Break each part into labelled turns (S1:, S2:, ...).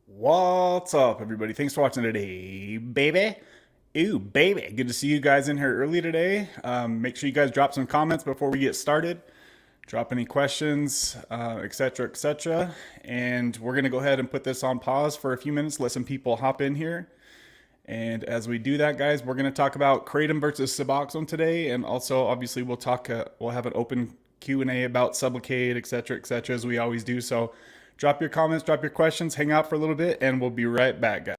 S1: What's up, everybody? Thanks for watching today, baby. Ooh, baby. Good to see you guys in here early today. Make sure you guys drop some comments before we get started. Drop any questions, etc., etc. And we're going to go ahead and put this on pause for a few minutes, let some people hop in here. And as we do that, guys, we're going to talk about Kratom versus Suboxone today. And also, obviously, we'll have an open Q&A about Sublocade, etc., etc., as we always do. So drop your comments, drop your questions, hang out for a little bit, and we'll be right back, guys.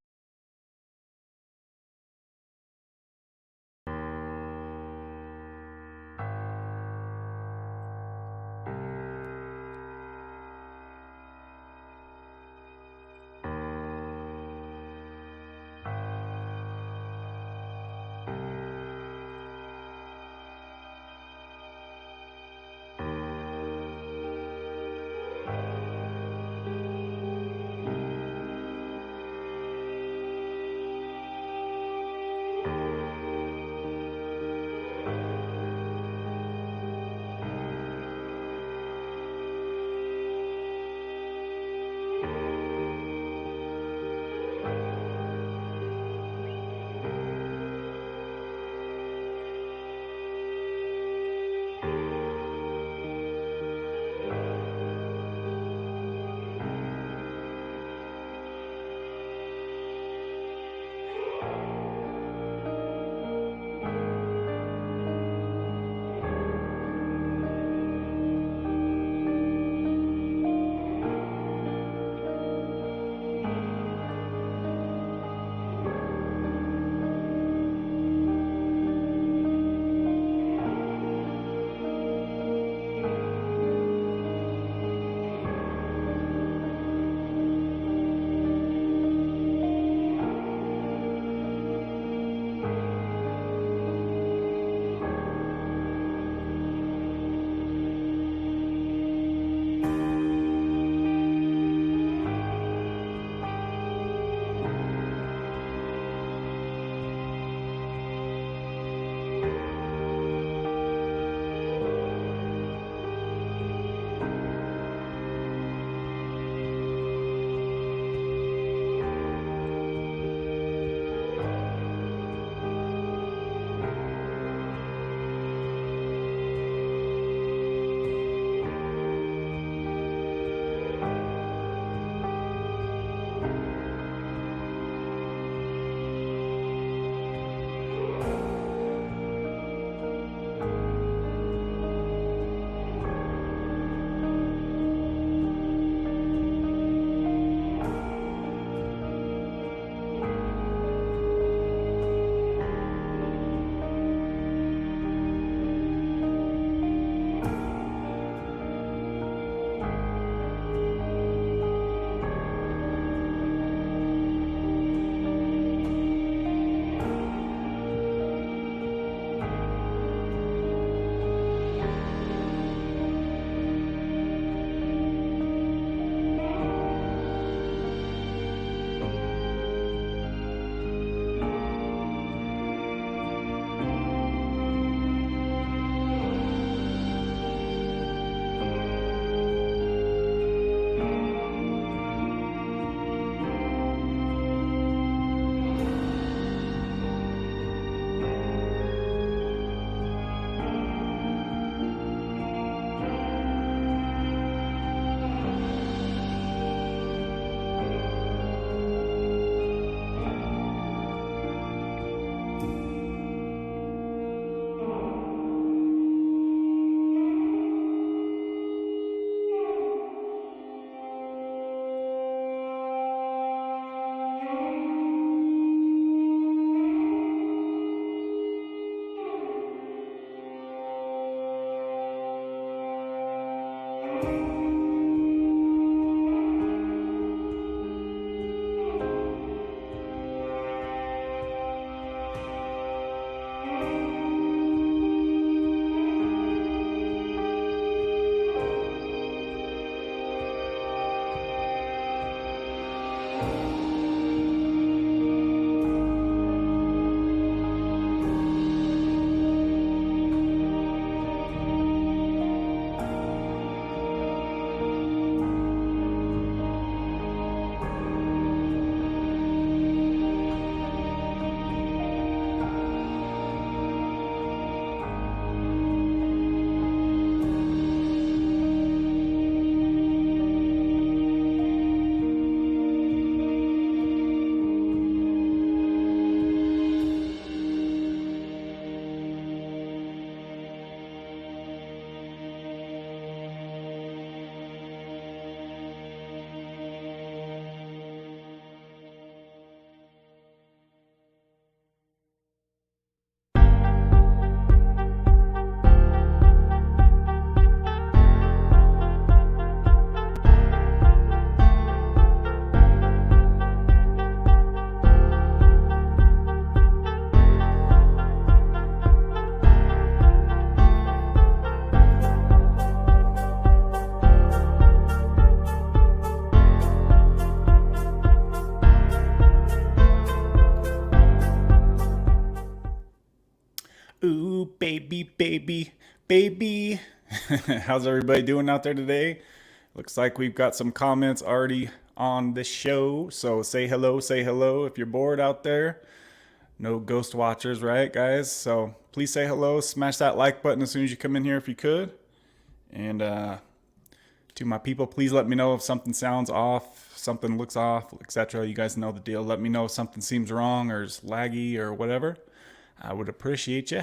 S1: baby. How's everybody doing out there today? Looks like we've got some comments already on the show. So say hello if you're bored out there. No ghost watchers, right, guys? So please say hello. Smash that like button as soon as you come in here if you could. And to my people, please let me know if something sounds off, something looks off, etc. You guys know the deal. Let me know if something seems wrong or is laggy or whatever. I would appreciate you.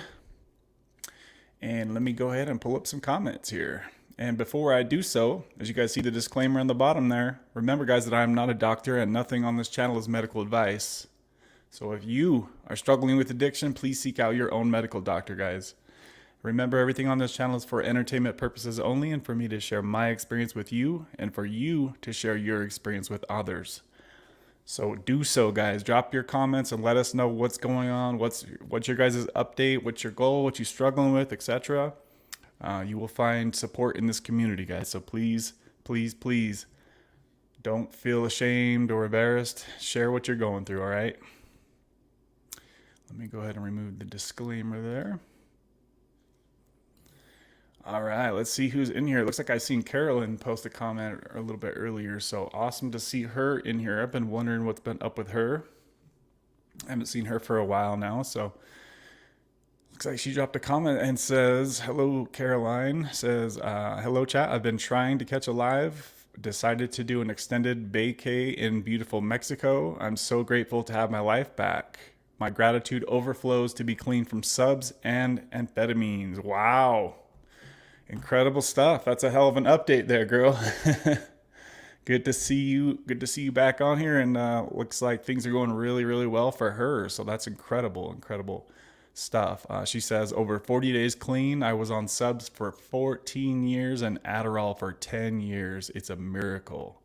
S1: And let me go ahead and pull up some comments here. And before I do so, as you guys see the disclaimer on the bottom there, remember guys that I'm not a doctor and nothing on this channel is medical advice. So if you are struggling with addiction, please seek out your own medical doctor, guys. Remember, everything on this channel is for entertainment purposes only and for me to share my experience with you and for you to share your experience with others. So do so, guys. Drop your comments and let us know what's going on, what's your guys' update, what's your goal, what you're struggling with, etc. You will find support in this community, guys. So please, please, please don't feel ashamed or embarrassed. Share what you're going through, all right? Let me go ahead and remove the disclaimer there. All right, let's see who's in here. It looks like I seen Carolyn post a comment a little bit earlier, so awesome to see her in here. I've been wondering what's been up with her. I haven't seen her for a while now, so looks like she dropped a comment and says, hello, Caroline. Says, hello, chat. I've been trying to catch a live. Decided to do an extended vacay in beautiful Mexico. I'm so grateful to have my life back. My gratitude overflows to be clean from subs and amphetamines. Wow. Incredible stuff. That's a hell of an update there, girl. Good to see you. Good to see you back on here. And looks like things are going really, really well for her. So that's incredible, incredible stuff. She says, over 40 days clean. I was on subs for 14 years and Adderall for 10 years. It's a miracle.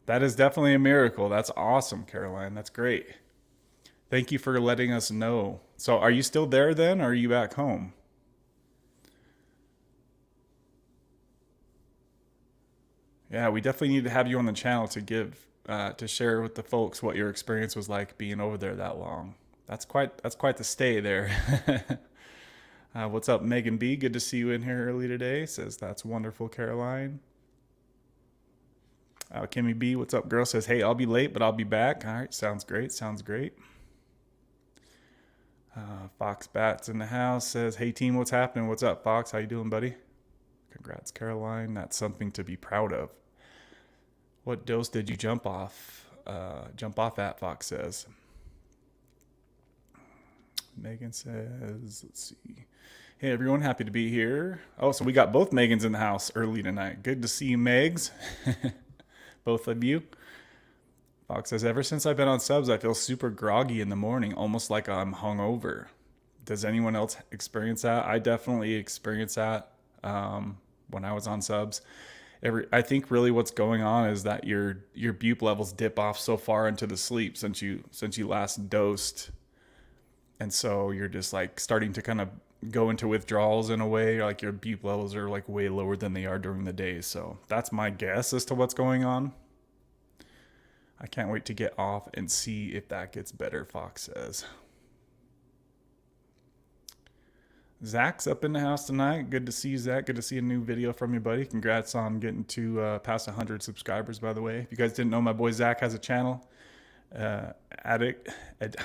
S1: That is definitely a miracle. That's awesome, Caroline. That's great. Thank you for letting us know. So are you still there then, or are you back home? Yeah, we definitely need to have you on the channel to to share with the folks what your experience was like being over there that long. That's quite the stay there. What's up, Megan B? Good to see you in here early today. Says that's wonderful, Caroline. Kimmy B, what's up, girl? Says, hey, I'll be late, but I'll be back. All right, sounds great. Sounds great. Fox Bats in the house says, hey team, what's happening? What's up, Fox? How you doing, buddy? Congrats, Caroline. That's something to be proud of. What dose did you jump off at, Fox says. Megan says, let's see. Hey, everyone, happy to be here. Oh, so we got both Megans in the house early tonight. Good to see you, Megs. Both of you. Fox says, ever since I've been on subs, I feel super groggy in the morning, almost like I'm hungover. Does anyone else experience that? I definitely experienced that. When I was on subs, I think really what's going on is that your bupe levels dip off so far into the sleep since you last dosed, and so you're just like starting to kind of go into withdrawals in a way. Like your bupe levels are like way lower than they are during the day. So that's my guess as to what's going on. I can't wait to get off and see if that gets better, Fox says. Zach's up in the house tonight. Good to see you, Zach. Good to see a new video from you, buddy. Congrats on getting to past 100 subscribers, by the way. If you guys didn't know, my boy Zach has a channel. I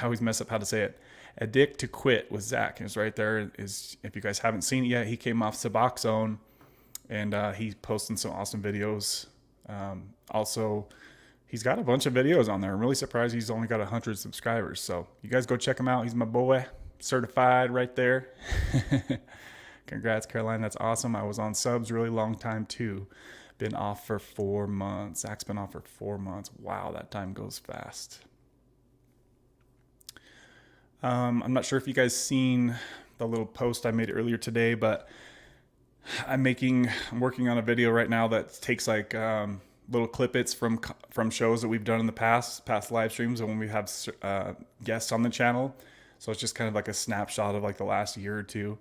S1: always mess up how to say it. Addict to Quit with Zach. It's right there. If you guys haven't seen it yet, he came off Suboxone, and he's posting some awesome videos. Also, he's got a bunch of videos on there. I'm really surprised he's only got 100 subscribers. So you guys go check him out. He's my boy. Certified right there. Congrats, Caroline. That's awesome. I was on subs really long time too. Been off for 4 months. Zach's been off for 4 months. Wow, that time goes fast. I'm not sure if you guys seen the little post I made earlier today, but I'm working on a video right now that takes like little clippets from shows that we've done in the past live streams, and when we have guests on the channel. So it's just kind of like a snapshot of like the last year or two.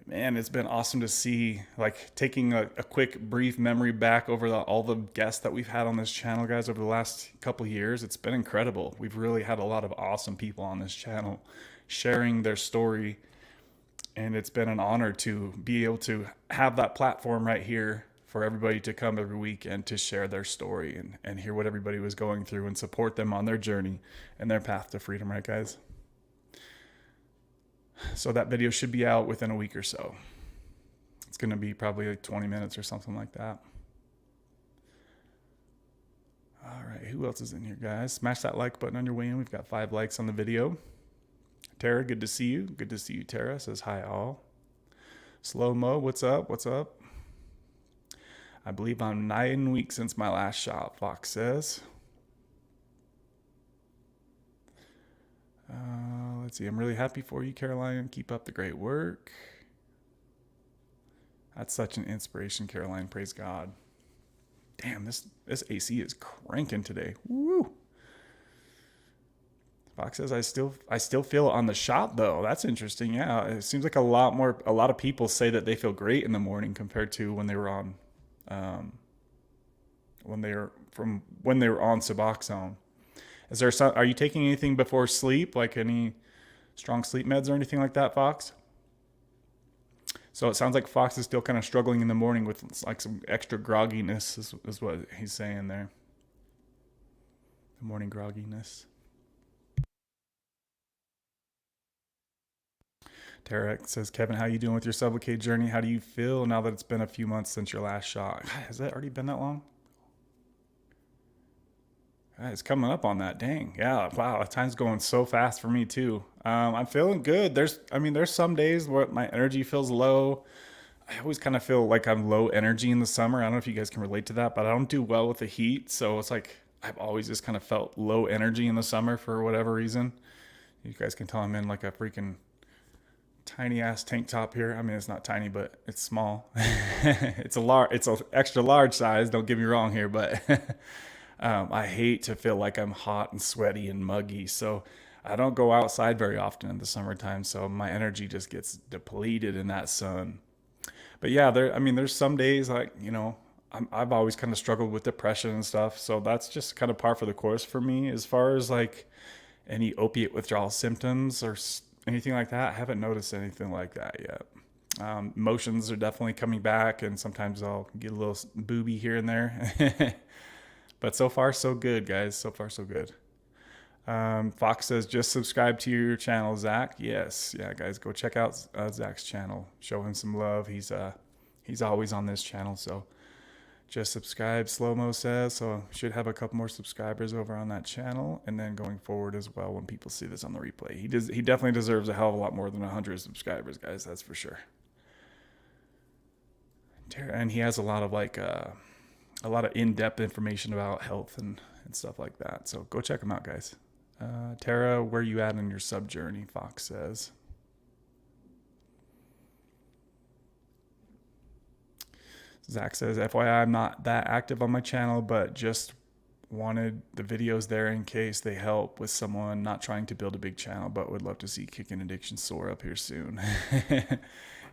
S1: Man, it's been awesome to see, like taking a quick brief memory back over all the guests that we've had on this channel, guys, over the last couple of years. It's been incredible. We've really had a lot of awesome people on this channel sharing their story And it's been an honor to be able to have that platform right here for everybody to come every week and to share their story and hear what everybody was going through and support them on their journey and their path to freedom, right, guys? So that video should be out within a week or so. It's going to be probably like 20 minutes or something like that. All right, who else is in here, guys? Smash that like button on your way in. We've got 5 likes on the video. Tara, good to see you. Good to see you, Tara. Says hi, all. Slow Mo, what's up? What's up? I believe I'm 9 weeks since my last shot, Fox says. Let's see. I'm really happy for you, Caroline. Keep up the great work. That's such an inspiration, Caroline. Praise God. Damn, this AC is cranking today. Woo! Fox says I still feel it on the shot though. That's interesting. Yeah, it seems like a lot of people say that they feel great in the morning compared to when they were on when they were on Suboxone. Is there are you taking anything before sleep, like any strong sleep meds or anything like that, Fox? So it sounds like Fox is still kind of struggling in the morning with like some extra grogginess is what he's saying there. The morning grogginess. Tarek says, Kevin, how you doing with your Sublocade journey? How do you feel now that it's been a few months since your last shot? Has that already been that long? It's coming up on that. Dang. Yeah. Wow. Time's going so fast for me too. I'm feeling good. There's some days where my energy feels low. I always kind of feel like I'm low energy in the summer. I don't know if you guys can relate to that, but I don't do well with the heat. So it's like I've always just kind of felt low energy in the summer for whatever reason. You guys can tell I'm in like a freaking tiny ass tank top here. I mean, it's not tiny, but it's small. It's an extra large size. Don't get me wrong here, but I hate to feel like I'm hot and sweaty and muggy. So I don't go outside very often in the summertime. So my energy just gets depleted in that sun. But yeah, there's some days like, I've always kind of struggled with depression and stuff. So that's just kind of par for the course for me. As far as like any opiate withdrawal symptoms or anything like that, I haven't noticed anything like that yet. Emotions are definitely coming back, and sometimes I'll get a little booby here and there. But so far, so good, guys. So far, so good. Fox says, just subscribe to your channel, Zach. Yes. Yeah, guys, go check out Zach's channel. Show him some love. He's always on this channel, so just subscribe, Slow-Mo says. So should have a couple more subscribers over on that channel, and then going forward as well when people see this on the replay. He definitely deserves a hell of a lot more than 100 subscribers, guys. That's for sure. And he has a lot of in-depth information about health and stuff like that. So go check him out, guys. Tara, where you at in your sub journey? Fox says. Zach says, FYI, I'm not that active on my channel, but just wanted the videos there in case they help with someone not trying to build a big channel, but would love to see Kicking Addiction soar up here soon.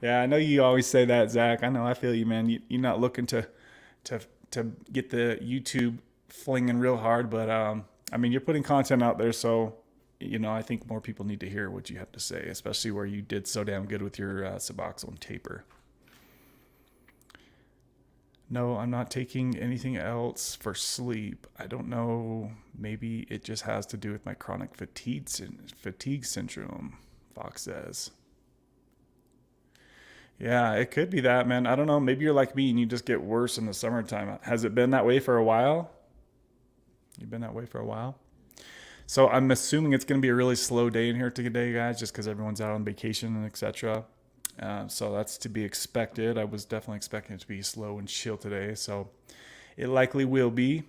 S1: Yeah, I know you always say that, Zach. I know, I feel you, man. You're not looking to get the YouTube flinging real hard, but you're putting content out there, so I think more people need to hear what you have to say, especially where you did so damn good with your Suboxone taper. No, I'm not taking anything else for sleep. I don't know. Maybe it just has to do with my chronic fatigue syndrome, Fox says. Yeah, it could be that, man. I don't know. Maybe you're like me and you just get worse in the summertime. Has it been that way for a while? You've been that way for a while? So I'm assuming it's going to be a really slow day in here today, guys, just because everyone's out on vacation and etc. So that's to be expected. I was definitely expecting it to be slow and chill today, so it likely will be.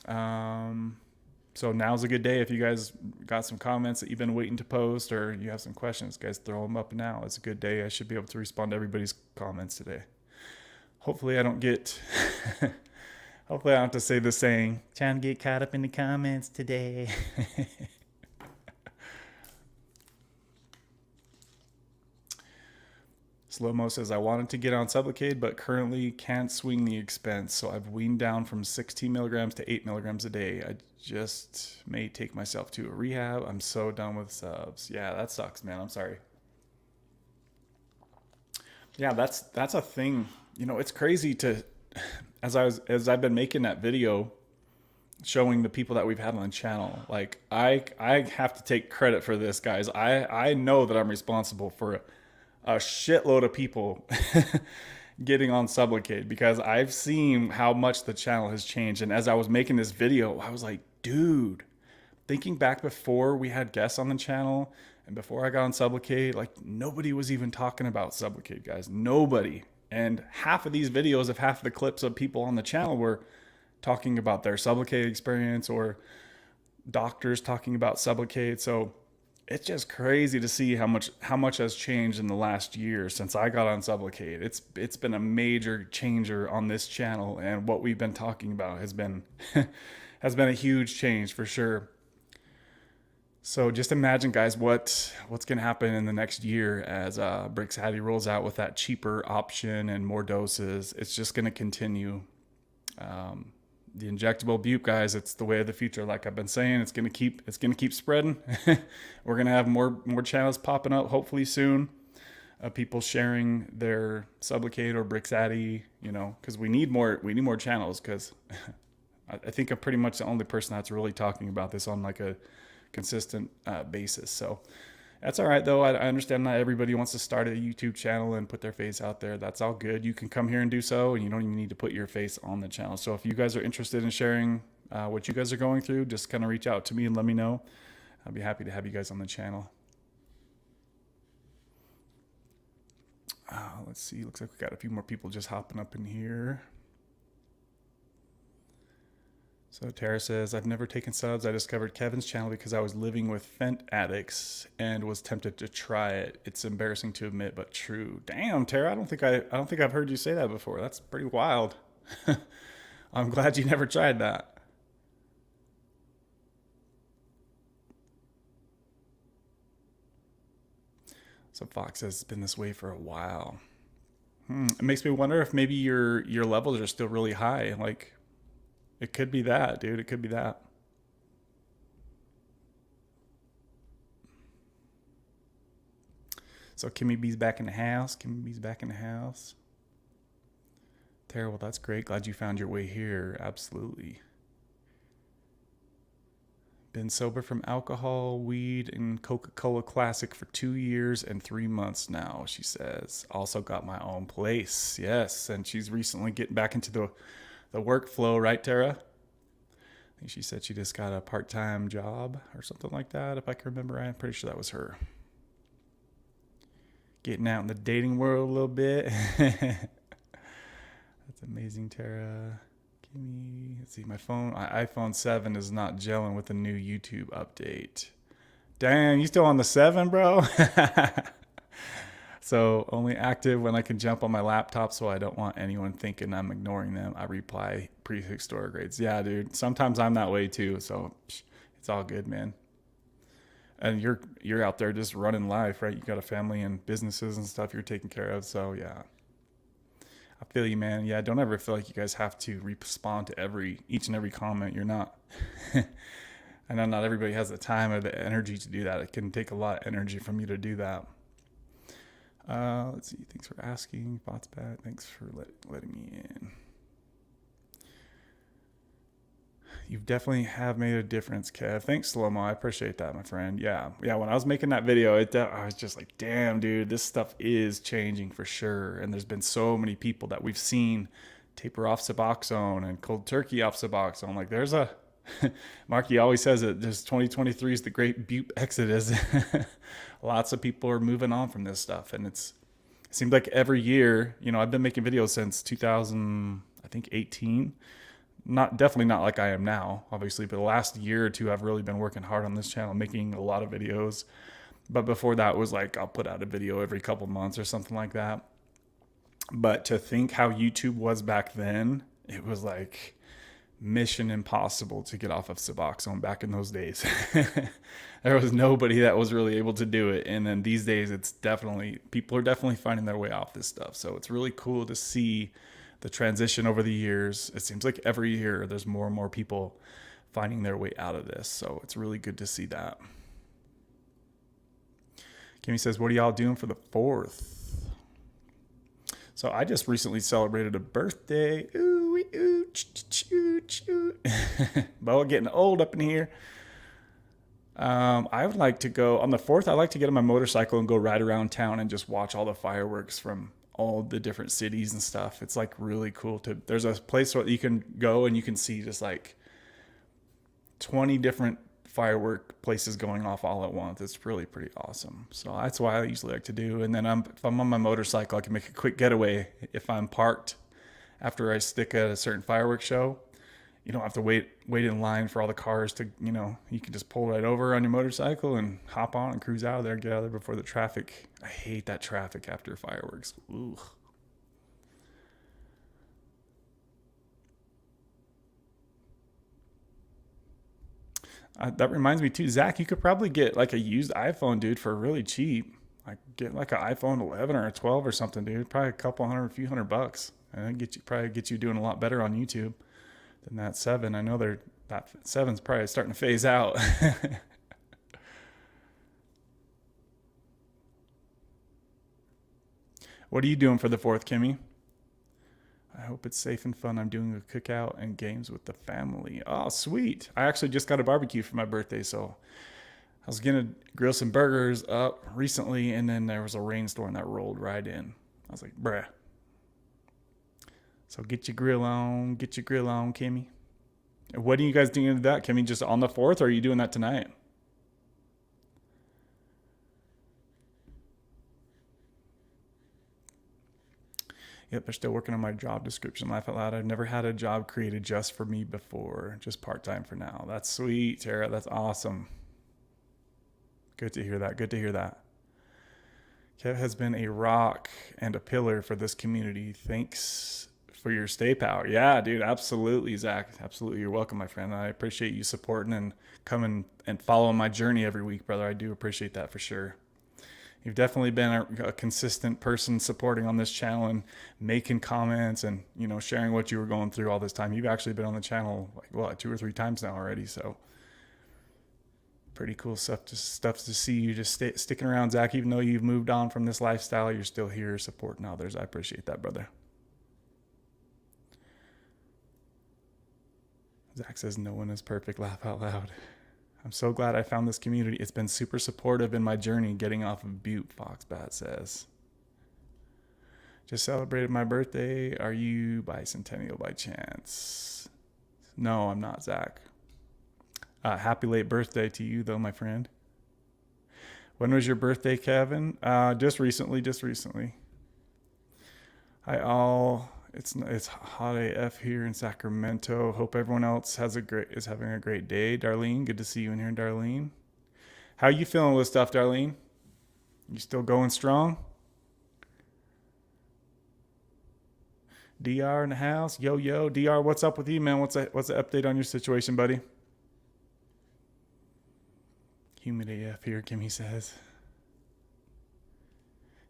S1: So now's a good day. If you guys got some comments that you've been waiting to post, or you have some questions, guys, throw them up now. It's a good day. I should be able to respond to everybody's comments today. Hopefully I don't get hopefully I don't have to say the saying, trying to get caught up in the comments today. Slow-Mo says, I wanted to get on Sublocade, but currently can't swing the expense, so I've weaned down from 16 milligrams to 8 milligrams a day. I just may take myself to a rehab. I'm so done with subs. Yeah, that sucks, man. I'm sorry. Yeah, that's a thing. You know, it's crazy to as I've been making that video showing the people that we've had on the channel. Like I have to take credit for this, guys. I know that I'm responsible for a shitload of people getting on Sublocade because I've seen how much the channel has changed. And as I was making this video, I was like, dude, thinking back before we had guests on the channel and before I got on Sublocade, like nobody was even talking about Sublocade, guys. Nobody. And half of these videos of half of the clips of people on the channel were talking about their Sublocade experience or doctors talking about Sublocade. So it's just crazy to see how much has changed in the last year since I got on Sublocade. It's been a major changer on this channel, and what we've been talking about has been has been a huge change for sure. So just imagine, guys, what's going to happen in the next year as Brixadi rolls out with that cheaper option and more doses. It's just going to continue. The injectable bupe, guys, it's the way of the future. Like I've been saying, it's going to keep spreading. We're going to have more channels popping up hopefully soon. People sharing their Sublocade or Brixadi, you know, because we need more channels, because I think I'm pretty much the only person that's really talking about this on like a consistent basis. So that's all right, though. I understand not everybody wants to start a YouTube channel and put their face out there. That's all good. You can come here and do so, and you don't even need to put your face on the channel. So if you guys are interested in sharing what you guys are going through, just kind of reach out to me and let me know. I'll be happy to have you guys on the channel. Let's see. Looks like we got a few more people just hopping up in here. So Tara says, I've never taken subs. I discovered Kevin's channel because I was living with fent addicts and was tempted to try it. It's embarrassing to admit, but true. Damn, Tara, I don't think I've heard you say that before. That's pretty wild. I'm glad you never tried that. So Fox says it's been this way for a while. It makes me wonder if maybe your levels are still really high. Like, it could be that, dude. It could be that. So Kimmy B's back in the house. Tara, well, that's great. Glad you found your way here. Absolutely. Been sober from alcohol, weed, and Coca-Cola Classic for 2 years and 3 months now, she says. Also got my own place. Yes, and she's recently getting back into the workflow, right, Tara? I think she said she just got a part-time job or something like that, if I can remember right. I'm pretty sure that was her. Getting out in the dating world a little bit. That's amazing, Tara. Kimmy, let's see, my iPhone 7 is not gelling with the new YouTube update. Damn, you still on the 7, bro? So only active when I can jump on my laptop, so I don't want anyone thinking I'm ignoring them. I reply prehistoric grades. Yeah, dude. Sometimes I'm that way too, so it's all good, man. And you're out there just running life, right? You got a family and businesses and stuff you're taking care of, so yeah. I feel you, man. Yeah, don't ever feel like you guys have to respond to each and every comment. You're not. I know not everybody has the time or the energy to do that. It can take a lot of energy from you to do that. Let's see. Thanks for asking. Bots bad. Thanks for letting me in. You definitely have made a difference, Kev. Thanks, Slow-Mo. I appreciate that, my friend. Yeah. When I was making that video, I was just like, damn, dude, this stuff is changing for sure. And there's been so many people that we've seen taper off Suboxone and cold turkey off Suboxone. Like, there's a Marky always says it. Just 2023 is the great bupe exodus. Lots of people are moving on from this stuff, and it seems like every year. I've been making videos since 2018. Definitely not like I am now, obviously, but the last year or two I've really been working hard on this channel, making a lot of videos. But before that was like I'll put out a video every couple months or something like that. But to think how YouTube was back then, it was like mission impossible to get off of Suboxone back in those days. There was nobody that was really able to do it. And then these days people are definitely finding their way off this stuff. So it's really cool to see the transition over the years. It seems like every year there's more and more people finding their way out of this. So it's really good to see that. Kimmy says, what are y'all doing for the 4th? So I just recently celebrated a birthday. Ooh, ooh, choo, choo. But getting old up in here. I would like to go on the 4th. I like to get on my motorcycle and go ride around town and just watch all the fireworks from all the different cities and stuff. It's like really cool there's a place where you can go and you can see just like 20 different firework places going off all at once. It's really pretty awesome. So that's why I usually like to do. And then if I'm on my motorcycle, I can make a quick getaway. If I'm parked after I stick at a certain fireworks show, you don't have to wait in line for all the cars to, you can just pull right over on your motorcycle and hop on and cruise out of there, get out of there before the traffic. I hate that traffic after fireworks. Ooh. That reminds me too, Zach, you could probably get like a used iPhone, dude, for really cheap. Like get like an iPhone 11 or a 12 or something, dude. Probably a few hundred bucks. And that get you doing a lot better on YouTube than that 7. I know that 7's probably starting to phase out. What are you doing for the 4th, Kimmy? I hope it's safe and fun. I'm doing a cookout and games with the family. Oh, sweet. I actually just got a barbecue for my birthday, so I was going to grill some burgers up recently, and then there was a rainstorm that rolled right in. I was like, bruh. So get your grill on, Kimmy. What are you guys doing to that, Kimmy? Just on the 4th, or are you doing that tonight? Yep, they're still working on my job description. Laugh out loud. I've never had a job created just for me before. Just part-time for now. That's sweet, Tara. That's awesome. Good to hear that. Kev has been a rock and a pillar for this community. Thanks for your stay power. Yeah, dude, absolutely, Zach. Absolutely. You're welcome, my friend. I appreciate you supporting and coming and following my journey every week, brother. I do appreciate that for sure. You've definitely been a consistent person supporting on this channel and making comments and, sharing what you were going through all this time. You've actually been on the channel 2 or 3 times now already. So pretty cool stuff to see you just sticking around, Zach. Even though you've moved on from this lifestyle, you're still here supporting others. I appreciate that, brother. Zach says no one is perfect. Laugh out loud. I'm so glad I found this community. It's been super supportive in my journey getting off of Butte, Foxbat says. Just celebrated my birthday. Are you bicentennial by chance? No, I'm not, Zach. Happy late birthday to you, though, my friend. When was your birthday, Kevin? Just recently. It's hot AF here in Sacramento. Hope everyone else is having a great day. Darlene, good to see you in here, Darlene. How you feeling with stuff, Darlene? You still going strong? DR in the house. Yo, DR, what's up with you, man? What's the update on your situation, buddy? Humid AF here, Kimmy says.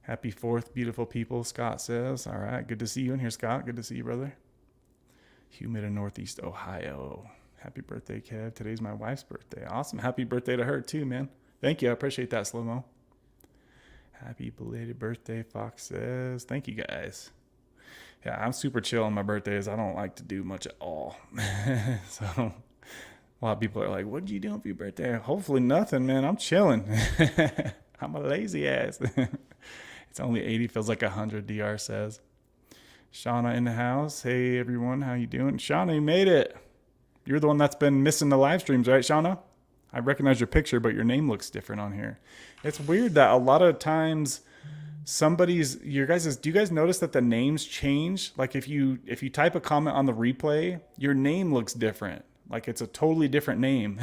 S1: Happy 4th, beautiful people, Scott says. All right, good to see you in here, Scott. Good to see you, brother. Humid in Northeast Ohio. Happy birthday, Kev. Today's my wife's birthday. Awesome. Happy birthday to her, too, man. Thank you. I appreciate that, Slow-Mo. Happy belated birthday, Fox says. Thank you, guys. Yeah, I'm super chill on my birthdays. I don't like to do much at all. So a lot of people are like, what did you do for your birthday? Hopefully nothing, man. I'm chilling. I'm a lazy ass. It's only 80, feels like 100, DR says. Shauna in the house. Hey, everyone. How you doing? Shauna, you made it. You're the one that's been missing the live streams, right, Shauna? I recognize your picture, but your name looks different on here. It's weird that a lot of times do you guys notice that the names change? Like if you type a comment on the replay, your name looks different. Like it's a totally different name.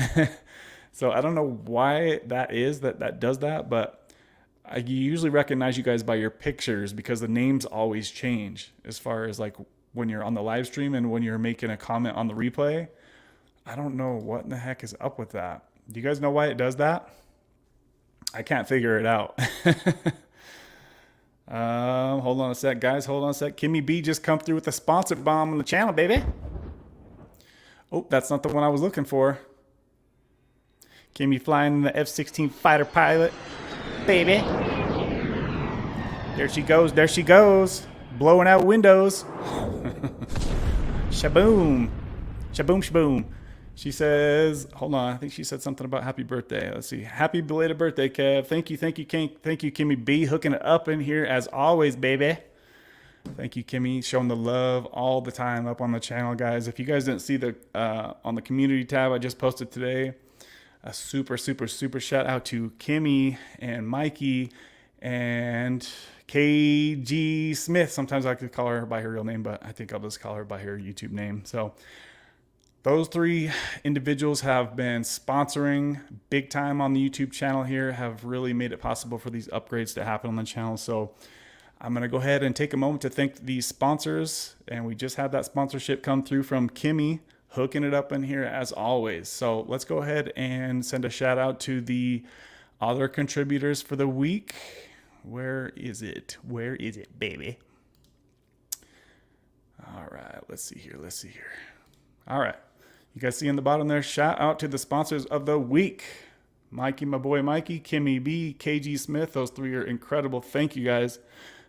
S1: So I don't know why that is that does that, but I usually recognize you guys by your pictures because the names always change as far as like when you're on the live stream and when you're making a comment on the replay. I don't know what in the heck is up with that. Do you guys know why it does that? I can't figure it out. Hold on a sec, guys. Hold on a sec. Kimmy B just come through with a sponsor bomb on the channel, baby. Oh, that's not the one I was looking for. Kimmy flying the F-16 fighter pilot. Baby. There she goes. blowing out windows. Shaboom. Shaboom, shaboom. She says, hold on, I think she said something about happy birthday. Let's see. Happy belated birthday, Kev. Thank you, Kimmy B. Hooking it up in here as always, baby. Thank you, Kimmy. Showing the love all the time up on the channel, guys. If you guys didn't see the on the community tab I just posted today, a super shout out to Kimmy and Mikey and KG Smith. Sometimes I like to call her by her real name, but I think I'll just call her by her YouTube name. So those three individuals have been sponsoring big time on the YouTube channel here, have really made it possible for these upgrades to happen on the channel. So I'm going to go ahead and take a moment to thank these sponsors. And we just had that sponsorship come through from Kimmy, hooking it up in here as always. So let's go ahead and send a shout out to the other contributors for the week. Where is it? Where is it, baby? All right, let's see here. All right. You guys see in the bottom there, shout out to the sponsors of the week. Mikey, my boy Mikey, Kimmy B, KG Smith. Those three are incredible. Thank you guys.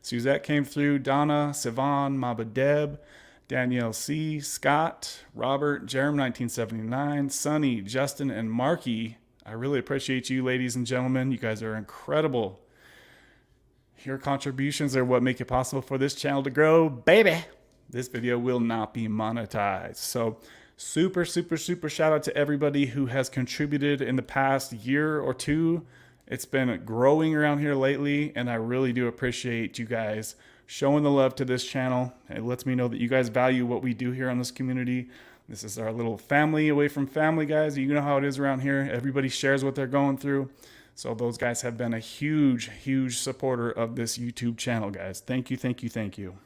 S1: Suzette came through, Donna, Sivan, Maba Deb, Danielle C, Scott, Robert, Jerem 1979, Sonny, Justin, and Marky. I really appreciate you, ladies and gentlemen. You guys are incredible. Your contributions are what make it possible for this channel to grow, baby. This video will not be monetized. So super shout out to everybody who has contributed in the past year or two. It's been growing around here lately, and I really do appreciate you guys showing the love to this channel. It lets me know that you guys value what we do here on this community. This is our little family away from family, guys. You know how it is around here. Everybody shares what they're going through. So those guys have been a huge supporter of this YouTube channel, guys. Thank you.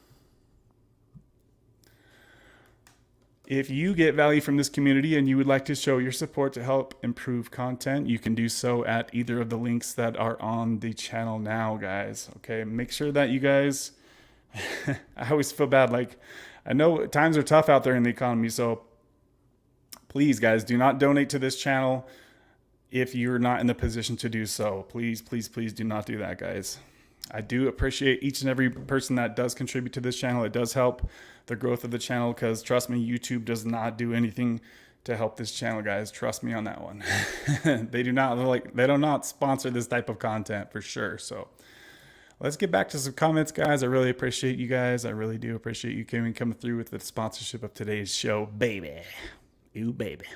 S1: If you get value from this community and you would like to show your support to help improve content, you can do so at either of the links that are on the channel now, guys. Okay, make sure that you guys, I always feel bad. Like, I know times are tough out there in the economy, so please, guys, do not donate to this channel if you're not in the position to do so. Please do not do that, guys. I do appreciate each and every person that does contribute to this channel. It does help the growth of the channel, because trust me, YouTube does not do anything to help this channel, guys. Trust me on that one. They do not sponsor this type of content for sure. So let's get back to some comments, guys. I really appreciate you guys. I really do appreciate you coming through with the sponsorship of today's show, baby. Ooh, baby.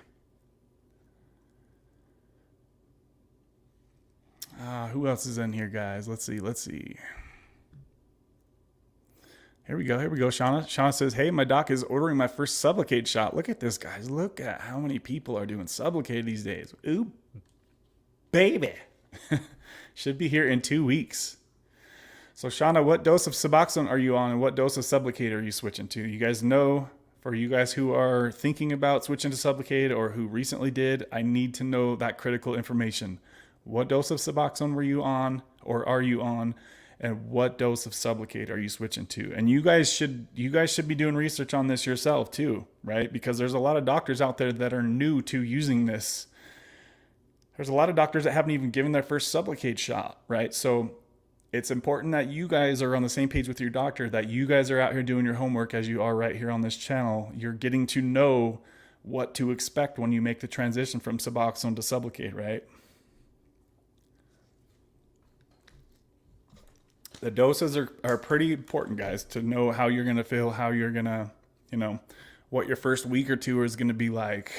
S1: Who else is in here, guys? Let's see. Here we go. Shauna. Shauna says, hey, my doc is ordering my first Sublocade shot. Look at this, guys. Look at how many people are doing Sublocade these days. Ooh, baby. Should be here in 2 weeks. So, Shauna, what dose of Suboxone are you on, and what dose of Sublocade are you switching to? You guys know, for you guys who are thinking about switching to Sublocade or who recently did, I need to know that critical information. What dose of Suboxone were you on, or are you on? And what dose of Sublocade are you switching to? And you guys should be doing research on this yourself too, right? Because there's a lot of doctors out there that are new to using this. There's a lot of doctors that haven't even given their first Sublocade shot, right? So it's important that you guys are on the same page with your doctor, that you guys are out here doing your homework as you are right here on this channel. You're getting to know what to expect when you make the transition from Suboxone to Sublocade, right? The doses are pretty important, guys, to know how you're going to feel, how you're going to, what your first week or two is going to be like.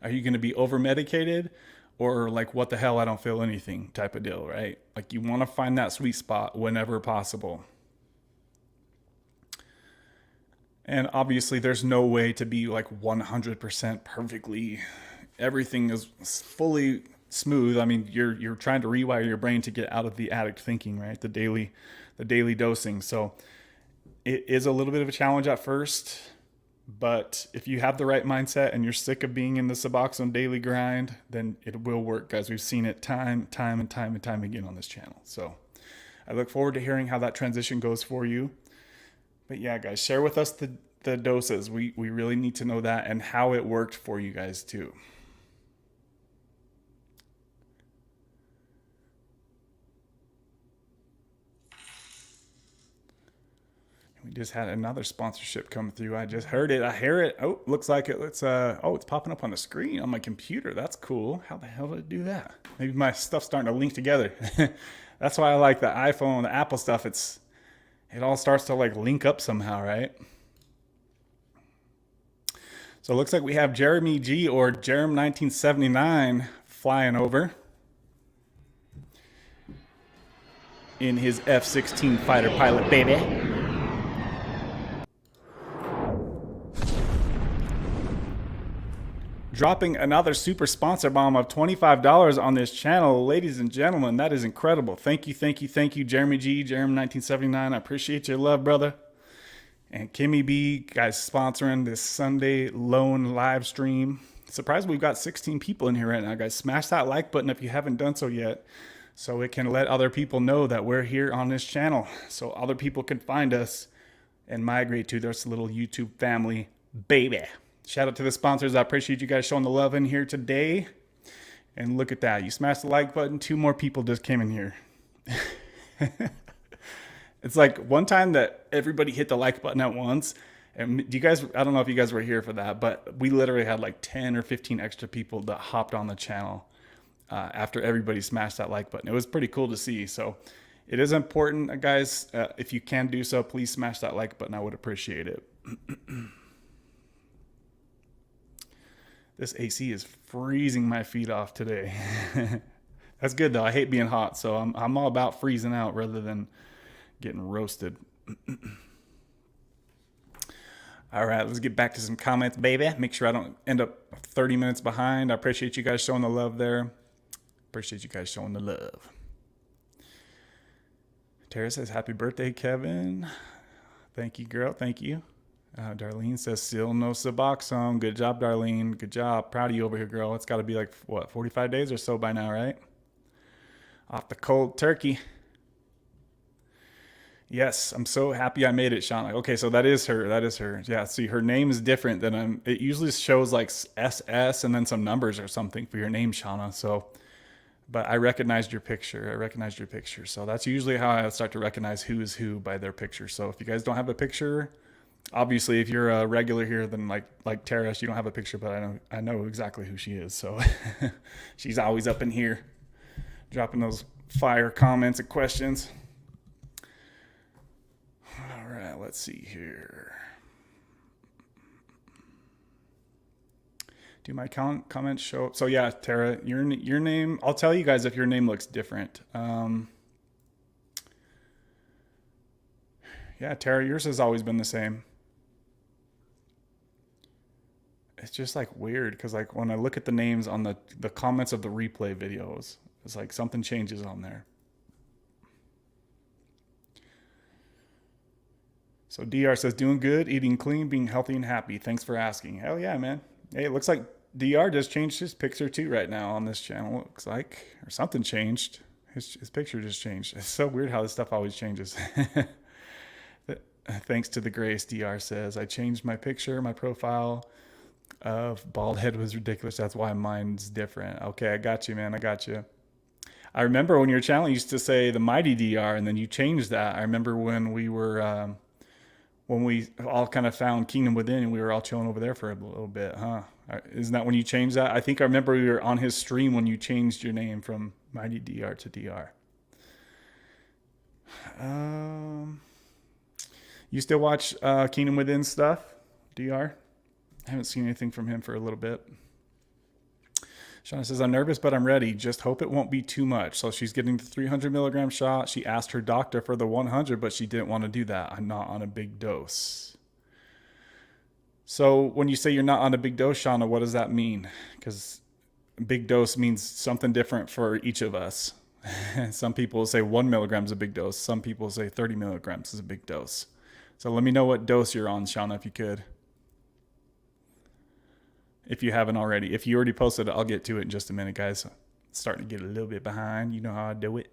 S1: Are you going to be over medicated, or like, what the hell, I don't feel anything type of deal, right? Like, you want to find that sweet spot whenever possible. And obviously there's no way to be like 100% perfectly, everything is fully smooth. I mean, you're trying to rewire your brain to get out of the addict thinking, right? The daily dosing. So it is a little bit of a challenge at first, but if you have the right mindset and you're sick of being in the Suboxone daily grind, then it will work, guys. We've seen it time again on this channel. So I look forward to hearing how that transition goes for you. But yeah, guys, share with us the doses. We really need to know that, and how it worked for you guys too. We just had another sponsorship come through. I just heard it. I hear it. Oh, looks like it's it's popping up on the screen on my computer. That's cool. How the hell did it do that? Maybe my stuff's starting to link together. That's why I like the iPhone, the Apple stuff. It all starts to like link up somehow, right? So it looks like we have Jeremy G or Jerem 1979 flying over in his F-16 fighter pilot, baby. Dropping another super sponsor bomb of $25 on this channel. Ladies and gentlemen, that is incredible. Thank you, thank you, thank you, Jeremy G, Jerem 1979. I appreciate your love, brother. And Kimmy B, guys, sponsoring this Sunday loan live stream. Surprised we've got 16 people in here right now, guys. Smash that like button if you haven't done so yet, so it can let other people know that we're here on this channel, so other people can find us and migrate to this little YouTube family, baby. Shout out to the sponsors. I appreciate you guys showing the love in here today. And look at that. You smashed the like button. 2 more people just came in here. It's like one time that everybody hit the like button at once. And do you guys, I don't know if you guys were here for that, but we literally had like 10 or 15 extra people that hopped on the channel after everybody smashed that like button. It was pretty cool to see. So it is important, guys. If you can do so, please smash that like button. I would appreciate it. This AC is freezing my feet off today. That's good though. I hate being hot, so I'm all about freezing out rather than getting roasted. All right, let's get back to some comments, baby. Make sure I don't end up 30 minutes behind. I appreciate you guys showing the love there. Appreciate you guys showing the love. Tara says, happy birthday, Kevin. Thank you, girl. Thank you. Darlene says, still no Suboxone. Good job, Darlene. Good job. Proud of you over here, girl. It's got to be like, what, 45 days or so by now, right? Off the cold turkey. Yes, I'm so happy I made it, Shauna. Okay, so that is her. That is her. Yeah, see, her name is different than it usually shows like SS and then some numbers or something for your name, Shauna. So, but I recognized your picture. I recognized your picture. So that's usually how I start to recognize who is who by their picture. So if you guys don't have a picture, obviously, if you're a regular here, then like Tara, she don't have a picture, but I know exactly who she is. So she's always up in here, dropping those fire comments and questions. All right, let's see here. Do my comments show up? So yeah, Tara, your name. I'll tell you guys if your name looks different. Yeah, Tara, yours has always been the same. It's just like weird because like when I look at the names on the comments of the replay videos, it's like something changes on there. So DR says, doing good, eating clean, being healthy and happy. Thanks for asking. Hell yeah, man. Hey, it looks like DR just changed his picture too right now on this channel. It looks like, or something changed. His picture just changed. It's so weird how this stuff always changes. Thanks to the grace, DR says, I changed my picture, my profile of bald head was ridiculous. That's why mine's different. Okay, I got you, man. I got you. I remember when your channel used to say the Mighty DR, and then you changed that. I remember when we were, when we all kind of found Kingdom Within, and we were all chilling over there for a little bit, huh? Isn't that when you changed that? I think I remember we were on his stream when you changed your name from Mighty DR to DR. You still watch Kingdom Within stuff, DR? I haven't seen anything from him for a little bit. Shauna says, I'm nervous, but I'm ready. Just hope it won't be too much. So she's getting the 300 milligram shot. She asked her doctor for the 100, but she didn't want to do that. I'm not on a big dose. So when you say you're not on a big dose, Shauna, what does that mean? Because big dose means something different for each of us. Some people say 1 milligram is a big dose. Some people say 30 milligrams is a big dose. So let me know what dose you're on, Shauna, if you could. If you haven't already. If you already posted it, I'll get to it in just a minute, guys. Starting to get a little bit behind. You know how I do it.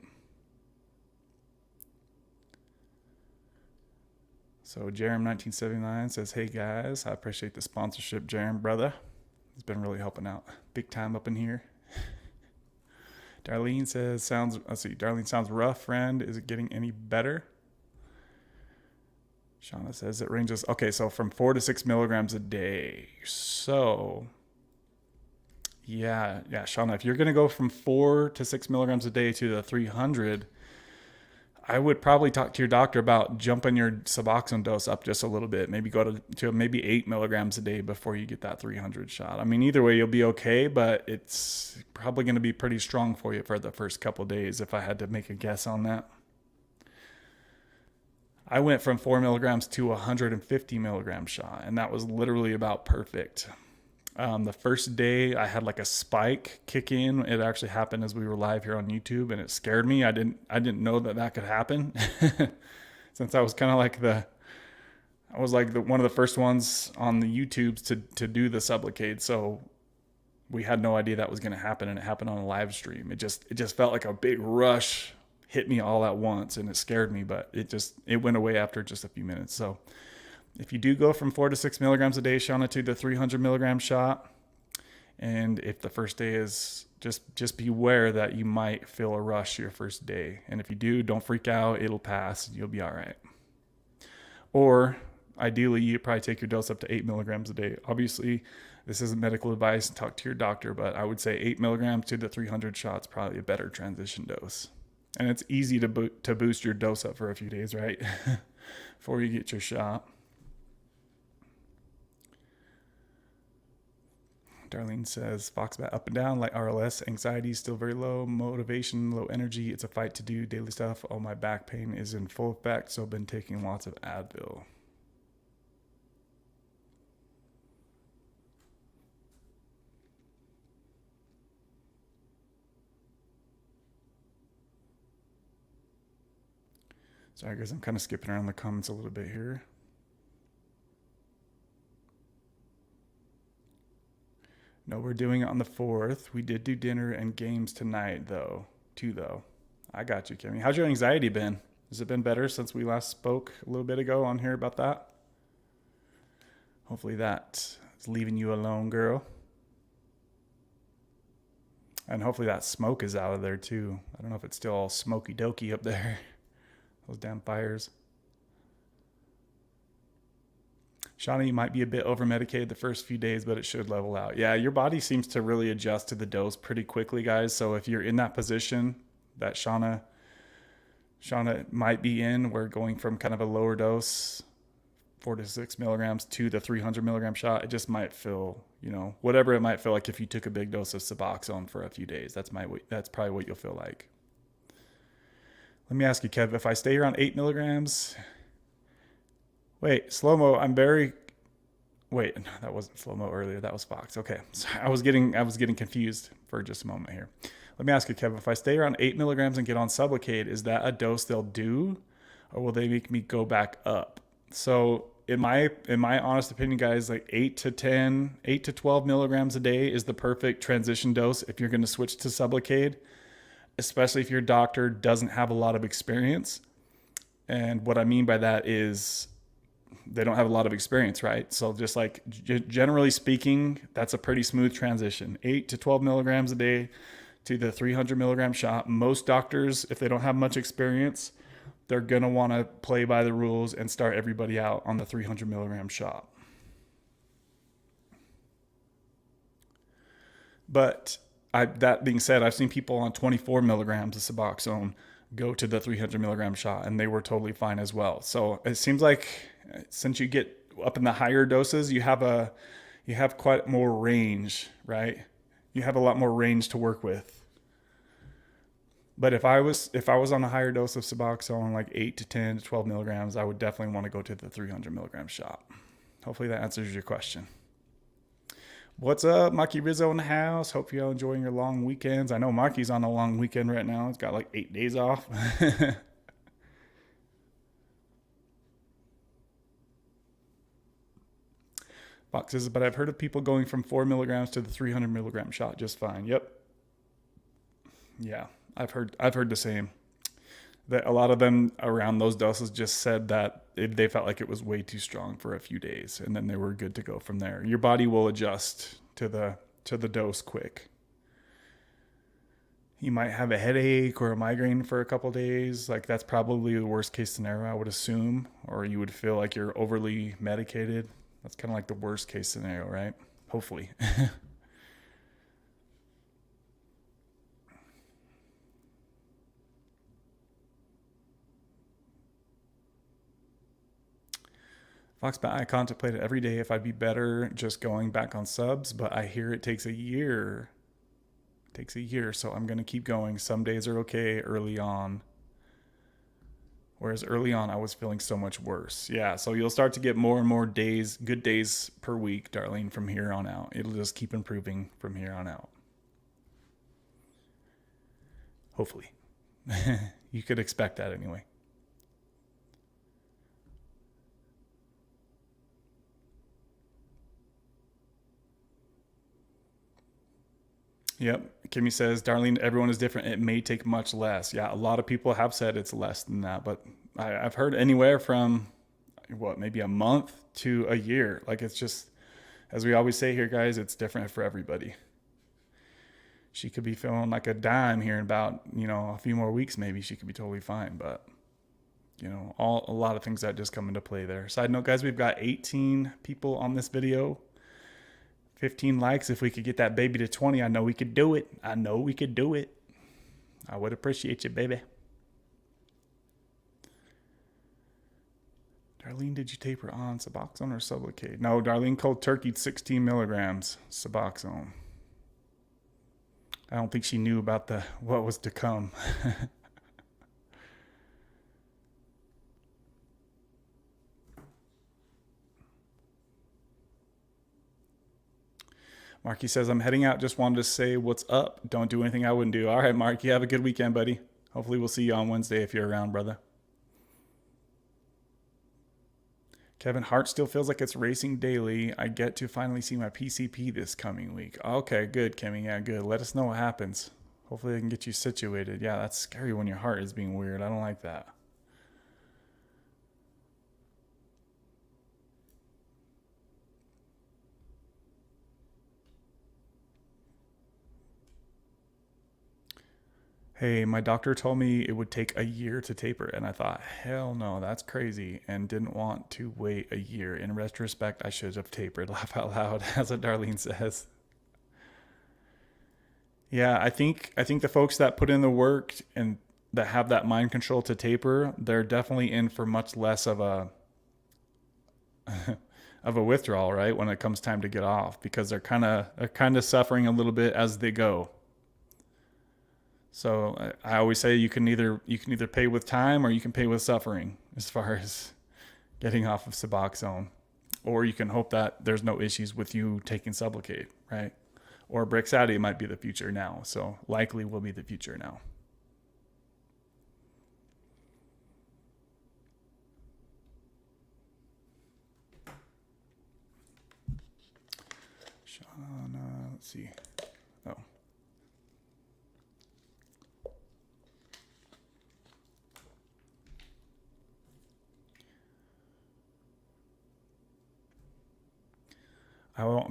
S1: So Jerem1979 says, hey guys, I appreciate the sponsorship, Jerem, brother. He's been really helping out. Big time up in here. Darlene says, Darlene sounds rough, friend. Is it getting any better? Shauna says it ranges. Okay, so from 4 to 6 milligrams a day. So, yeah, Shauna, if you're going to go from 4 to 6 milligrams a day to the 300, I would probably talk to your doctor about jumping your Suboxone dose up just a little bit. Maybe go to maybe 8 milligrams a day before you get that 300 shot. I mean, either way, you'll be okay, but it's probably going to be pretty strong for you for the first couple of days if I had to make a guess on that. I went from 4 milligrams to 150 milligram shot, and that was literally about perfect. The first day I had like a spike kick in. It actually happened as we were live here on YouTube, and it scared me. I didn't know that could happen since I was kind of like one of the first ones on the YouTubes to do the Sublocade. So we had no idea that was going to happen, and it happened on a live stream. It just felt like a big rush hit me all at once, and it scared me, but it went away after just a few minutes. So if you do go from 4 to 6 milligrams a day, Shauna, to the 300 milligram shot, and if the first day is just beware that you might feel a rush your first day. And if you do, don't freak out. It'll pass. You'll be all right. Or ideally, you probably take your dose up to 8 milligrams a day. Obviously, this isn't medical advice. Talk to your doctor, but I would say 8 milligrams to the 300 shots probably a better transition dose. And it's easy to boost your dose up for a few days, right? Before you get your shot. Darlene says, Foxbat up and down like RLS. Anxiety still very low. Motivation, low energy. It's a fight to do daily stuff. Oh, my back pain is in full effect, so I've been taking lots of Advil. Sorry, guys, I'm kind of skipping around the comments a little bit here. No, we're doing it on the 4th. We did do dinner and games tonight, though. I got you, Kimmy. How's your anxiety been? Has it been better since we last spoke a little bit ago on here about that? Hopefully that is leaving you alone, girl. And hopefully that smoke is out of there, too. I don't know if it's still all smoky dokey up there. Those damn fires. Shauna, you might be a bit over-medicated the first few days, but it should level out. Yeah, your body seems to really adjust to the dose pretty quickly, guys. So if you're in that position that Shauna might be in, we're going from kind of a lower dose, 4 to 6 milligrams, to the 300 milligram shot. It just might feel, whatever it might feel like if you took a big dose of Suboxone for a few days. That's probably what you'll feel like. Let me ask you, Kev, if I stay around 8 milligrams... Wait, slow-mo, Wait, no, that wasn't slow-mo earlier. That was Fox. Okay, so I was getting confused for just a moment here. Let me ask you, Kev, if I stay around 8 milligrams and get on Sublocade, is that a dose they'll do, or will they make me go back up? So in my honest opinion, guys, like 8 to 12 milligrams a day is the perfect transition dose if you're going to switch to Sublocade, especially if your doctor doesn't have a lot of experience. And what I mean by that is they don't have a lot of experience, right? So just like generally speaking, that's a pretty smooth transition. 8 to 12 milligrams a day to the 300 milligram shot. Most doctors, if they don't have much experience, they're going to want to play by the rules and start everybody out on the 300 milligram shot. But that being said, I've seen people on 24 milligrams of Suboxone go to the 300 milligram shot, and they were totally fine as well. So it seems like since you get up in the higher doses, you have quite more range, right? You have a lot more range to work with. But if I was on a higher dose of Suboxone, like 8 to 10 to 12 milligrams, I would definitely want to go to the 300 milligram shot. Hopefully that answers your question. What's up, Maki Rizzo in the house? Hope you're all enjoying your long weekends. I know Maki's on a long weekend right now. He's got like 8 days off. Fox says, but I've heard of people going from 4 milligrams to the 300 milligram shot just fine. Yep. Yeah, I've heard the same. That a lot of them around those doses just said that they felt like it was way too strong for a few days, and then they were good to go from there. Your body will adjust to the dose quick. You might have a headache or a migraine for a couple days. Like that's probably the worst case scenario, I would assume. Or you would feel like you're overly medicated. That's kind of like the worst case scenario, right? Hopefully. Foxbat, I contemplate it every day if I'd be better just going back on subs, but I hear it takes a year. It takes a year, so I'm going to keep going. Some days are okay early on. Whereas early on, I was feeling so much worse. Yeah, so you'll start to get more and more days, good days per week, Darlene, from here on out. It'll just keep improving from here on out. Hopefully. You could expect that anyway. Yep. Kimmy says, Darlene, everyone is different. It may take much less. Yeah, a lot of people have said it's less than that, but I've heard anywhere from maybe a month to a year. Like it's just, as we always say here, guys, it's different for everybody. She could be feeling like a dime here in about, a few more weeks, maybe she could be totally fine. But, a lot of things that just come into play there. Side note, guys, we've got 18 people on this video. 15 likes. If we could get that baby to 20, I know we could do it. I would appreciate you, baby. Darlene, did you taper on Suboxone or Sublocade? No, Darlene cold turkeyed 16 milligrams Suboxone. I don't think she knew about what was to come. Marky says, I'm heading out. Just wanted to say what's up. Don't do anything I wouldn't do. All right, Marky, have a good weekend, buddy. Hopefully we'll see you on Wednesday if you're around, brother. Kevin, heart still feels like it's racing daily. I get to finally see my PCP this coming week. Okay, good, Kimmy. Yeah, good. Let us know what happens. Hopefully I can get you situated. Yeah, that's scary when your heart is being weird. I don't like that. Hey, my doctor told me it would take a year to taper, and I thought, hell no, that's crazy, and didn't want to wait a year. In retrospect, I should have tapered. Laugh out loud, as what Darlene says. Yeah, I think the folks that put in the work and that have that mind control to taper, they're definitely in for much less of a of a withdrawal, right? When it comes time to get off, because they're kind of suffering a little bit as they go. So I always say you can either pay with time or you can pay with suffering as far as getting off of Suboxone, or you can hope that there's no issues with you taking Sublocade, right? Or Brixadi might be the future now, so likely will be the future now. Shauna, let's see. Oh.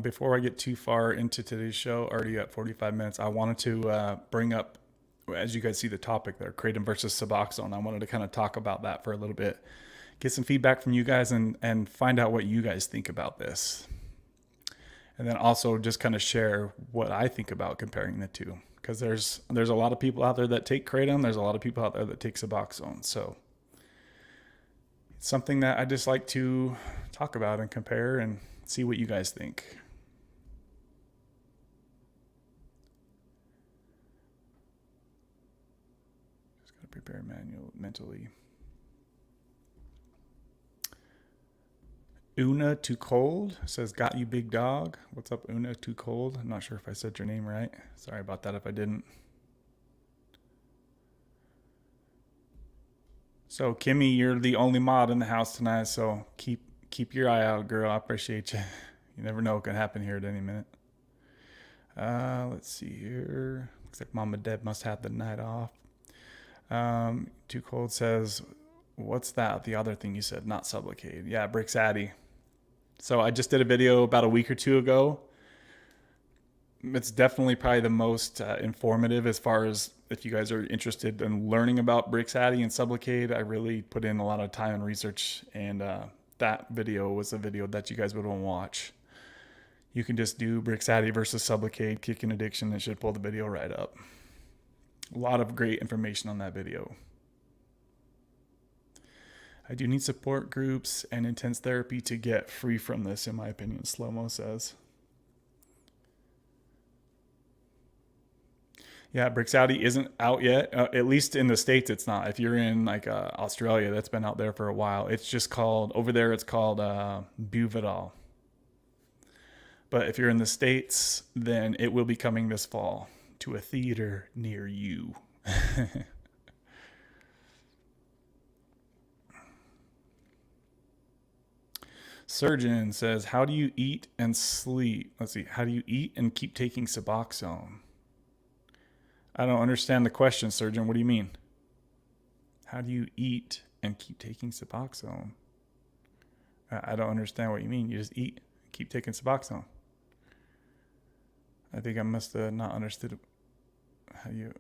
S1: Before I get too far into today's show, already at 45 minutes, I wanted to bring up, as you guys see the topic there, Kratom versus Suboxone. I wanted to kind of talk about that for a little bit, get some feedback from you guys and find out what you guys think about this. And then also just kind of share what I think about comparing the two. Because there's a lot of people out there that take Kratom. There's a lot of people out there that take Suboxone. So it's something that I just like to talk about and compare and see what you guys think. Just gotta prepare mentally. Una Too Cold says, got you, big dog. What's up, Una Too Cold? I'm not sure if I said your name right. Sorry about that if I didn't. So Kimmy, you're the only mod in the house tonight, so keep your eye out, girl. I appreciate you. You never know what can happen here at any minute. Let's see here. Looks like Mama Deb must have the night off. Too Cold says, what's that? The other thing you said, not Sublocade. Yeah, Brixadi. So I just did a video about a week or two ago It's definitely probably the most informative as far as if you guys are interested in learning about Brixadi and Sublocade. I really put in a lot of time and research, and that video was a video that you guys would want to watch. You can just do Brixadi versus Sublocade, kicking addiction. It should pull the video right up. A lot of great information on that video. I do need support groups and intense therapy to get free from this, in my opinion, Slow-Mo says. Yeah, Brixadi isn't out yet. At least in the States, it's not. If you're in like Australia, that's been out there for a while. It's just called, over there, it's called withdrawal. But if you're in the States, then it will be coming this fall to a theater near you. Surgeon says, how do you eat and sleep? Let's see. How do you eat and keep taking Suboxone? I don't understand the question, Surgeon. What do you mean? How do you eat and keep taking Suboxone? I don't understand what you mean. You just eat, keep taking Suboxone. I think I must have not understood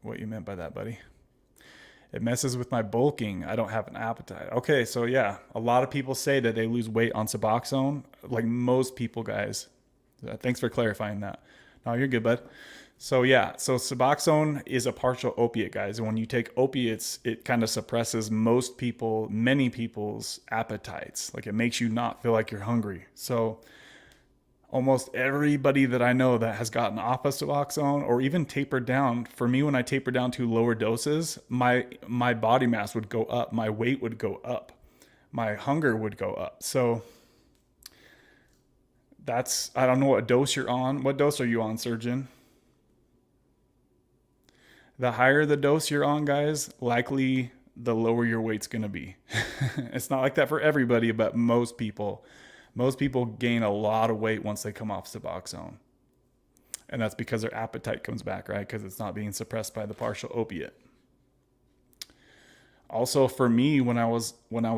S1: what you meant by that, buddy. It messes with my bulking. I don't have an appetite. Okay, so yeah, a lot of people say that they lose weight on Suboxone, like most people, guys. Thanks for clarifying that. No, you're good, bud. So yeah, so Suboxone is a partial opiate, guys. And when you take opiates, it kind of suppresses many people's appetites. Like it makes you not feel like you're hungry. So almost everybody that I know that has gotten off of Suboxone or even tapered down, for me, when I tapered down to lower doses, my body mass would go up, my weight would go up, my hunger would go up. So I don't know what dose you're on. What dose are you on, Surgeon? The higher the dose you're on, guys, likely the lower your weight's going to be. It's not like that for everybody, but most people gain a lot of weight once they come off Suboxone. And that's because their appetite comes back, right? Because it's not being suppressed by the partial opiate. Also, for me, when I was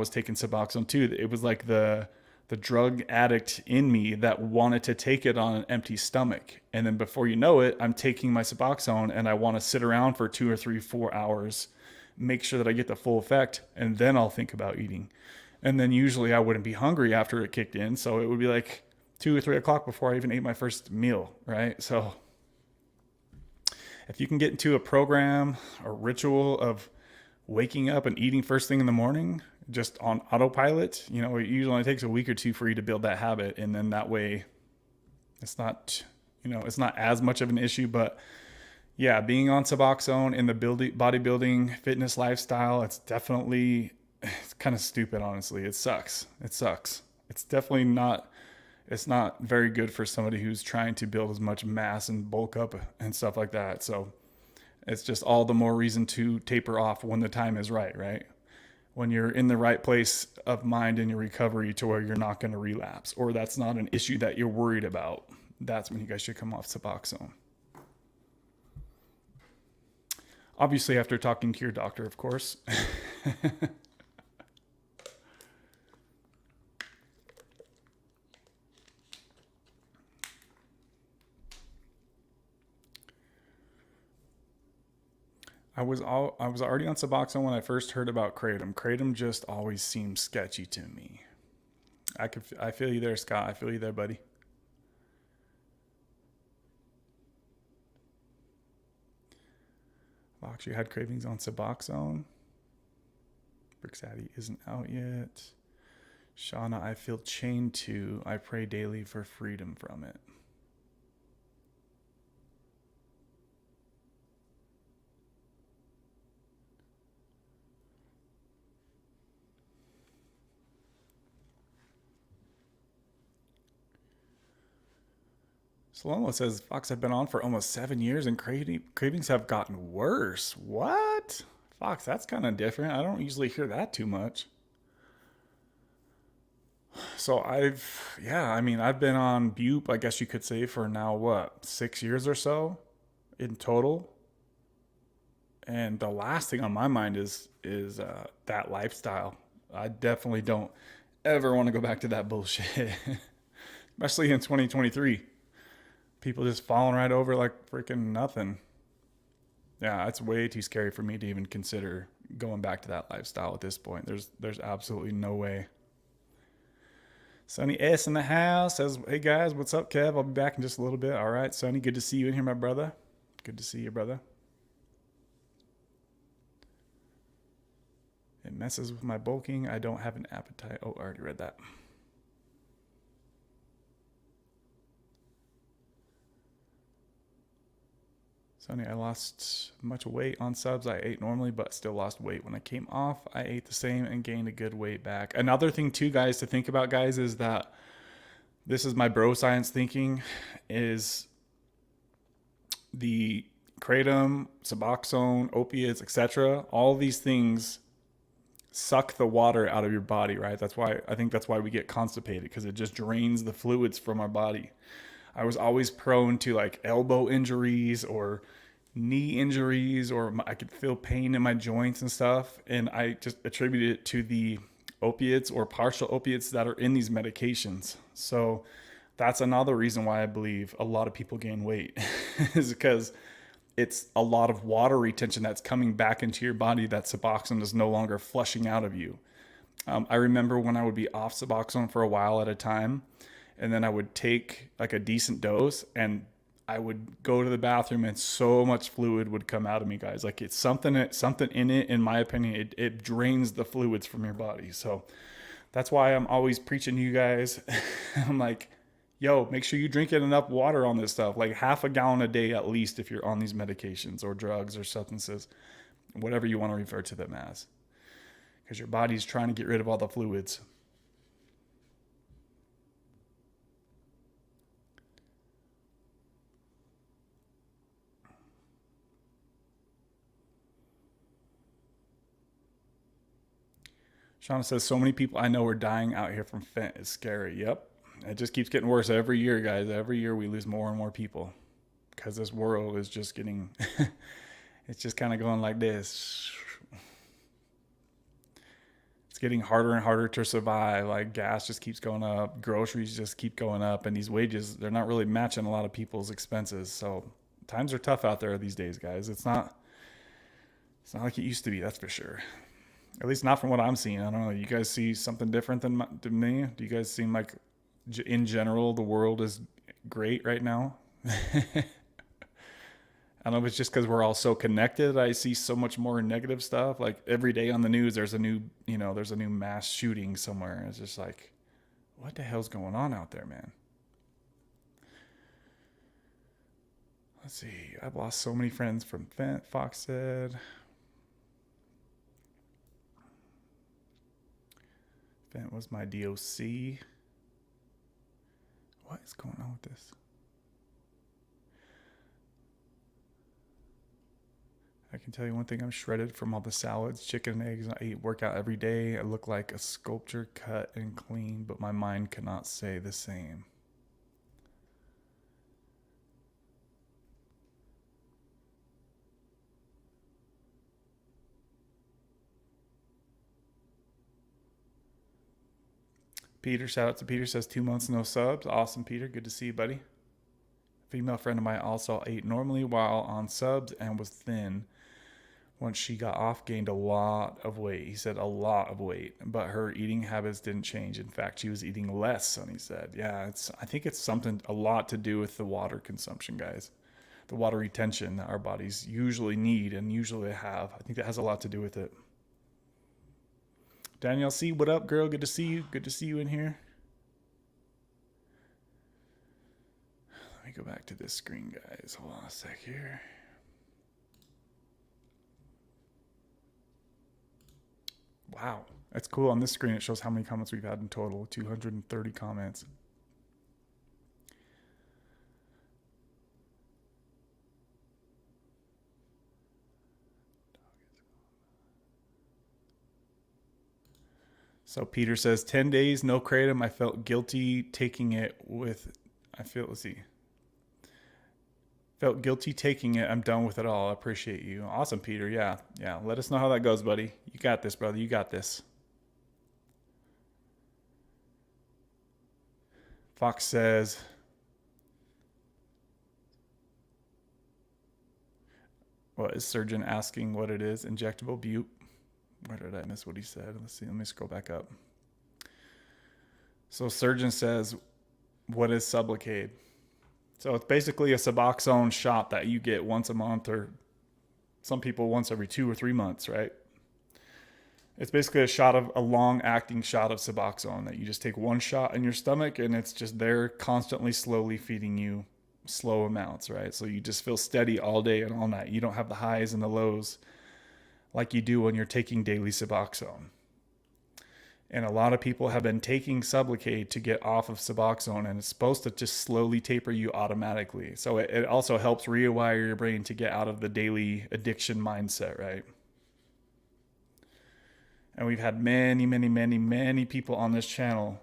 S1: taking Suboxone too, it was like the drug addict in me that wanted to take it on an empty stomach. And then before you know it, I'm taking my Suboxone and I want to sit around for 2 or 3, 4 hours, make sure that I get the full effect, and then I'll think about eating. And then usually I wouldn't be hungry after it kicked in. So it would be like 2 or 3 o'clock before I even ate my first meal, right? So if you can get into a program or ritual of waking up and eating first thing in the morning, just on autopilot, it usually only takes a week or two for you to build that habit. And then that way it's not, it's not as much of an issue. But yeah, being on Suboxone in the bodybuilding fitness lifestyle, it's kind of stupid, honestly. It sucks. It's definitely not, it's not very good for somebody who's trying to build as much mass and bulk up and stuff like that. So it's just all the more reason to taper off when the time is right? When you're in the right place of mind in your recovery to where you're not going to relapse, or that's not an issue that you're worried about, that's when you guys should come off Suboxone. Obviously, after talking to your doctor, of course. I was already on Suboxone when I first heard about Kratom. Kratom just always seemed sketchy to me. I feel you there, Scott. I feel you there, buddy. Fox, you had cravings on Suboxone. Brixadi isn't out yet. Shauna, I feel chained to. I pray daily for freedom from it. Slomo says, Fox, I've been on for almost 7 years and cravings have gotten worse. What? Fox, that's kind of different. I don't usually hear that too much. So I've been on Bupe, I guess you could say, for now, 6 years or so in total. And the last thing on my mind is that lifestyle. I definitely don't ever want to go back to that bullshit, especially in 2023. People just falling right over like freaking nothing. Yeah, it's way too scary for me to even consider going back to that lifestyle at this point. There's absolutely no way. Sonny S in the house says, "Hey guys, what's up, Kev? I'll be back in just a little bit." All right, Sonny, good to see you in here, my brother. Good to see you, brother. It messes with my bulking. I don't have an appetite. Oh, I already read that. Sonny, I lost much weight on subs. I ate normally, but still lost weight. When I came off, I ate the same and gained a good weight back. Another thing, too, guys, to think about, guys, is that this is my bro science thinking, is the Kratom, Suboxone, opiates, etc. All these things suck the water out of your body, right? I think that's why we get constipated, because it just drains the fluids from our body. I was always prone to like elbow injuries or knee injuries, or I could feel pain in my joints and stuff. And I just attributed it to the opiates or partial opiates that are in these medications. So that's another reason why I believe a lot of people gain weight is because it's a lot of water retention that's coming back into your body that Suboxone is no longer flushing out of you. I remember when I would be off Suboxone for a while at a time, and then I would take like a decent dose and I would go to the bathroom and so much fluid would come out of me, guys. Like it's something in it, in my opinion, it drains the fluids from your body. So that's why I'm always preaching to you guys. I'm like, yo, make sure you drink enough water on this stuff, like half a gallon a day at least if you're on these medications or drugs or substances, whatever you want to refer to them as, because your body's trying to get rid of all the fluids. Shauna says, so many people I know are dying out here from fent. It's scary. Yep. It just keeps getting worse every year, guys. Every year we lose more and more people because this world is just getting, it's just kind of going like this. It's getting harder and harder to survive. Like gas just keeps going up. Groceries just keep going up. And these wages, they're not really matching a lot of people's expenses. So times are tough out there these days, guys. It's not like it used to be, that's for sure. At least not from what I'm seeing. I don't know. You guys see something different than me? Do you guys seem like, in general, the world is great right now? I don't know if it's just because we're all so connected. I see so much more negative stuff. Like every day on the news, there's a new mass shooting somewhere. It's just like, what the hell's going on out there, man? Let's see. I've lost so many friends from fent, Fox said. Fent was my DOC. What is going on with this? I can tell you one thing, I'm shredded from all the salads, chicken and eggs. I eat workout every day. I look like a sculpture, cut and clean, but my mind cannot say the same. Peter, shout out to Peter, says 2 months no subs. Awesome, Peter. Good to see you, buddy. A female friend of mine also ate normally while on subs and was thin. Once she got off, gained a lot of weight. He said a lot of weight, but her eating habits didn't change. In fact, she was eating less, Sonny said. Yeah, I think it's a lot to do with the water consumption, guys. The water retention that our bodies usually need and usually have. I think that has a lot to do with it. Danielle C, what up, girl? Good to see you. Good to see you in here. Let me go back to this screen, guys. Hold on a sec here. Wow, that's cool. On this screen, it shows how many comments we've had in total. 230 comments. So Peter says, 10 days, no kratom. I felt guilty taking it Felt guilty taking it. I'm done with it all. I appreciate you. Awesome, Peter. Yeah. Let us know how that goes, buddy. You got this, brother. You got this. Fox says, What is surgeon asking what it is? Injectable butte. Where did I miss what he said? Let's see. Let me scroll back up. So surgeon says, what is Sublocade? So it's basically a Suboxone shot that you get once a month, or some people once every 2 or 3 months, right? It's basically a long-acting shot of Suboxone that you just take one shot in your stomach, and it's just there constantly, slowly feeding you slow amounts, right? So you just feel steady all day and all night. You don't have the highs and the lows like you do when you're taking daily Suboxone. And a lot of people have been taking Sublocade to get off of Suboxone, and it's supposed to just slowly taper you automatically. So it also helps rewire your brain to get out of the daily addiction mindset, right? And we've had many people on this channel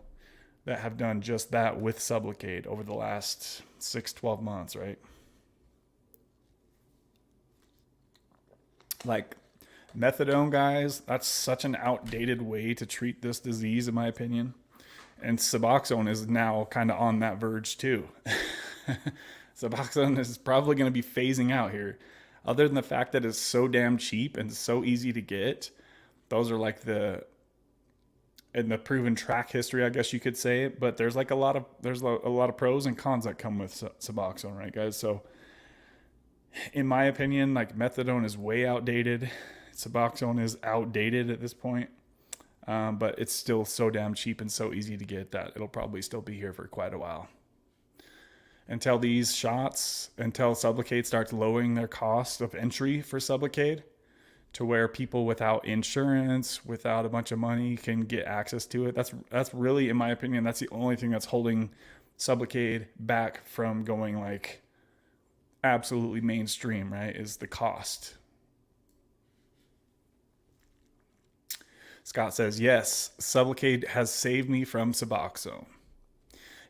S1: that have done just that with Sublocade over the last 6-12 months, right? Like methadone, guys, that's such an outdated way to treat this disease, in my opinion. And Suboxone is now kind of on that verge too. Suboxone is probably going to be phasing out here. Other than the fact that it's so damn cheap and so easy to get, those are like in the proven track history, I guess you could say. But there's like a lot of pros and cons that come with Suboxone, right, guys? So in my opinion, like methadone is way outdated. Suboxone is outdated at this point, but it's still so damn cheap and so easy to get that it'll probably still be here for quite a while. Until Sublocade starts lowering their cost of entry for Sublocade to where people without insurance, without a bunch of money, can get access to it. That's really, in my opinion, that's the only thing that's holding Sublocade back from going like absolutely mainstream, right? Is the cost. Scott says, yes, Sublocade has saved me from Suboxone.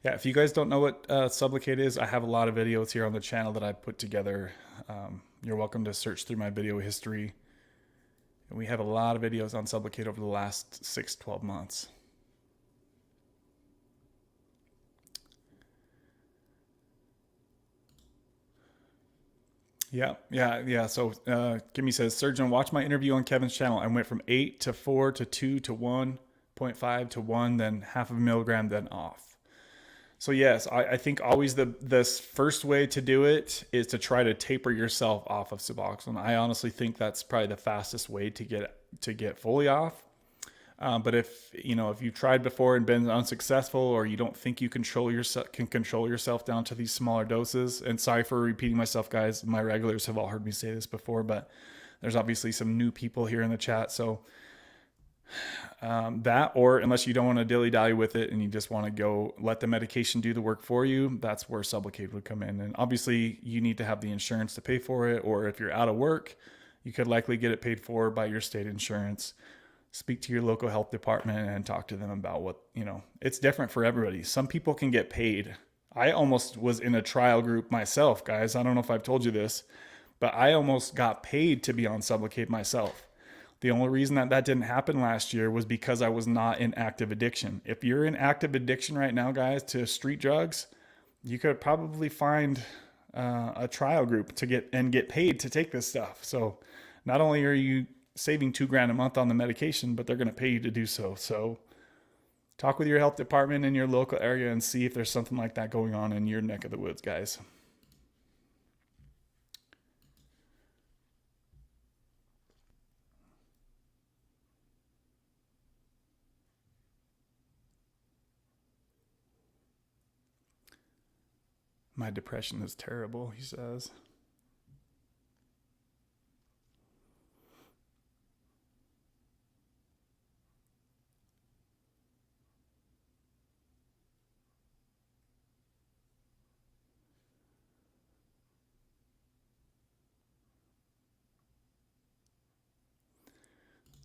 S1: Yeah, if you guys don't know what Sublocade is, I have a lot of videos here on the channel that I put together. You're welcome to search through my video history. And we have a lot of videos on Sublocade over the last 6-12 months. Yeah. So Kimmy says, surgeon, watch my interview on Kevin's channel. I went from 8 to 4 to 2 to 1.5 to 1, then half a milligram, then off. So yes, I think always the first way to do it is to try to taper yourself off of Suboxone. I honestly think that's probably the fastest way to get fully off. But if you've tried before and been unsuccessful, or you don't think you can control yourself down to these smaller doses, and sorry for repeating myself, guys, my regulars have all heard me say this before, but there's obviously some new people here in the chat. So or unless you don't want to dilly-dally with it and you just want to go let the medication do the work for you, that's where Sublocade would come in. And obviously you need to have the insurance to pay for it, or if you're out of work, you could likely get it paid for by your state insurance. Speak to your local health department and talk to them about what, it's different for everybody. Some people can get paid. I almost was in a trial group myself, guys. I don't know if I've told you this, but I almost got paid to be on Sublocade myself. The only reason that didn't happen last year was because I was not in active addiction. If you're in active addiction right now, guys, to street drugs, you could probably find a trial group to get paid to take this stuff. So not only are you saving $2,000 a month on the medication, but they're going to pay you to do so. So talk with your health department in your local area and see if there's something like that going on in your neck of the woods, guys. My depression is terrible, he says.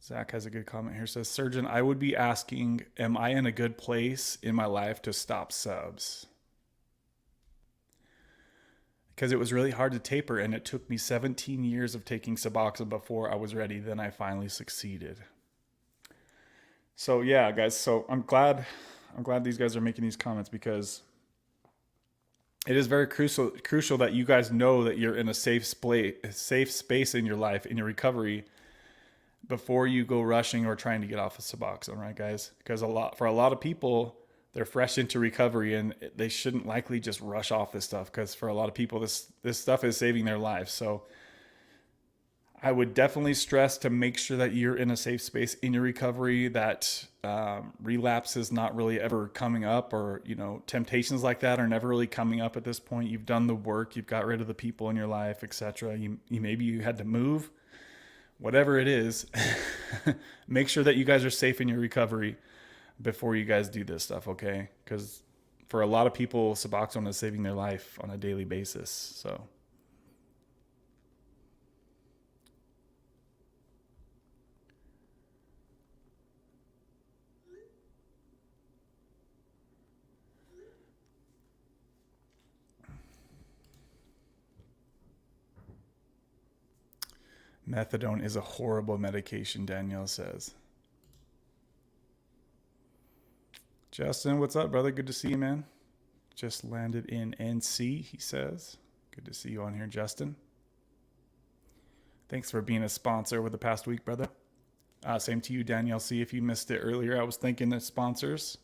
S1: Zach has a good comment here. Says, surgeon, I would be asking, am I in a good place in my life to stop subs? Because it was really hard to taper, and it took me 17 years of taking Suboxone before I was ready. Then I finally succeeded. So yeah, guys. So I'm glad these guys are making these comments, because it is very crucial that you guys know that you're in a safe space in your life, in your recovery, before you go rushing or trying to get off of Suboxone, right, guys? Because for a lot of people, they're fresh into recovery and they shouldn't likely just rush off this stuff, because for a lot of people, this stuff is saving their lives. So I would definitely stress to make sure that you're in a safe space in your recovery, that relapse is not really ever coming up, or, temptations like that are never really coming up at this point. You've done the work, you've got rid of the people in your life, etc. Maybe you had to move, whatever it is. Make sure that you guys are safe in your recovery before you guys do this stuff, okay? Because for a lot of people, Suboxone is saving their life on a daily basis. So methadone is a horrible medication, Danielle says. Justin, what's up, brother? Good to see you, man. Just landed in NC, he says. Good to see you on here, Justin. Thanks for being a sponsor over the past week, brother. Same to you, Danielle C. If you missed it earlier, I was thanking the sponsors.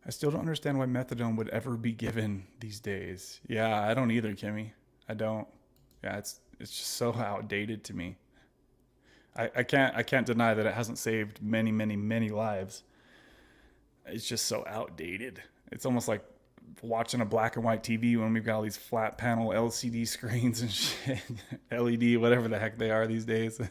S1: I still don't understand why methadone would ever be given these days. Yeah, I don't either, Kimmy. I don't. Yeah, it's just so outdated to me. I can't deny that it hasn't saved many, many, many lives. It's just so outdated. It's almost like watching a black and white TV when we've got all these flat panel LCD screens and shit. LED, whatever the heck they are these days.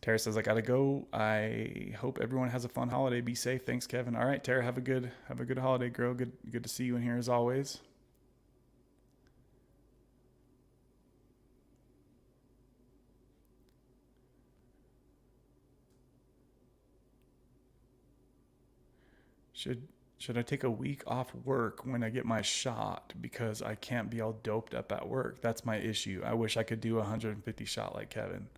S1: Tara says, I gotta go. I hope everyone has a fun holiday. Be safe. Thanks, Kevin. All right, Tara, have a good holiday, girl. Good to see you in here as always. Should I take a week off work when I get my shot because I can't be all doped up at work? That's my issue. I wish I could do a 150 shot like Kevin.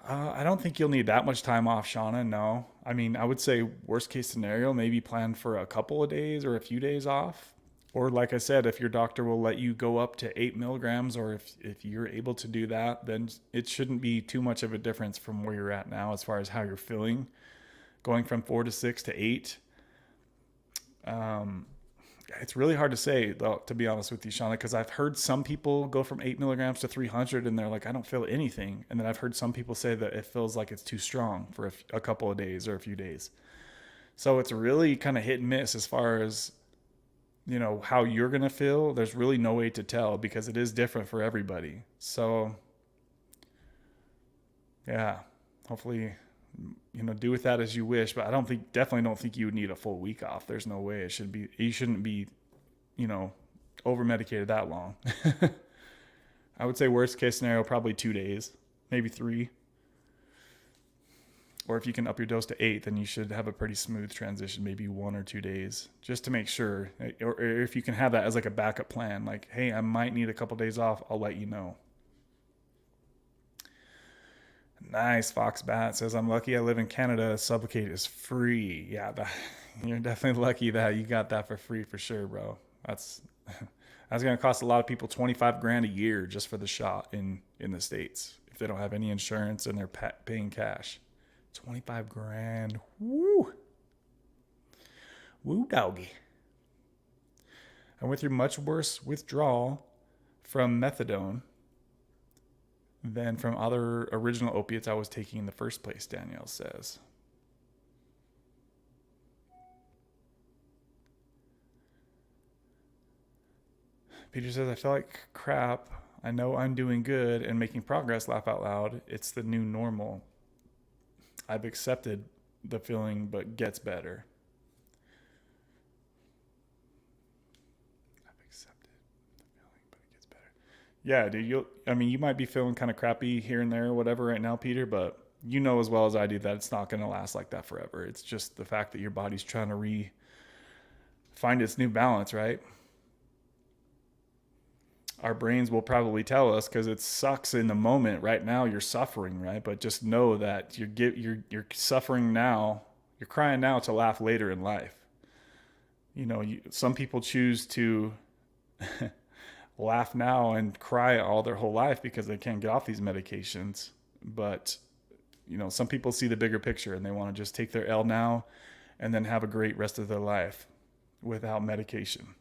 S1: I don't think you'll need that much time off, Shauna. No. I mean, I would say worst case scenario, maybe plan for a couple of days or a few days off. Or like I said, if your doctor will let you go up to 8 milligrams, or if you're able to do that, then it shouldn't be too much of a difference from where you're at now as far as how you're feeling. Going from 4 to 6 to 8. It's really hard to say, though, to be honest with you, Shauna, because I've heard some people go from 8 milligrams to 300 and they're like, I don't feel anything. And then I've heard some people say that it feels like it's too strong for a couple of days or a few days. So it's really kind of hit and miss as far as, how you're going to feel. There's really no way to tell because it is different for everybody. So, yeah, hopefully, do with that as you wish, but definitely don't think you would need a full week off. There's no way you shouldn't be, over medicated that long. I would say worst case scenario, probably 2 days, maybe 3. Or if you can up your dose to 8, then you should have a pretty smooth transition, maybe 1 or 2 days, just to make sure. Or if you can have that as like a backup plan, like, hey, I might need a couple days off, I'll let you know. Nice. Fox Bat says, I'm lucky I live in Canada. Sublocade is free. Yeah, you're definitely lucky that you got that for free for sure, bro. That's going to cost a lot of people $25,000 a year just for the shot in the States if they don't have any insurance and they're paying cash. $25,000. Woo. Woo doggy. I went through much worse withdrawal from methadone than from other original opiates I was taking in the first place, Danielle says. Peter says, I feel like crap. I know I'm doing good and making progress, laugh out loud. It's the new normal. I've accepted the feeling, but gets better. Yeah, dude. You might be feeling kind of crappy here and there or whatever right now, Peter, but you know as well as I do that it's not going to last like that forever. It's just the fact that your body's trying to find its new balance, right? our brains will probably tell us because it sucks in the moment. Right now, you're suffering, right? But just know that you're suffering now. You're crying now to laugh later in life. Some people choose to laugh now and cry all their whole life because they can't get off these medications. But, some people see the bigger picture and they want to just take their L now and then have a great rest of their life without medication.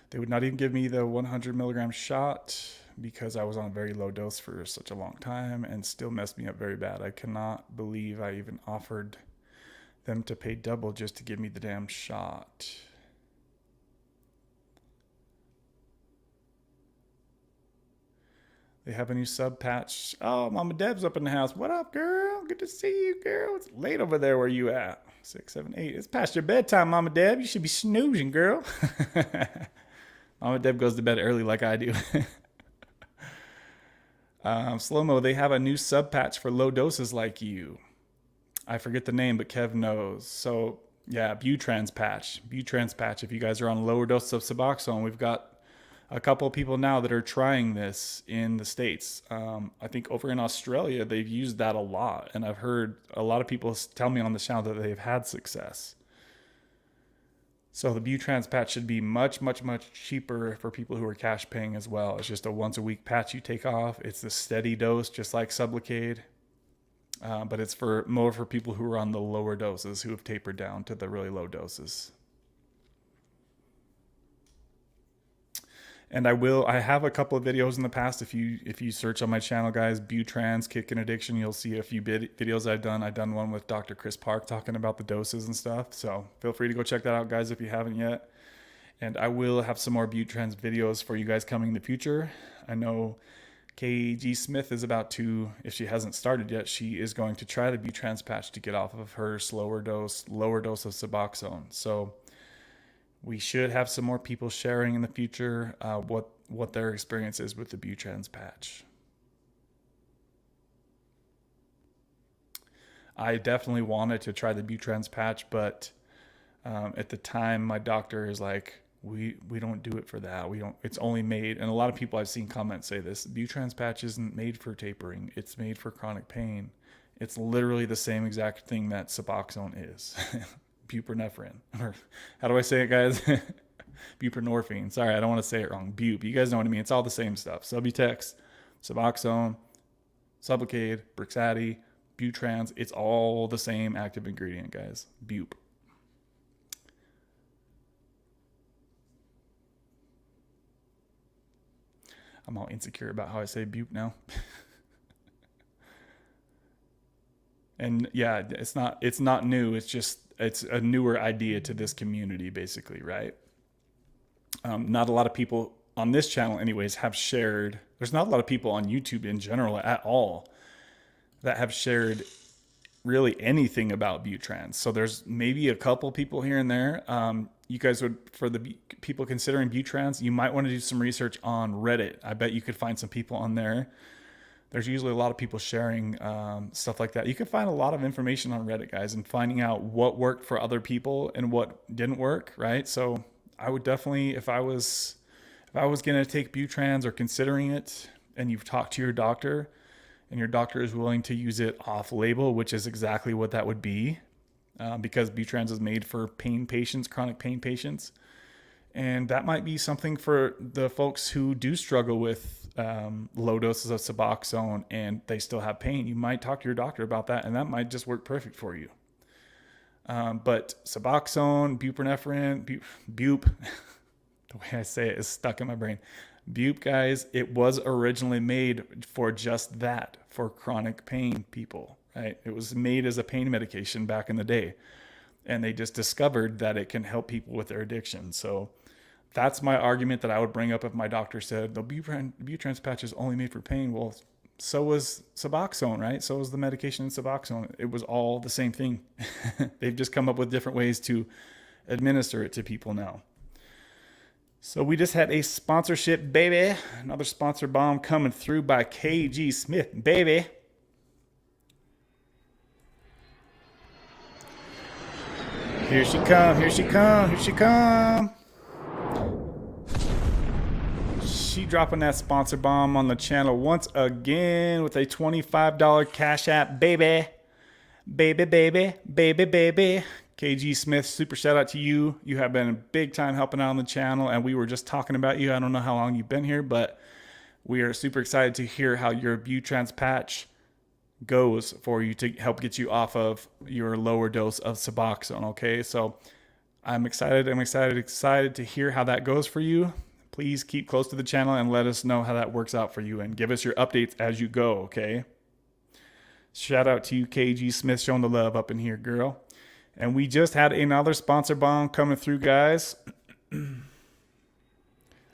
S1: They would not even give me the 100 milligram shot because I was on a very low dose for such a long time and still messed me up very bad. I cannot believe I even offered them to pay double just to give me the damn shot. They have a new sub patch. Oh, Mama Deb's up in the house. What up, girl? Good to see you, girl. It's late over there where you at. 6, 7, 8. It's past your bedtime, Mama Deb. You should be snoozing, girl. Mama Deb goes to bed early like I do. Slow-mo, they have a new sub patch for low doses like you. I forget the name, but Kev knows. So, yeah, Butrans patch. Butrans patch. If you guys are on lower doses of Suboxone, we've got a couple of people now that are trying this in the States. I think over in Australia, they've used that a lot. And I've heard a lot of people tell me on the channel that they've had success. So the Butrans patch should be much, much, much cheaper for people who are cash paying as well. It's just a once a week patch you take off. It's a steady dose, just like Sublocade. But it's more for people who are on the lower doses, who have tapered down to the really low doses. And I have a couple of videos in the past. If you search on my channel, guys, Butrans, Kicking Addiction, you'll see a few videos I've done. I've done one with Dr. Chris Park talking about the doses and stuff. So feel free to go check that out, guys, if you haven't yet. And I will have some more Butrans videos for you guys coming in the future. I know KG Smith is about to, if she hasn't started yet, she is going to try the Butrans patch to get off of her lower dose of Suboxone. So we should have some more people sharing in the future what their experience is with the Butrans patch. I definitely wanted to try the Butrans patch, but at the time my doctor is like, we don't do it for that. It's only made, and a lot of people I've seen comments say this, Butrans patch isn't made for tapering. It's made for chronic pain. It's literally the same exact thing that Suboxone is. Buprenorphine, or how do I say it, guys? Buprenorphine. Sorry, I don't want to say it wrong. Bup. You guys know what I mean. It's all the same stuff. Subutex, Suboxone, Sublocade, Brixadi, Butrans. It's all the same active ingredient, guys. Bup. I'm all insecure about how I say Bup now. And yeah, it's not new. It's a newer idea to this community, basically, right? Not a lot of people on this channel anyways have shared. There's not a lot of people on YouTube in general at all that have shared really anything about Butrans. So there's maybe a couple people here and there. You guys would, for the people considering Butrans, you might want to do some research on Reddit. I bet you could find some people on there. There's usually a lot of people sharing stuff like that. You can find a lot of information on Reddit, guys, and finding out what worked for other people and what didn't work, right? So I would definitely, if I was going to take Butrans or considering it, and you've talked to your doctor, and your doctor is willing to use it off-label, which is exactly what that would be, because Butrans is made for pain patients, chronic pain patients. And that might be something for the folks who do struggle with low doses of Suboxone and they still have pain. You might talk to your doctor about that, and that might just work perfect for you. But Suboxone, buprenorphine, Bup, the way I say it is stuck in my brain. Bup, guys, it was originally made for just that, for chronic pain people, right? It was made as a pain medication back in the day. And they just discovered that it can help people with their addiction. So that's my argument that I would bring up if my doctor said the Butrans patch is only made for pain. Well, so was Suboxone, right? So was the medication in Suboxone. It was all the same thing. They've just come up with different ways to administer it to people now. So we just had a sponsorship, baby. Another sponsor bomb coming through by KG Smith, baby. Here she come, here she come, here she come. She dropping that sponsor bomb on the channel once again with a $25 Cash App, baby. Baby, baby, baby, baby. KG Smith, super shout out to you. You have been big time helping out on the channel, and we were just talking about you. I don't know how long you've been here, but we are super excited to hear how your Butrans patch goes for you to help get you off of your lower dose of Suboxone, okay? So I'm excited to hear how that goes for you. Please keep close to the channel and let us know how that works out for you and give us your updates as you go, okay? Shout out to you, KG Smith, showing the love up in here, girl. And we just had another sponsor bomb coming through, guys.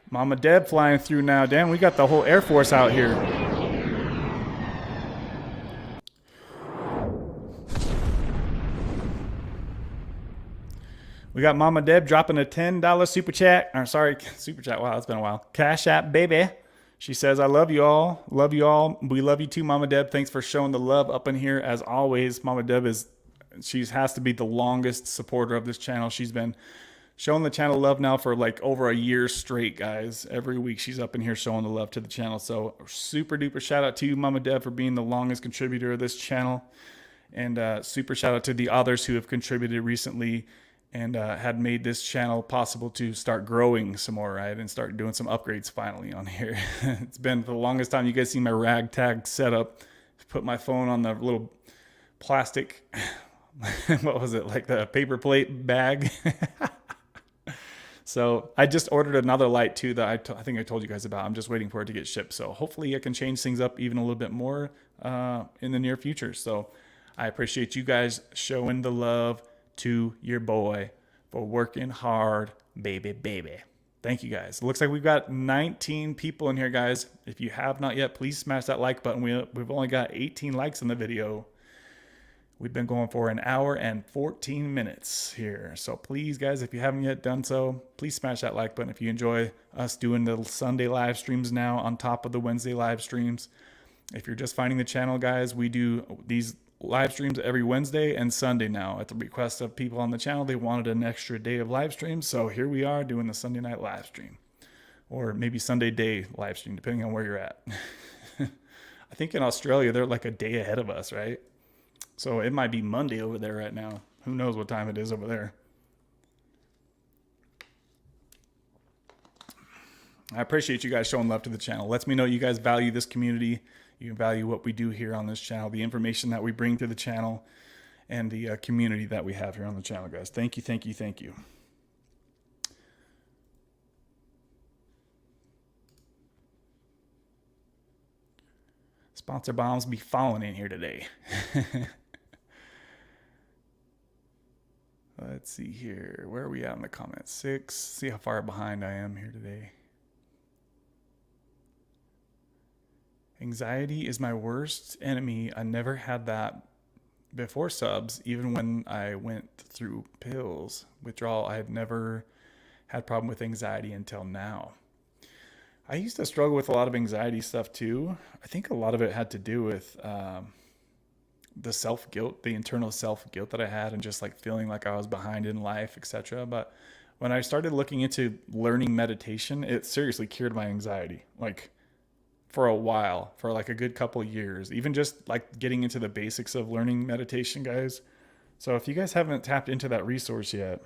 S1: Mama Deb flying through now. Damn, we got the whole Air Force out here. We got Mama Deb dropping a $10 super chat. Or sorry, super chat. Wow, it's been a while. Cash App, baby. She says, I love you all. Love you all. We love you too, Mama Deb. Thanks for showing the love up in here. As always, Mama Deb has to be the longest supporter of this channel. She's been showing the channel love now for like over a year straight, guys. Every week she's up in here showing the love to the channel. So super duper shout out to you, Mama Deb, for being the longest contributor of this channel. And super shout out to the others who have contributed recently and had made this channel possible to start growing some more, right? And start doing some upgrades finally on here. It's been for the longest time. You guys see my ragtag setup. Put my phone on the little plastic, what was it, like the paper plate bag? So I just ordered another light too that I think I told you guys about. I'm just waiting for it to get shipped. So hopefully I can change things up even a little bit more in the near future. So I appreciate you guys showing the love to your boy for working hard, baby, baby. Thank you guys. It looks like we've got 19 people in here, guys. If you have not yet, please smash that like button. We've only got 18 likes in the video. We've been going for an hour and 14 minutes here. So please, guys, if you haven't yet done so, please smash that like button if you enjoy us doing the Sunday live streams now on top of the Wednesday live streams. If you're just finding the channel, guys, we do these live streams every Wednesday and Sunday now. At the request of people on the channel, they wanted an extra day of live streams, so here we are doing the Sunday night live stream, or maybe Sunday day live stream, depending on where you're at. I think in Australia they're like a day ahead of us, right? So it might be Monday over there right now. Who knows what time it is over there? I appreciate you guys showing love to the channel. Lets me know you guys value this community. You value what we do here on this channel, the information that we bring to the channel, and the community that we have here on the channel, guys. Thank you, thank you, thank you. Sponsor bombs be falling in here today. Let's see here. Where are we at in the comments? 6. See how far behind I am here today. Anxiety is my worst enemy. I never had that before subs, even when I went through pills. Withdrawal, I had never had problem with anxiety until now. I used to struggle with a lot of anxiety stuff too. I think a lot of it had to do with the self-guilt, the internal self-guilt that I had, and just like feeling like I was behind in life, etc. But when I started looking into learning meditation, it seriously cured my anxiety. Like for a while, for like a good couple of years, even just like getting into the basics of learning meditation, guys. So if you guys haven't tapped into that resource yet,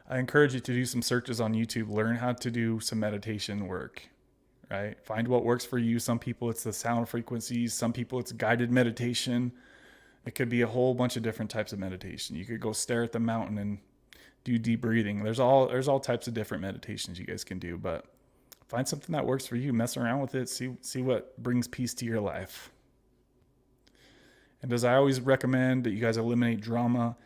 S1: I encourage you to do some searches on YouTube, learn how to do some meditation work, right? Find what works for you. Some people it's the sound frequencies, some people it's guided meditation. It could be a whole bunch of different types of meditation. You could go stare at the mountain and do deep breathing. There's all types of different meditations you guys can do, but find something that works for you, mess around with it, see what brings peace to your life. And as I always recommend, that you guys eliminate drama.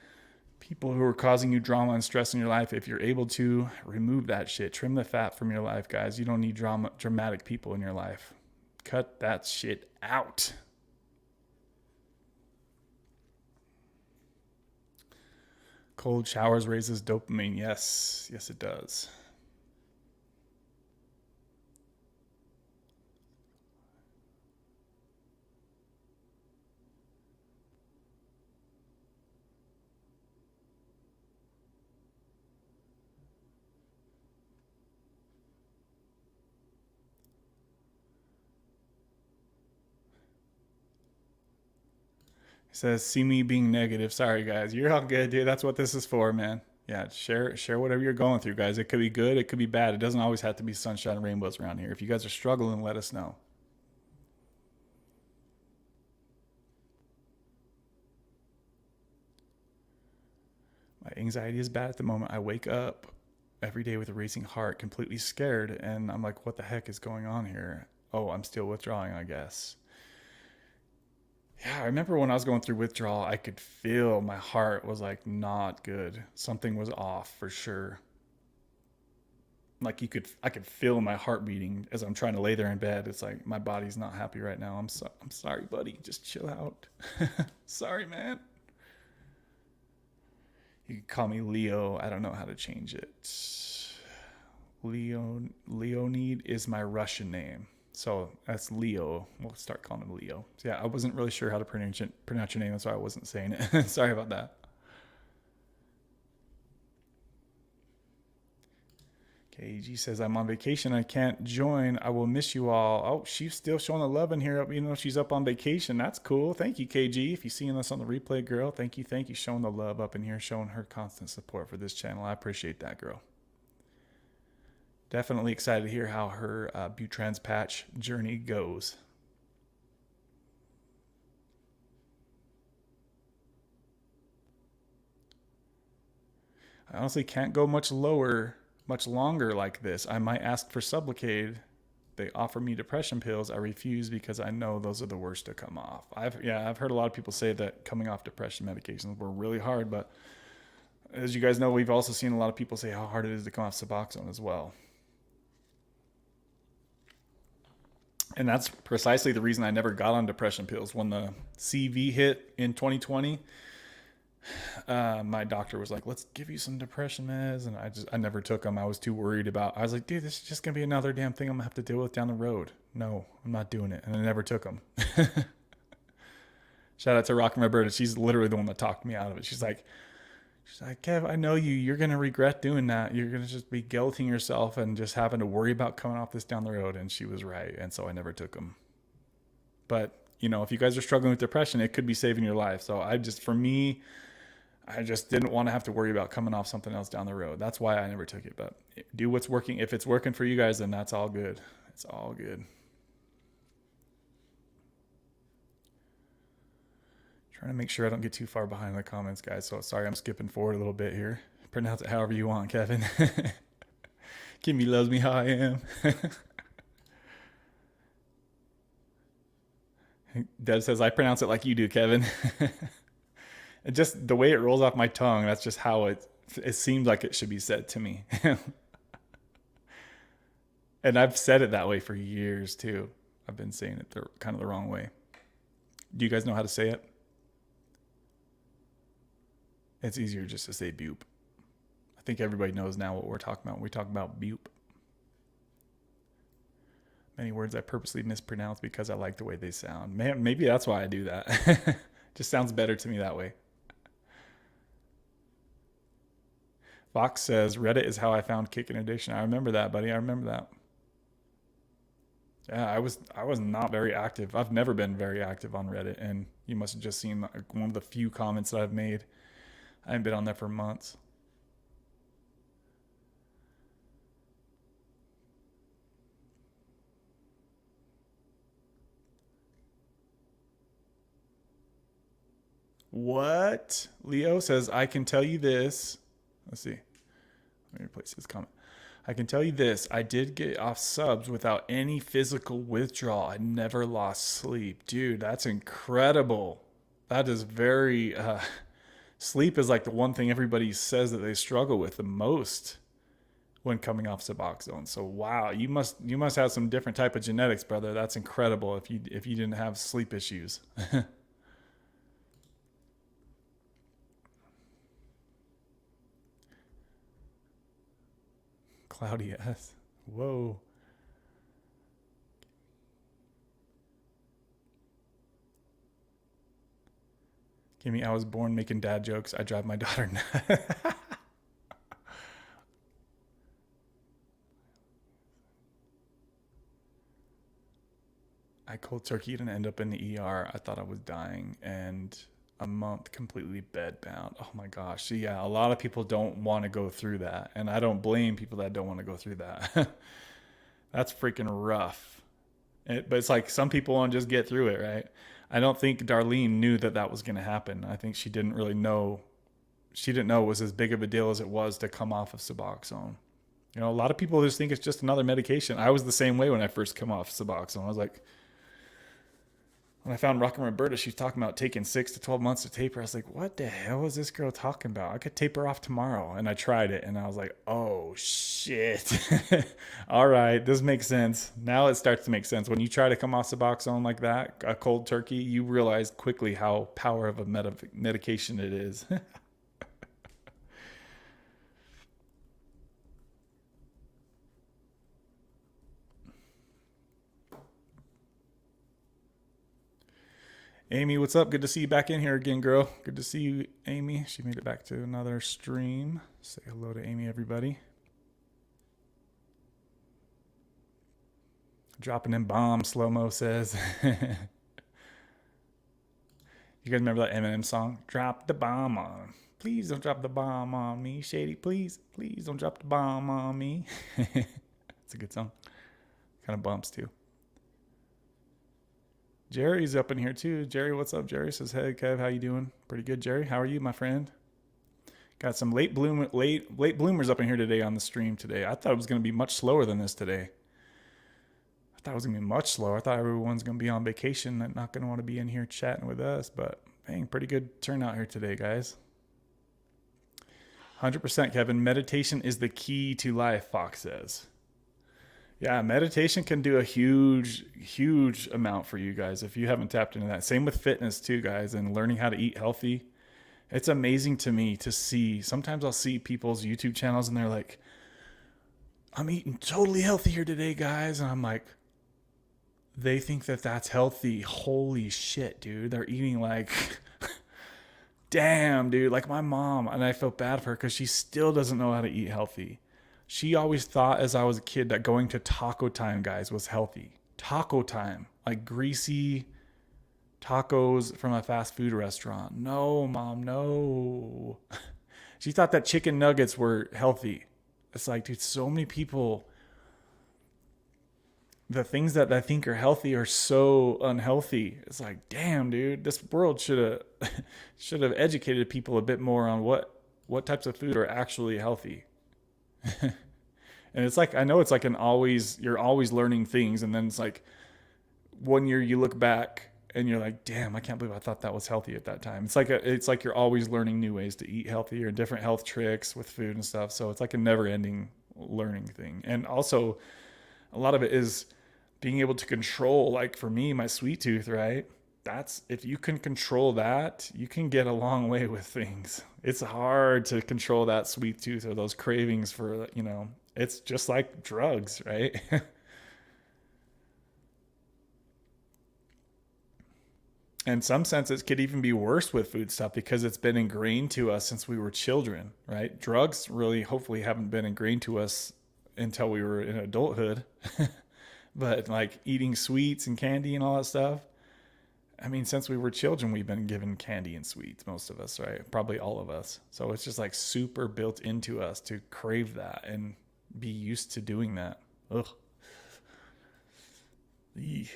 S1: People who are causing you drama and stress in your life, if you're able to, remove that shit. Trim the fat from your life, guys. You don't need dramatic people in your life. Cut that shit out. Cold showers raises dopamine. Yes, it does. Says, see me being negative. Sorry, guys. You're all good, dude. That's what this is for, man. Yeah, share whatever you're going through, guys. It could be good. It could be bad. It doesn't always have to be sunshine and rainbows around here. If you guys are struggling, let us know. My anxiety is bad at the moment. I wake up every day with a racing heart, completely scared, and I'm like, what the heck is going on here? Oh, I'm still withdrawing, I guess. Yeah, I remember when I was going through withdrawal, I could feel my heart was like not good. Something was off for sure. Like I could feel my heart beating as I'm trying to lay there in bed. It's like my body's not happy right now. I'm sorry, buddy. Just chill out. Sorry, man. You can call me Leo. I don't know how to change it. Leonid is my Russian name. So that's Leo. We'll start calling him Leo. So yeah, I wasn't really sure how to pronounce your name. That's why I wasn't saying it. Sorry about that. KG says, I'm on vacation. I can't join. I will miss you all. Oh, she's still showing the love in here. You know, she's up on vacation. That's cool. Thank you, KG. If you're seeing us on the replay, girl, thank you. Thank you. Showing the love up in here, showing her constant support for this channel. I appreciate that, girl. Definitely excited to hear how her Butrans patch journey goes. I honestly can't go much lower, much longer like this. I might ask for Sublocade. They offer me depression pills. I refuse because I know those are the worst to come off. I've heard a lot of people say that coming off depression medications were really hard, but as you guys know, we've also seen a lot of people say how hard it is to come off Suboxone as well. And that's precisely the reason I never got on depression pills. When the CV hit in 2020, my doctor was like, let's give you some depression meds. And I never took them. I was too worried about, I was like, dude, this is just going to be another damn thing I'm going to have to deal with down the road. No, I'm not doing it. And I never took them. Shout out to Rockin' Roberta. She's literally the one that talked me out of it. She's like, Kev, I know you're going to regret doing that. You're going to just be guilting yourself and just having to worry about coming off this down the road. And she was right. And so I never took them. But, you know, if you guys are struggling with depression, it could be saving your life. So I just didn't want to have to worry about coming off something else down the road. That's why I never took it. But do what's working. If it's working for you guys, then that's all good. It's all good. Trying to make sure I don't get too far behind in the comments, guys. So sorry, I'm skipping forward a little bit here. Pronounce it however you want, Kevin. Kimmy loves me how I am. Deb says, I pronounce it like you do, Kevin. Just the way it rolls off my tongue, that's just how it seems like it should be said to me. And I've said it that way for years, too. I've been saying it kind of the wrong way. Do you guys know how to say it? It's easier just to say bupe. I think everybody knows now what we're talking about when we talk about bupe. Many words I purposely mispronounce because I like the way they sound. Man, maybe that's why I do that. Just sounds better to me that way. Fox says, Reddit is how I found Kicking Addiction. I remember that, buddy. I remember that. Yeah, I was not very active. I've never been very active on Reddit, and you must have just seen one of the few comments that I've made. I haven't been on there for months. What? Leo says, I can tell you this. Let's see. Let me replace his comment. I can tell you this. I did get off subs without any physical withdrawal. I never lost sleep. Dude, that's incredible. That is very... sleep is like the one thing everybody says that they struggle with the most when coming off Suboxone. So wow, you must have some different type of genetics, brother. That's incredible if you didn't have sleep issues. Cloudy S. Whoa. Kimmy, I was born making dad jokes. I drive my daughter nuts. I cold turkeyed and end up in the ER. I thought I was dying, and a month completely bedbound. Oh my gosh. So yeah, a lot of people don't want to go through that. And I don't blame people that don't want to go through that. That's freaking rough. But it's like some people want to just get through it, right? I don't think Darlene knew that that was going to happen. I think she didn't really know. She didn't know it was as big of a deal as it was to come off of Suboxone. You know, a lot of people just think it's just another medication. I was the same way when I first came off Suboxone. I was like, when I found Rockin' Roberta, she was talking about taking 6 to 12 months to taper. I was like, what the hell is this girl talking about? I could taper off tomorrow. And I tried it and I was like, oh shit. All right, this makes sense. Now it starts to make sense. When you try to come off Suboxone like that, a cold turkey, you realize quickly how power of a medication it is. Amy, what's up? Good to see you back in here again, girl. Good to see you, Amy. She made it back to another stream. Say hello to Amy, everybody. Dropping in bombs, slow-mo says. You guys remember that Eminem song? Drop the bomb on him. Please don't drop the bomb on me, Shady. Please don't drop the bomb on me. It's a good song. Kind of bumps, too. Jerry's up in here too. Jerry, what's up? Jerry says, "Hey, Kev, how you doing?" Pretty good, Jerry. How are you, my friend? Got some late bloomers up in here today on the stream today. I thought it was going to be much slower than this today. I thought it was going to be much slower. I thought everyone's going to be on vacation and not going to want to be in here chatting with us. But, dang, pretty good turnout here today, guys. 100%, Kevin. Meditation is the key to life, Fox says. Yeah, meditation can do a huge amount for you guys if you haven't tapped into that. Same with fitness too, guys, and learning how to eat healthy. It's amazing to me to see. Sometimes I'll see people's YouTube channels and they're like, I'm eating totally healthy here today, guys. And I'm like, they think that that's healthy. Holy shit, dude. They're eating like, damn, dude. Like my mom, and I feel bad for her because she still doesn't know how to eat healthy. She always thought as I was a kid that going to Taco Time, guys, was healthy. Taco Time, like greasy tacos from a fast food restaurant. No, Mom, no. She thought that chicken nuggets were healthy. It's like, dude, so many people, the things that I think are healthy are so unhealthy. It's like, damn, dude, this world should have educated people a bit more on what types of food are actually healthy. And it's like, I know it's like you're always learning things. And then it's like 1 year you look back and you're like, damn, I can't believe I thought that was healthy at that time. It's like you're always learning new ways to eat healthier and different health tricks with food and stuff. So it's like a never ending learning thing. And also a lot of it is being able to control, like for me, my sweet tooth, right? If you can control that, you can get a long way with things. It's hard to control that sweet tooth or those cravings for, it's just like drugs, right? In some sense, it could even be worse with food stuff because it's been ingrained to us since we were children, right? Drugs really, hopefully, haven't been ingrained to us until we were in adulthood. But like eating sweets and candy and all that stuff, I mean, since we were children, we've been given candy and sweets, most of us, right? Probably all of us. So it's just like super built into us to crave that and be used to doing that. Ugh. Eesh.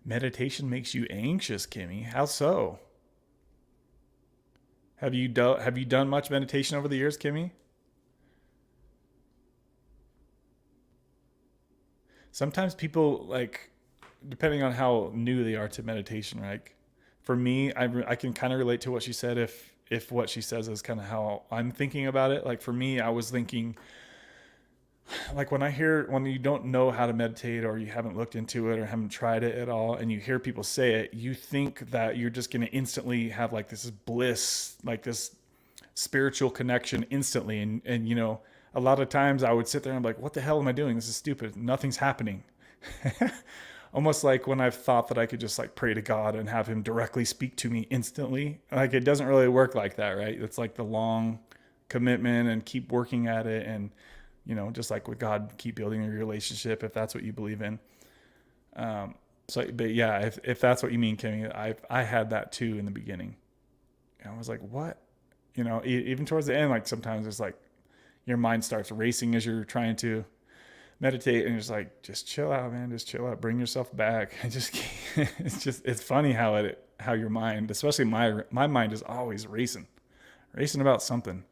S1: Meditation makes you anxious, Kimmy. How so? Have you done much meditation over the years, Kimmy? Sometimes people like, depending on how new they are to meditation, right? For me, I can kind of relate to what she said if what she says is kind of how I'm thinking about it. Like for me, I was thinking, like when you don't know how to meditate or you haven't looked into it or haven't tried it at all and you hear people say it, you think that you're just going to instantly have like this bliss, like this spiritual connection instantly. And a lot of times I would sit there and I'm like, what the hell am I doing? This is stupid. Nothing's happening. Almost like when I've thought that I could just like pray to God and have him directly speak to me instantly. Like it doesn't really work like that, right? It's like the long commitment and keep working at it. And, just like with God, keep building your relationship if that's what you believe in. So, but yeah, if that's what you mean, Kimmy, I had that too in the beginning. And I was like, what? You know, even towards the end, like sometimes it's like your mind starts racing as you're trying to meditate, and you're just like, just chill out, man. Just chill out. Bring yourself back. And it's funny how your mind, especially my mind, is always racing about something.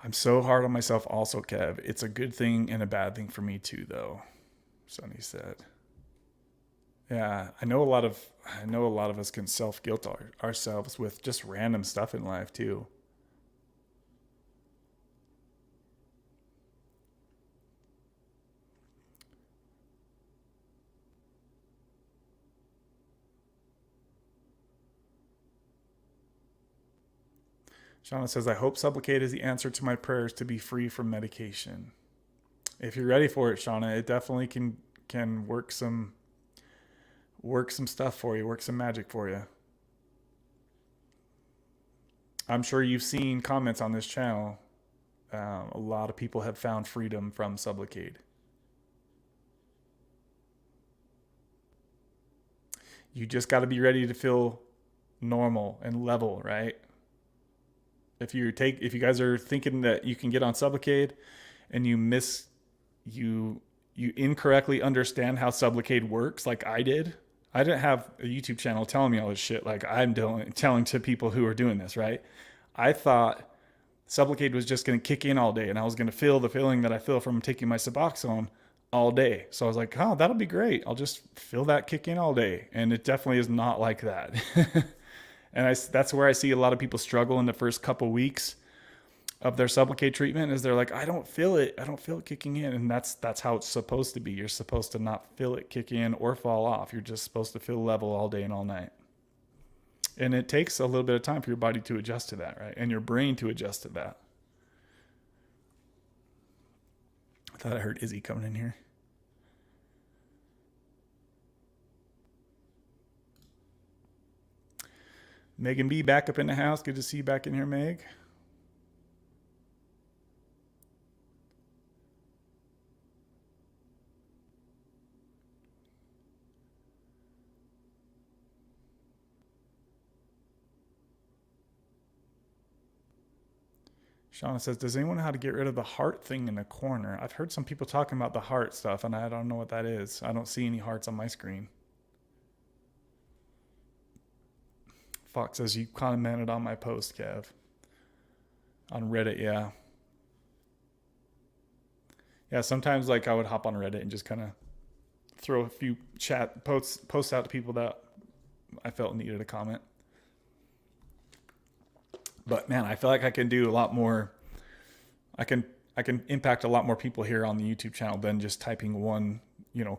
S1: I'm so hard on myself also, Kev. It's a good thing and a bad thing for me too, though. Sonny said. Yeah, I know a lot of us can self guilt ourselves with just random stuff in life too. Shauna says, I hope Sublocade is the answer to my prayers to be free from medication. If you're ready for it, Shauna, it definitely can work some stuff for you, work some magic for you. I'm sure you've seen comments on this channel. A lot of people have found freedom from Sublocade. You just got to be ready to feel normal and level, right? If you guys are thinking that you can get on Sublocade and you incorrectly understand how Sublocade works, like I did. I didn't have a YouTube channel telling me all this shit like I'm telling to people who are doing this, right? I thought Sublocade was just going to kick in all day, and I was going to feel the feeling that I feel from taking my Suboxone all day. So I was like, oh, that'll be great. I'll just feel that kick in all day. And it definitely is not like that. And that's where I see a lot of people struggle in the first couple weeks of their Sublocade treatment, is they're like, I don't feel it kicking in. And that's how it's supposed to be. You're supposed to not feel it kick in or fall off. You're just supposed to feel level all day and all night. And it takes a little bit of time for your body to adjust to that, right? And your brain to adjust to that. I thought I heard Izzy coming in here. Megan B back up in the house. Good to see you back in here, Meg. Shauna says, does anyone know how to get rid of the heart thing in the corner? I've heard some people talking about the heart stuff, and I don't know what that is. I don't see any hearts on my screen. Fox says, you commented on my post, Kev. On Reddit, yeah. Yeah, sometimes like I would hop on Reddit and just kind of throw a few chat posts out to people that I felt needed a comment. But man, I feel like I can do a lot more. I can impact a lot more people here on the YouTube channel than just typing one,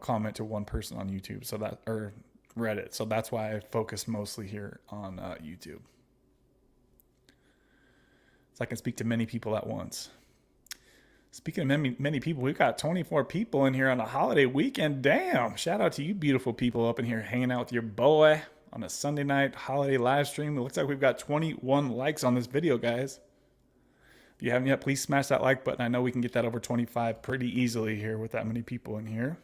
S1: comment to one person on YouTube. So that, or Reddit. So that's why I focus mostly here on YouTube. So I can speak to many people at once. Speaking of many people, we've got 24 people in here on a holiday weekend. Damn! Shout out to you beautiful people up in here hanging out with your boy on a Sunday night holiday live stream. It looks like we've got 21 likes on this video, guys. If you haven't yet, please smash that like button. I know we can get that over 25 pretty easily here with that many people in here.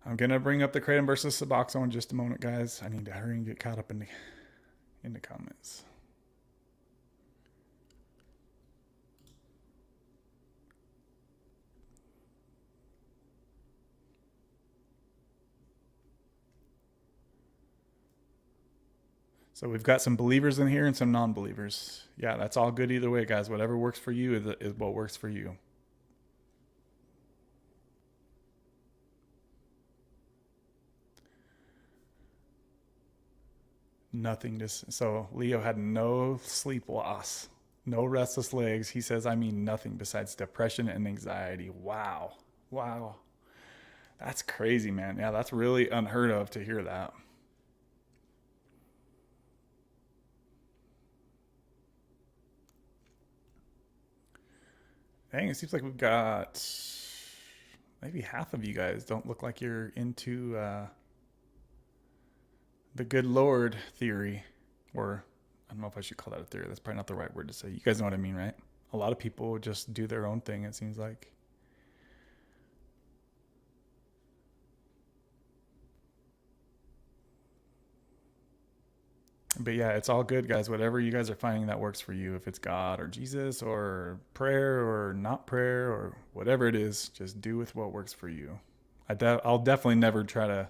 S1: I'm going to bring up the Kratom versus Suboxone in just a moment, guys. I need to hurry and get caught up in the comments. So we've got some believers in here and some non-believers. Yeah, that's all good either way, guys. Whatever works for you is what works for you. So Leo had no sleep loss, no restless legs. He says, I mean nothing besides depression and anxiety. Wow. That's crazy, man. Yeah, that's really unheard of to hear that. Dang, it seems like we've got maybe half of you guys don't look like you're into the good Lord theory. Or I don't know if I should call that a theory. That's probably not the right word to say. You guys know what I mean, right? a lot of people just do their own thing, it seems like. But yeah, it's all good, guys. Whatever you guys are finding that works for you, if it's God or Jesus or prayer or not prayer or whatever it is, just do with what works for you. I'll definitely never try to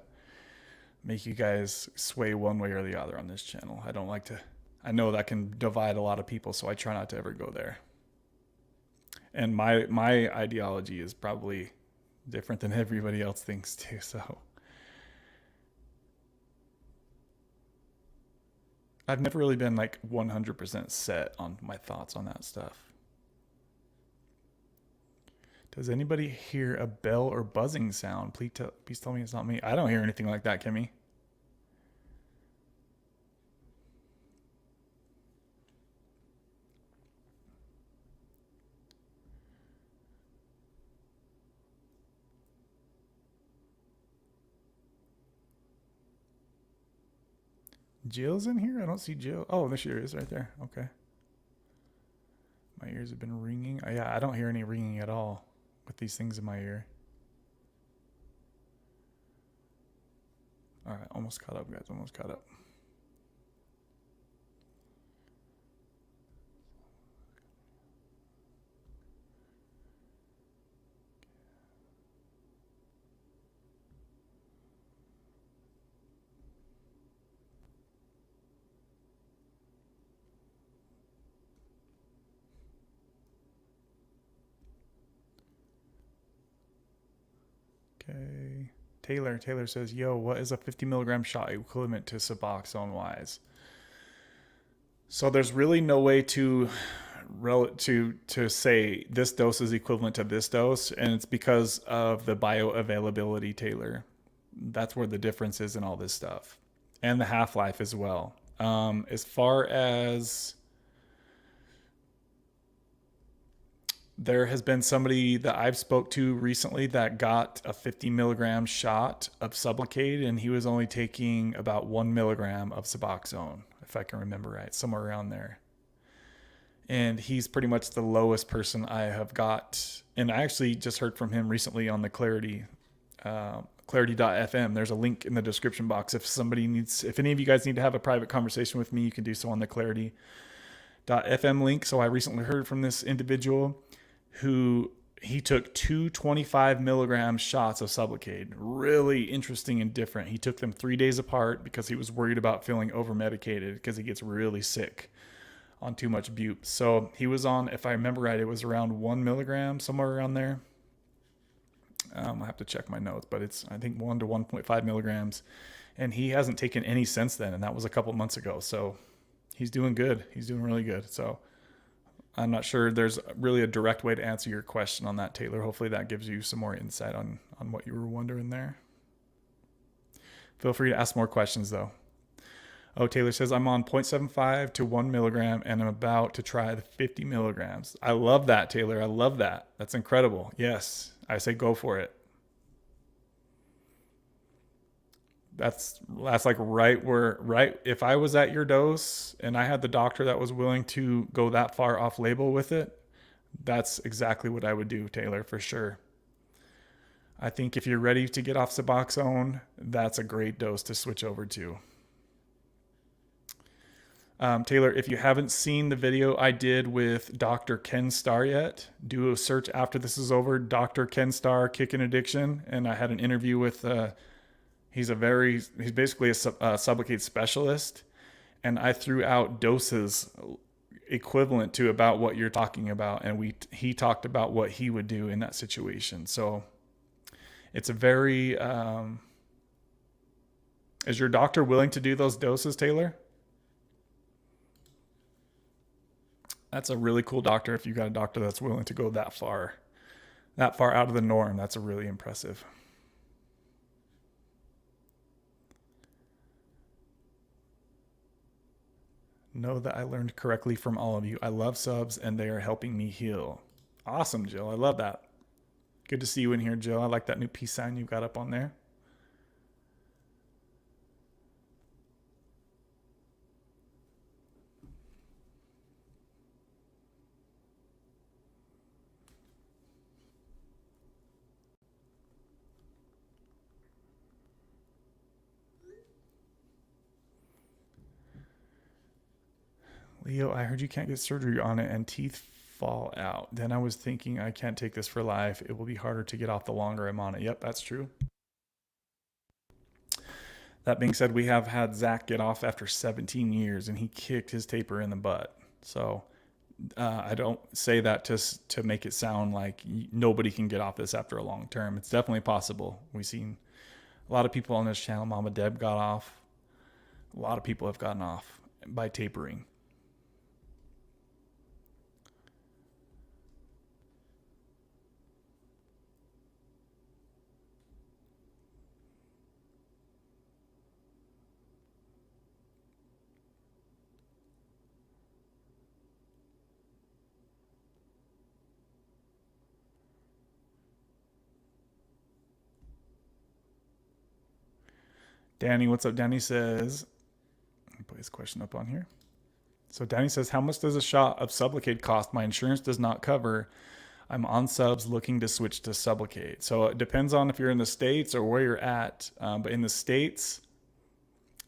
S1: make you guys sway one way or the other on this channel. I don't like to. I know that can divide a lot of people, so I try not to ever go there. And my ideology is probably different than everybody else thinks too, so. I've never really been like 100% set on my thoughts on that stuff. Does anybody hear a bell or buzzing sound? Please tell me it's not me. I don't hear anything like that, Kimmy. Jill's in here? I don't see Jill. Oh, there she is right there. Okay. My ears have been ringing. Oh, yeah, I don't hear any ringing at all with these things in my ear. All right, almost caught up, guys. Almost caught up. Okay. Taylor says, yo, what is a 50 milligram shot equivalent to Suboxone wise? So there's really no way to say this dose is equivalent to this dose, and it's because of the bioavailability, Taylor. That's where the difference is in all this stuff, and the half-life as well. As far as there has been somebody that I've spoke to recently that got a 50 milligram shot of Sublocade, and he was only taking about 1 milligram of Suboxone, if I can remember right, somewhere around there. And he's pretty much the lowest person I have got. And I actually just heard from him recently on the Clarity, clarity.fm. There's a link in the description box. If any of you guys need to have a private conversation with me, you can do so on the clarity.fm link. So I recently heard from this individual who he took 225 milligram shots of Sublocade. Really interesting and different. He took them 3 days apart because he was worried about feeling over medicated because he gets really sick on too much bupe. So he was on, if I remember right, it was around 1 milligram, somewhere around there. I have to check my notes, but it's, I think 1 to 1.5 milligrams. And he hasn't taken any since then. And that was a couple months ago. So he's doing good. He's doing really good. So I'm not sure there's really a direct way to answer your question on that, Taylor. Hopefully that gives you some more insight on what you were wondering there. Feel free to ask more questions, though. Oh, Taylor says, I'm on 0.75 to 1 milligram, and I'm about to try the 50 milligrams. I love that, Taylor. I love that. That's incredible. Yes, I say go for it. That's like right. If I was at your dose and I had the doctor that was willing to go that far off label with it, that's exactly what I would do, Taylor, for sure. I think if you're ready to get off Suboxone, that's a great dose to switch over to. Taylor, if you haven't seen the video I did with Dr. Ken Starr yet, do a search after this is over, Dr. Ken Starr, Kicking Addiction. And I had an interview with, he's basically a Sublocade specialist. And I threw out doses equivalent to about what you're talking about. And he talked about what he would do in that situation. So it's a very, is your doctor willing to do those doses, Taylor? That's a really cool doctor. If you got a doctor that's willing to go that far out of the norm, that's really impressive. Know that I learned correctly from all of you. I love subs and they are helping me heal. Awesome, Jill. I love that. Good to see you in here, Jill. I like that new peace sign you got up on there. Leo, I heard you can't get surgery on it and teeth fall out. Then I was thinking I can't take this for life. It will be harder to get off the longer I'm on it. Yep, that's true. That being said, we have had Zach get off after 17 years and he kicked his taper in the butt. So I don't say that to make it sound like nobody can get off this after a long term. It's definitely possible. We've seen a lot of people on this channel. Mama Deb got off. A lot of people have gotten off by tapering. Danny, what's up? Danny says, let me put his question up on here. So Danny says, how much does a shot of Sublocade cost? My insurance does not cover. I'm on subs looking to switch to Sublocade. So it depends on if you're in the States or where you're at. But in the States,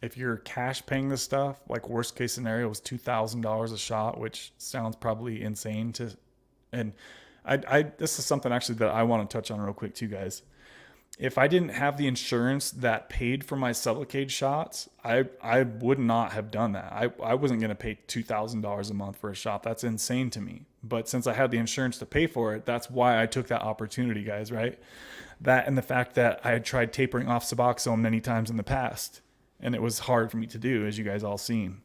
S1: if you're cash paying this stuff, like worst case scenario was $2,000 a shot, which sounds probably insane to, and this is something actually that I want to touch on real quick too, guys. If I didn't have the insurance that paid for my Sublocade shots, I would not have done that. I wasn't going to pay $2,000 a month for a shot. That's insane to me. But since I had the insurance to pay for it, that's why I took that opportunity, guys, right? That and the fact that I had tried tapering off Suboxone many times in the past, and it was hard for me to do, as you guys all seen.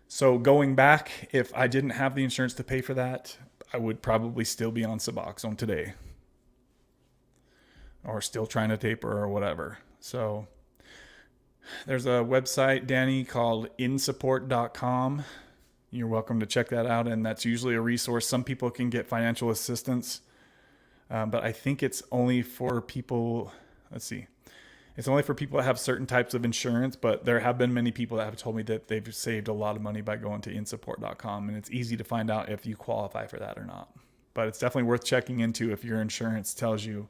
S1: So going back, if I didn't have the insurance to pay for that, I would probably still be on Suboxone today, or still trying to taper or whatever. So there's a website, Danny, called insupport.com. You're welcome to check that out, and that's usually a resource. Some people can get financial assistance, but I think it's only for people, let's see, it's only for people that have certain types of insurance, but there have been many people that have told me that they've saved a lot of money by going to insupport.com, and it's easy to find out if you qualify for that or not. But it's definitely worth checking into if your insurance tells you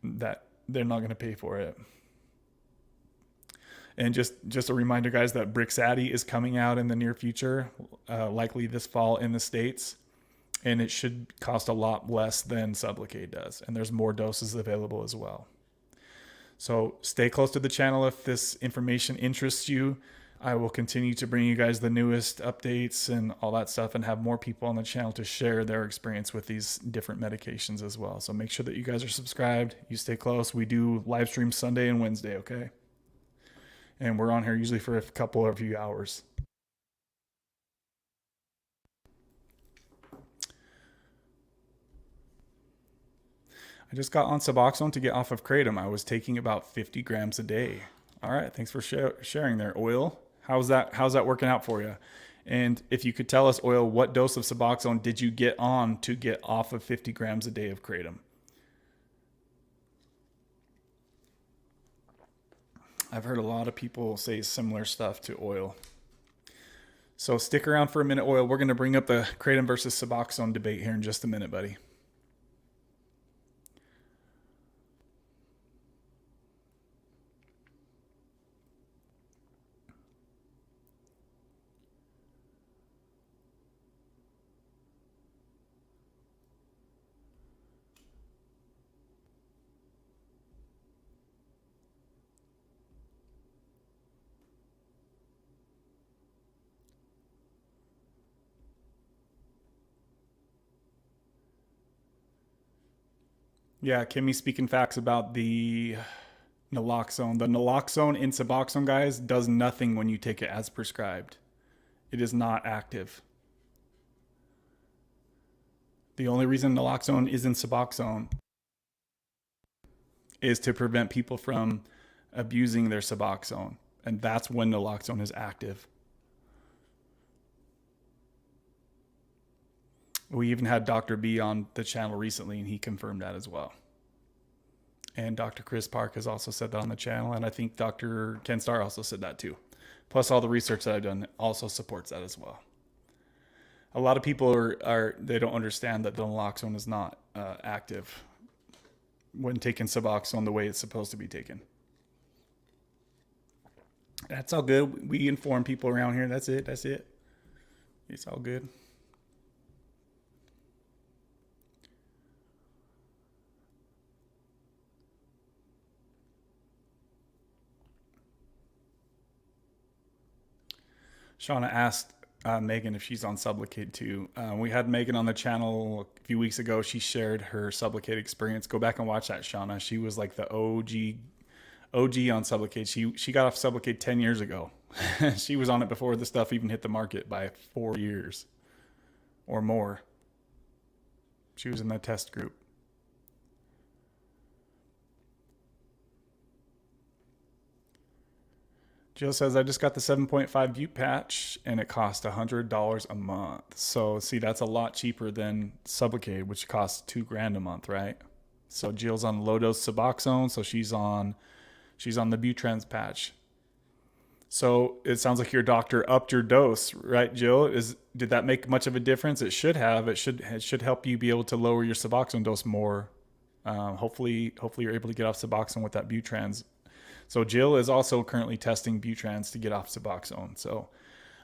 S1: that they're not going to pay for it. And just a reminder, guys, that Brixadi is coming out in the near future, likely this fall in the States, and it should cost a lot less than Sublocade does, and there's more doses available as well. So stay close to the channel if this information interests you. I will continue to bring you guys the newest updates and all that stuff, and have more people on the channel to share their experience with these different medications as well. So make sure that you guys are subscribed. You stay close. We do live stream Sunday and Wednesday, okay? And we're on here usually for a couple or a few hours. I just got on Suboxone to get off of Kratom. I was taking about 50 grams a day. All right, thanks for sharing there, Oil. How's that working out for you? And if you could tell us, Oil, what dose of Suboxone did you get on to get off of 50 grams a day of Kratom? I've heard a lot of people say similar stuff to Oil. So stick around for a minute, Oil. We're going to bring up the Kratom versus Suboxone debate here in just a minute, buddy. Yeah, Kimmy speaking facts about the naloxone. The naloxone in Suboxone, guys, does nothing when you take it as prescribed. It is not active. The only reason naloxone is in Suboxone is to prevent people from abusing their Suboxone. And that's when naloxone is active. We even had Dr. B on the channel recently, and he confirmed that as well. And Dr. Chris Park has also said that on the channel, and I think Dr. Ken Starr also said that too. Plus, all the research that I've done also supports that as well. A lot of people they don't understand that the naloxone is not active when taking Suboxone the way it's supposed to be taken. That's all good. We inform people around here. That's it. That's it. It's all good. Shauna asked Megan if she's on Sublocade too. We had Megan on the channel a few weeks ago. She shared her Sublocade experience. Go back and watch that, Shauna. She was like the OG on Sublocade. She got off Sublocade 10 years ago. She was on it before the stuff even hit the market by 4 years or more. She was in the test group. Jill says, I just got the 7.5 Butte patch and it cost $100 a month. So see, that's a lot cheaper than Sublocade, which costs $2,000 a month, right? So Jill's on low dose Suboxone, so she's on the Butrans patch. So it sounds like your doctor upped your dose, right, Jill? Did that make much of a difference? It should have. It should help you be able to lower your Suboxone dose more. Hopefully you're able to get off Suboxone with that Butrans. So Jill is also currently testing Butrans to get off Suboxone. So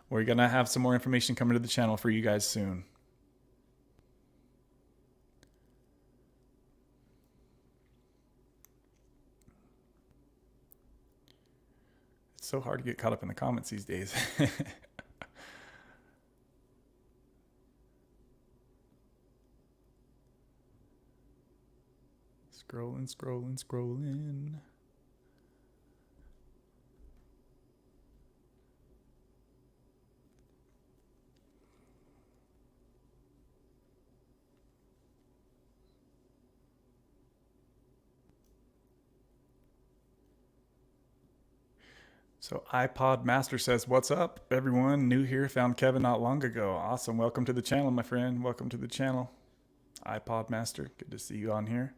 S1: we're going to have some more information coming to the channel for you guys soon. It's so hard to get caught up in the comments these days. Scrolling. So iPod Master says, what's up, everyone? New here, found Kevin not long ago. Awesome. Welcome to the channel, my friend. Welcome to the channel. iPod Master, good to see you on here.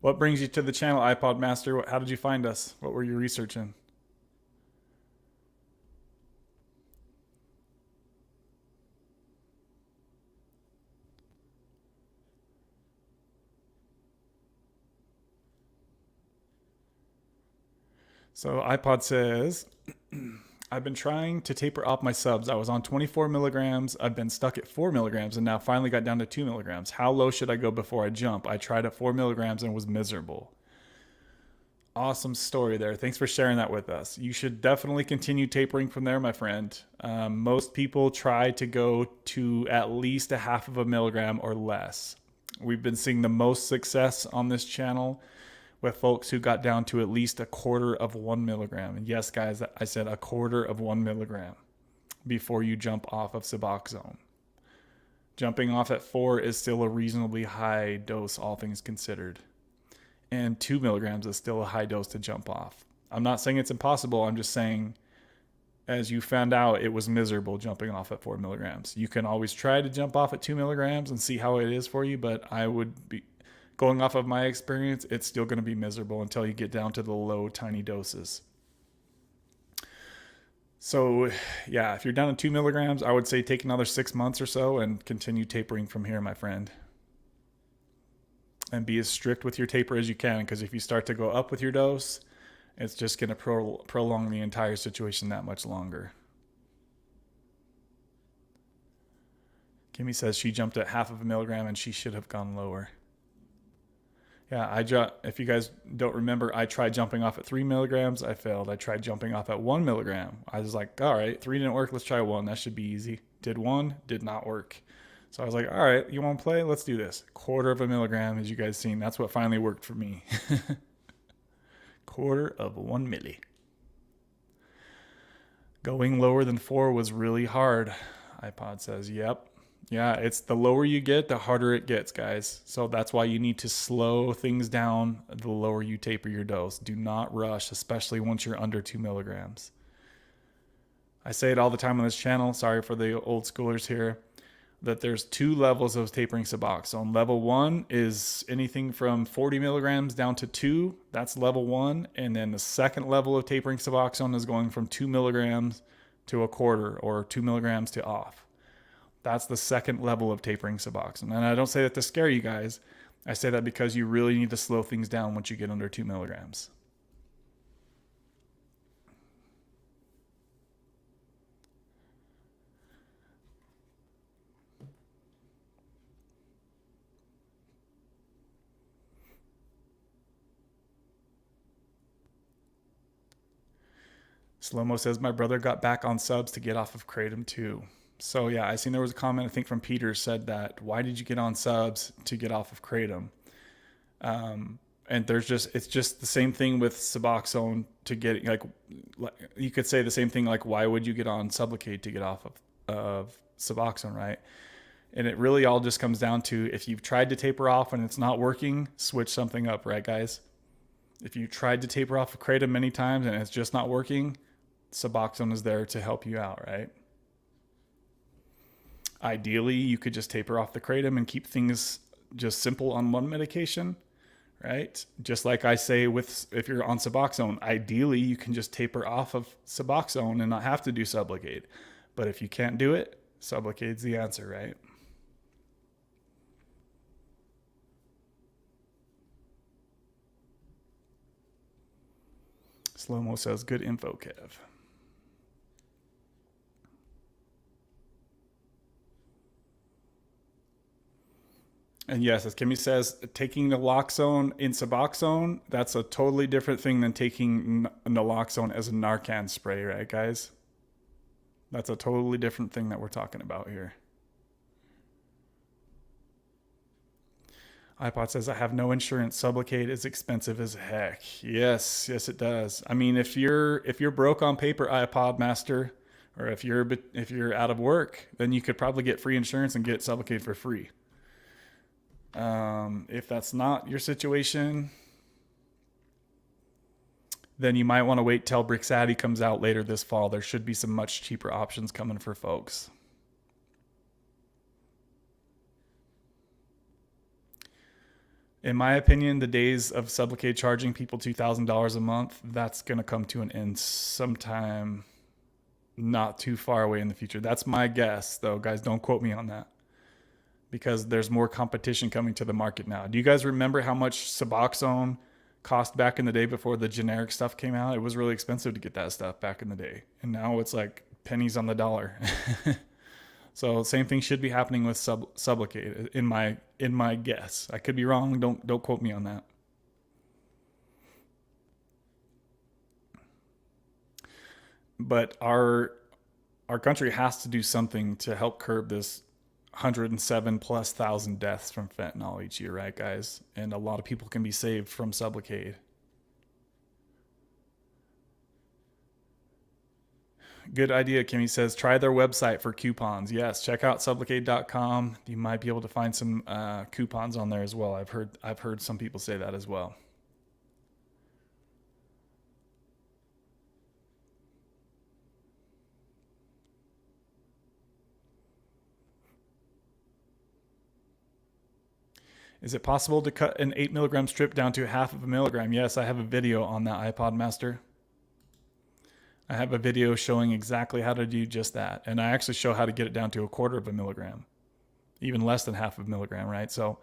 S1: What brings you to the channel, iPod Master? How did you find us? What were you researching? So iPod says, I've been trying to taper off my subs. I was on 24 milligrams. I've been stuck at 4 milligrams and now finally got down to 2 milligrams. How low should I go before I jump? I tried at 4 milligrams and was miserable. Awesome story there. Thanks for sharing that with us. You should definitely continue tapering from there, my friend. Most people try to go to at least a half of a milligram or less. We've been seeing the most success on this channel with folks who got down to at least a quarter of 1 milligram. And yes, guys, I said a quarter of 1 milligram before you jump off of Suboxone. Jumping off at 4 is still a reasonably high dose, all things considered. And 2 milligrams is still a high dose to jump off. I'm not saying it's impossible. I'm just saying, as you found out, it was miserable jumping off at 4 milligrams. You can always try to jump off at 2 milligrams and see how it is for you, but I would be going off of my experience, it's still going to be miserable until you get down to the low, tiny doses. So yeah, if you're down to 2 milligrams, I would say take another 6 months or so and continue tapering from here, my friend. And be as strict with your taper as you can, because if you start to go up with your dose, it's just going to prolong the entire situation that much longer. Kimmy says she jumped at half of a milligram and she should have gone lower. Yeah, if you guys don't remember, I tried jumping off at 3 milligrams. I failed. I tried jumping off at 1 milligram. I was like, all right, 3 didn't work. Let's try 1. That should be easy. Did 1, did not work. So I was like, all right, you want to play? Let's do this. Quarter of a milligram, as you guys seen. That's what finally worked for me. Quarter of 1 milli. Going lower than 4 was really hard, iPod says. Yep. Yeah, it's the lower you get, the harder it gets, guys. So that's why you need to slow things down the lower you taper your dose. Do not rush, especially once you're under 2 milligrams. I say it all the time on this channel. Sorry for the old schoolers here. That there's 2 levels of tapering Suboxone. Level 1 is anything from 40 milligrams down to 2. That's level 1. And then the second level of tapering Suboxone is going from 2 milligrams to a quarter or 2 milligrams to off. That's the second level of tapering Suboxone. And I don't say that to scare you guys. I say that because you really need to slow things down once you get under 2 milligrams. Slow-mo says, my brother got back on subs to get off of Kratom too. So yeah, I seen there was a comment, I think from Peter, said that, why did you get on subs to get off of Kratom? And it's just the same thing with Suboxone to get, like, you could say the same thing, like, why would you get on Sublocade to get off of Suboxone, right? And it really all just comes down to, if you've tried to taper off and it's not working, switch something up, right, guys? If you tried to taper off of Kratom many times and it's just not working, Suboxone is there to help you out, right? Ideally, you could just taper off the Kratom and keep things just simple on one medication, right? Just like I say if you're on Suboxone, ideally you can just taper off of Suboxone and not have to do Sublocade. But if you can't do it, Sublocade's the answer, right? Slow-mo says, good info, Kev. And yes, as Kimmy says, taking naloxone in Suboxone, that's a totally different thing than taking naloxone as a Narcan spray, right, guys? That's a totally different thing that we're talking about here. iPod says, I have no insurance. Sublocade is expensive as heck. Yes, it does. I mean, if you're broke on paper, iPod master, or if you're out of work, then you could probably get free insurance and get Sublocade for free. If that's not your situation, then you might want to wait till Brixadi comes out later this fall. There should be some much cheaper options coming for folks. In my opinion, the days of Sublocade charging people $2,000 a month, that's going to come to an end sometime not too far away in the future. That's my guess, though, guys. Don't quote me on that, because there's more competition coming to the market now. Do you guys remember how much Suboxone cost back in the day before the generic stuff came out? It was really expensive to get that stuff back in the day. And now it's like pennies on the dollar. So same thing should be happening with Sublocade in my guess. I could be wrong. Don't quote me on that. But our country has to do something to help curb this 107,000+ deaths from fentanyl each year, right, guys? And a lot of people can be saved from Sublocade. Good idea, Kimmy says. Try their website for coupons. Yes, check out sublocade.com. You might be able to find some coupons on there as well. I've heard some people say that as well. Is it possible to cut an 8 milligram strip down to 1/2 milligram? Yes, I have a video on that, iPod Master. I have a video showing exactly how to do just that. And I actually show how to get it down to 1/4 milligram, even less than 1/2 milligram, right? So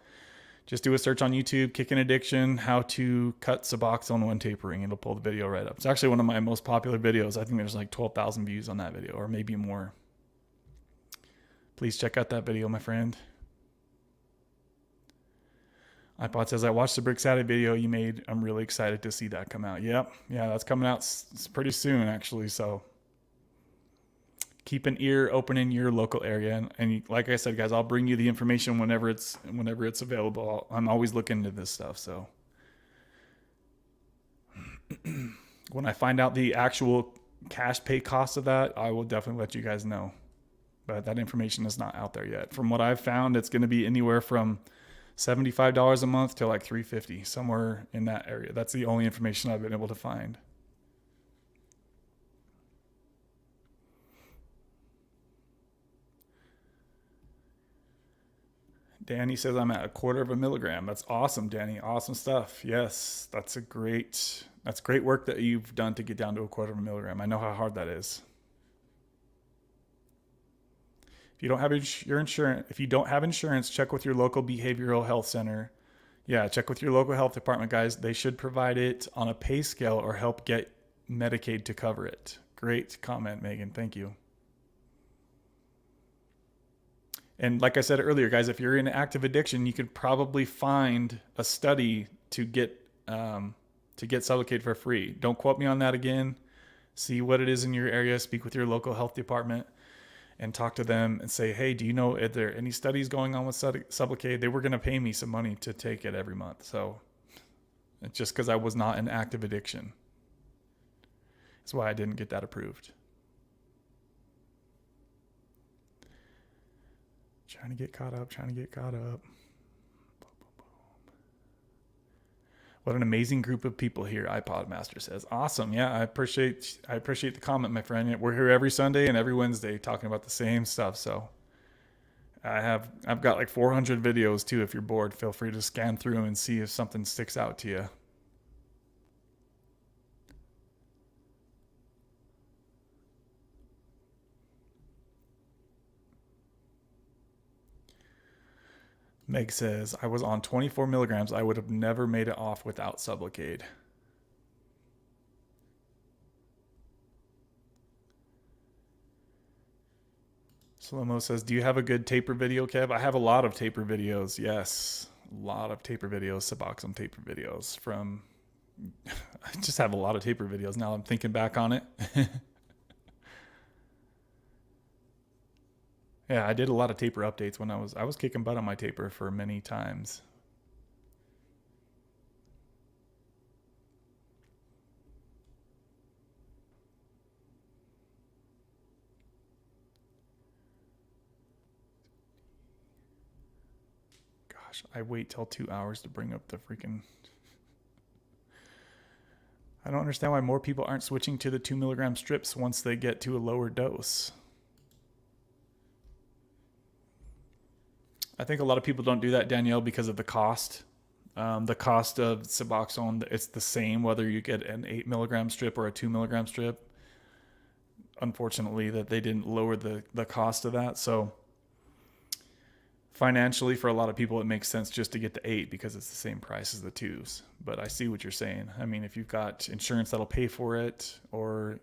S1: just do a search on YouTube, Kicking Addiction, how to cut Suboxone when tapering. It'll pull the video right up. It's actually one of my most popular videos. I think there's like 12,000 views on that video, or maybe more. Please check out that video, my friend. iPod says, I watched the Brixadi video you made. I'm really excited to see that come out. Yep. Yeah, that's coming out pretty soon, actually. So keep an ear open in your local area. And like I said, guys, I'll bring you the information whenever it's available. I'm always looking into this stuff. So when I find out the actual cash pay cost of that, I will definitely let you guys know. But that information is not out there yet. From what I've found, it's going to be anywhere from $75 a month to like $350, somewhere in that area. That's the only information I've been able to find. Danny says I'm at 1/4 milligram. That's awesome, Danny. Awesome stuff. Yes, that's great work that you've done to get down to 1/4 milligram. I know how hard that is. If you don't have insurance, check with your local behavioral health center. Yeah, check with your local health department, guys. They should provide it on a pay scale or help get Medicaid to cover it. Great comment, Megan. Thank you. And like I said earlier, guys, if you're in active addiction, you could probably find a study to get Sublocade for free. Don't quote me on that again. See what it is in your area, speak with your local health department, and talk to them and say, hey, do you know if there are any studies going on with Sublocade? They were going to pay me some money to take it every month. So it's just because I was not in active addiction. That's why I didn't get that approved. Trying to get caught up. What an amazing group of people here, iPod Master says. Awesome. Yeah, I appreciate the comment, my friend. We're here every Sunday and every Wednesday talking about the same stuff. So I've got like 400 videos too. If you're bored, feel free to scan through them and see if something sticks out to you. Meg says, I was on 24 milligrams. I would have never made it off without Sublocade. Slomo says, do you have a good taper video, Kev? I have a lot of taper videos. Yes, a lot of taper videos, Suboxone taper videos from... I just have a lot of taper videos now. I'm thinking back on it. Yeah, I did a lot of taper updates when I was kicking butt on my taper for many times. Gosh, I wait till 2 hours to bring up the freaking... I don't understand why more people aren't switching to the 2 milligram strips once they get to a lower dose. I think a lot of people don't do that, Danielle, because of the cost. The cost of Suboxone, it's the same whether you get an 8 milligram strip or a 2 milligram strip. Unfortunately, that they didn't lower the cost of that. So financially, for a lot of people, it makes sense just to get the 8 because it's the same price as the 2s. But I see what you're saying. I mean, if you've got insurance that'll pay for it, or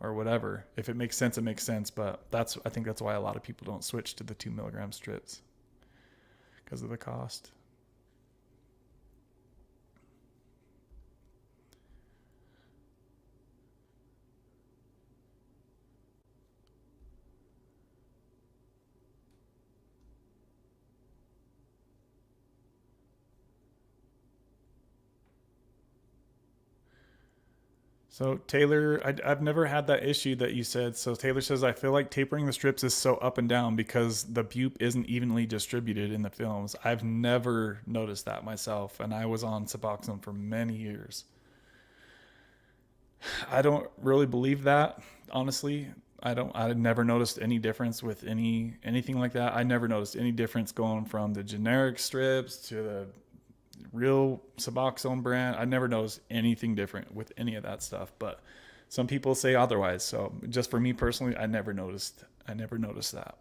S1: or whatever, if it makes sense, it makes sense. But I think that's why a lot of people don't switch to the 2 milligram strips, because of the cost. So Taylor, I've never had that issue that you said. So Taylor says, I feel like tapering the strips is so up and down because the bupe isn't evenly distributed in the films. I've never noticed that myself, and I was on Suboxone for many years. I don't really believe that, honestly. I never noticed any difference with anything like that. I never noticed any difference going from the generic strips to the real Suboxone brand. I never noticed anything different with any of that stuff, but some people say otherwise. So just for me personally, I never noticed that.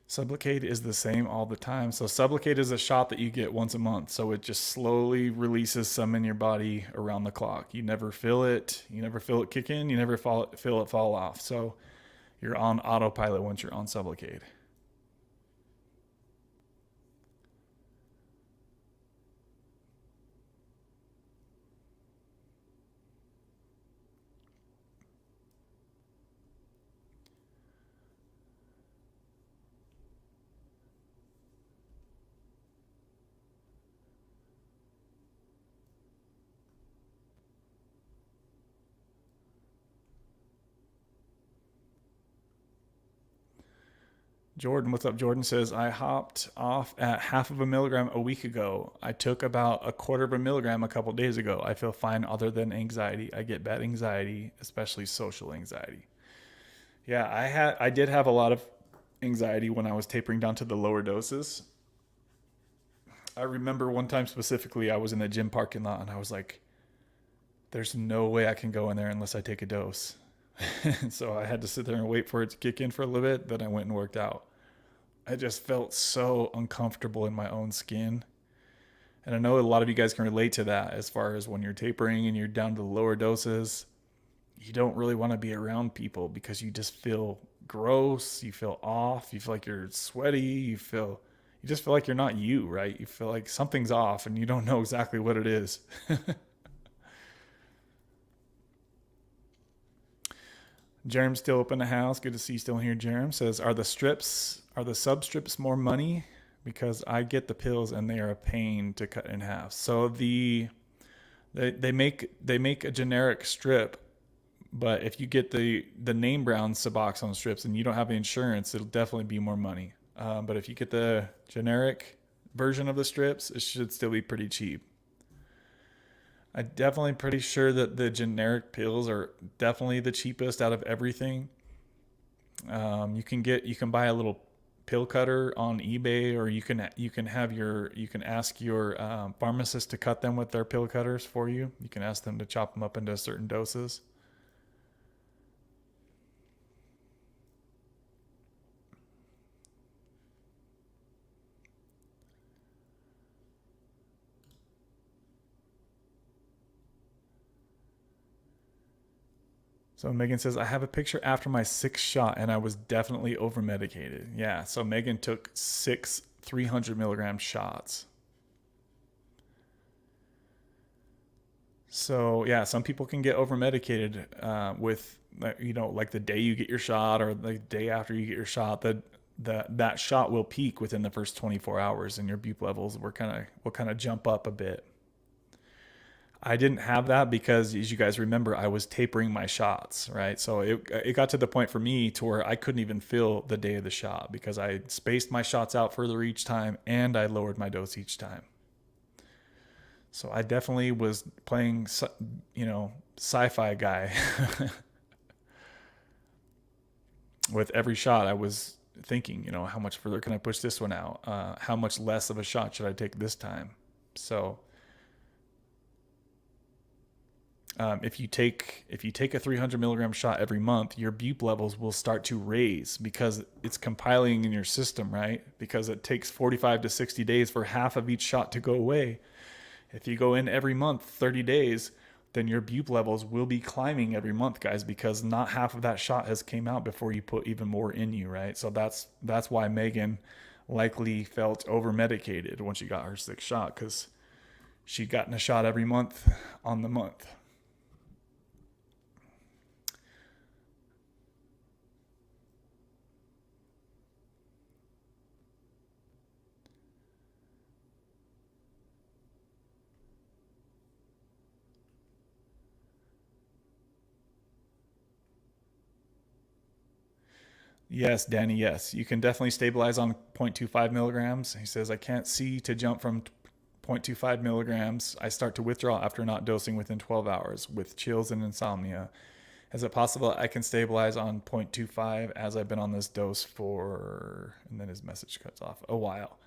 S1: Sublocade is the same all the time. So Sublocade is a shot that you get once a month. So it just slowly releases some in your body around the clock. You never feel it. You never feel it kick in. You never feel it fall off. So you're on autopilot once you're on Sublocade. Jordan, what's up? Jordan says, I hopped off at 0.5 milligram a week ago. I took about 1/4 milligram a couple days ago. I feel fine other than anxiety. I get bad anxiety, especially social anxiety. Yeah, I did have a lot of anxiety when I was tapering down to the lower doses. I remember one time specifically, I was in the gym parking lot and I was like, there's no way I can go in there unless I take a dose. So I had to sit there and wait for it to kick in for a little bit. Then I went and worked out. I just felt so uncomfortable in my own skin. And I know a lot of you guys can relate to that as far as when you're tapering and you're down to the lower doses. You don't really want to be around people because you just feel gross. You feel off. You feel like you're sweaty. You just feel like you're not you, right? You feel like something's off and you don't know exactly what it is. Jerem's still up in the house. Good to see you still here. Jerem says, are the sub strips more money? Because I get the pills and they are a pain to cut in half. So they make a generic strip, but if you get the name brand Suboxone strips and you don't have the insurance, it'll definitely be more money. But if you get the generic version of the strips, it should still be pretty cheap. I'm definitely pretty sure that the generic pills are definitely the cheapest out of everything. You can buy a little pill cutter on eBay, or you can ask your pharmacist to cut them with their pill cutters for you. You can ask them to chop them up into certain doses. So Megan says, I have a picture after my 6th shot and I was definitely over medicated. Yeah, so Megan took 6 300 milligram shots. So yeah, some people can get over medicated with, like the day you get your shot or the day after you get your shot. That shot will peak within the first 24 hours and your bup levels will kind of jump up a bit. I didn't have that because, as you guys remember, I was tapering my shots, right? So it got to the point for me to where I couldn't even feel the day of the shot because I spaced my shots out further each time and I lowered my dose each time. So I definitely was playing, sci-fi guy. With every shot, I was thinking, how much further can I push this one out? How much less of a shot should I take this time? So if you take a 300 milligram shot every month, your bup levels will start to raise because it's compiling in your system, right? Because it takes 45 to 60 days for half of each shot to go away. If you go in every month, 30 days, then your bup levels will be climbing every month, guys, because not half of that shot has came out before you put even more in you, right? So that's why Megan likely felt over medicated when she got her 6th shot, because she'd gotten a shot every month on the month. Yes, Danny, yes. You can definitely stabilize on 0.25 milligrams. He says, I can't see to jump from 0.25 milligrams. I start to withdraw after not dosing within 12 hours with chills and insomnia. Is it possible I can stabilize on 0.25 as I've been on this dose for, and then his message cuts off, a while?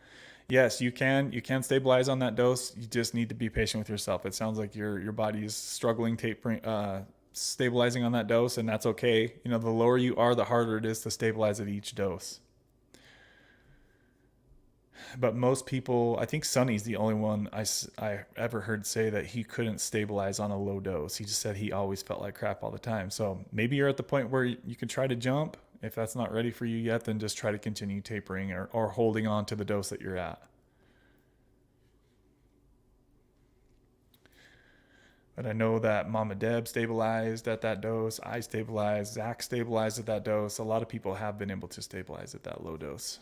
S1: Yes, you can. You can stabilize on that dose. You just need to be patient with yourself. It sounds like your body is struggling tapering, stabilizing on that dose, and that's okay. The lower you are, the harder it is to stabilize at each dose. But most people, I think Sonny's the only one I ever heard say that he couldn't stabilize on a low dose. He just said he always felt like crap all the time. So maybe you're at the point where you can try to jump. If that's not ready for you yet, then just try to continue tapering or holding on to the dose that you're at. But I know that Mama Deb stabilized at that dose. I stabilized. Zach stabilized at that dose. A lot of people have been able to stabilize at that low dose.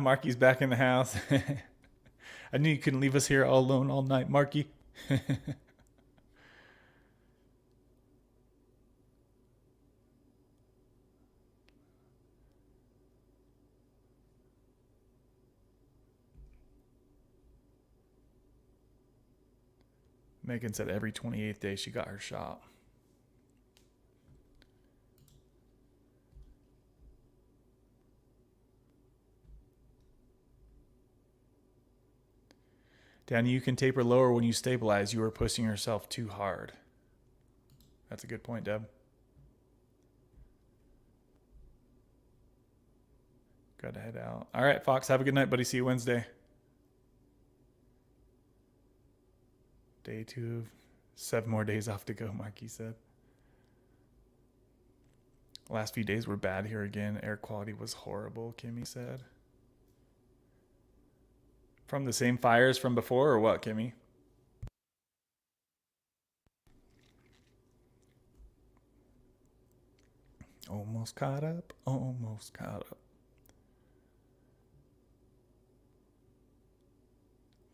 S1: Marky's back in the house. I knew you couldn't leave us here all alone all night, Marky. Megan said every 28th day she got her shot. Danny, you can taper lower when you stabilize. You are pushing yourself too hard. That's a good point, Deb. Got to head out. All right, Fox. Have a good night, buddy. See you Wednesday. Day 2 of 7 more days off to go, Marky said. Last few days were bad here again. Air quality was horrible, Kimmy said. From the same fires from before or what, Kimmy? Almost caught up. Almost caught up.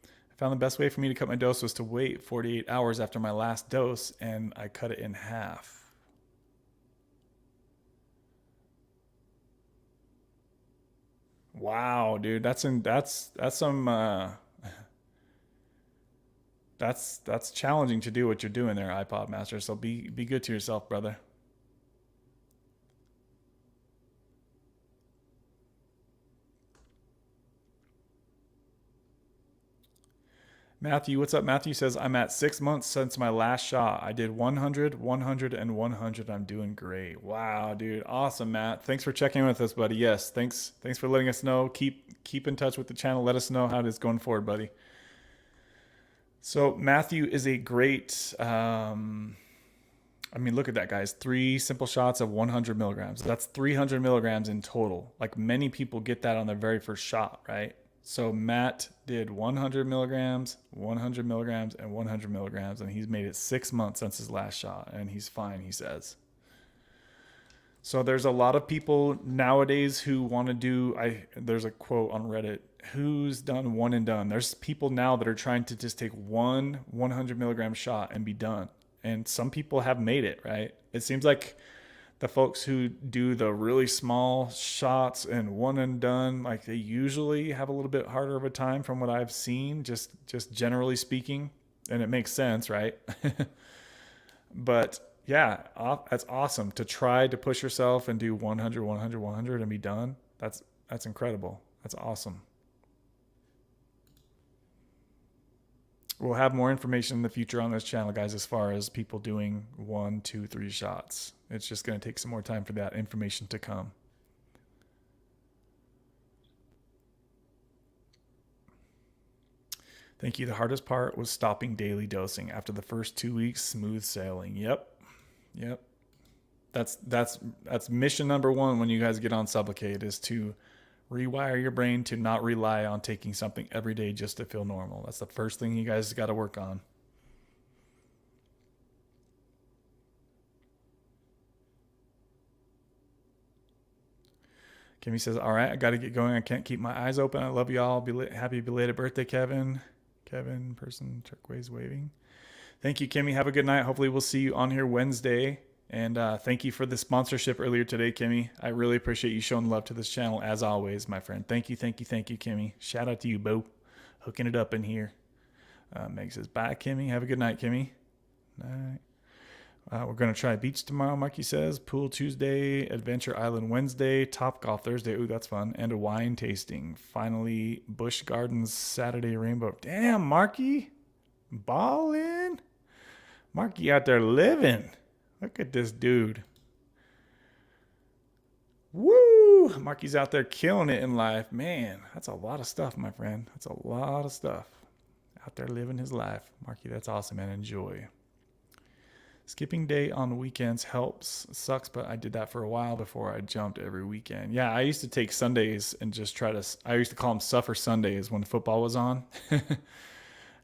S1: I found the best way for me to cut my dose was to wait 48 hours after my last dose, and I cut it in half. Wow, dude, that's some that's challenging to do what you're doing there, iPod Master. So be good to yourself, brother. Matthew, what's up? Matthew says, I'm at 6 months since my last shot. I did 100, 100, and 100. I'm doing great. Wow, dude. Awesome, Matt. Thanks for checking in with us, buddy. Yes, thanks for letting us know. Keep in touch with the channel. Let us know how it is going forward, buddy. So Matthew is a great, I mean, look at that, guys. 3 simple shots of 100 milligrams. That's 300 milligrams in total. Like many people get that on their very first shot, right? So Matt did 100 milligrams, 100 milligrams, and 100 milligrams, and he's made it 6 months since his last shot, and he's fine, he says. So there's a lot of people nowadays who want to do, there's a quote on Reddit, who's done one and done. There's people now that are trying to just take one 100 milligram shot and be done. And some people have made it, right? It seems like the folks who do the really small shots and one and done, like they usually have a little bit harder of a time from what I've seen, just generally speaking. And it makes sense, right? But yeah, that's awesome to try to push yourself and do 100, 100, 100 and be done. That's incredible. That's awesome. We'll have more information in the future on this channel, guys, as far as people doing 1, 2, 3 shots. It's just going to take some more time for that information to come. Thank you. The hardest part was stopping daily dosing. After the first 2 weeks, smooth sailing. Yep. That's mission number 1 when you guys get on Sublocade, is to rewire your brain to not rely on taking something every day just to feel normal. That's the first thing you guys got to work on. Kimmy says, all right, I got to get going. I can't keep my eyes open. I love y'all. Happy belated birthday, Kevin. Kevin, person, turquoise waving. Thank you, Kimmy. Have a good night. Hopefully we'll see you on here Wednesday. And thank you for the sponsorship earlier today, Kimmy. I really appreciate you showing love to this channel as always, my friend. Thank you, Kimmy. Shout out to you, Bo. Hooking it up in here. Meg says, bye, Kimmy. Have a good night, Kimmy. Night. We're going to try beach tomorrow, Marky says. Pool Tuesday, Adventure Island Wednesday, Top Golf Thursday. Ooh, that's fun. And a wine tasting. Finally, Busch Gardens Saturday Rainbow. Damn, Marky. Ballin'. Marky out there living. Look at this dude. Woo! Marky's out there killing it in life. Man, that's a lot of stuff, my friend. That's a lot of stuff. Out there living his life. Marky, that's awesome, man. Enjoy. Skipping day on the weekends helps. Sucks, but I did that for a while before I jumped every weekend. Yeah, I used to take Sundays and just I used to call them suffer Sundays when football was on.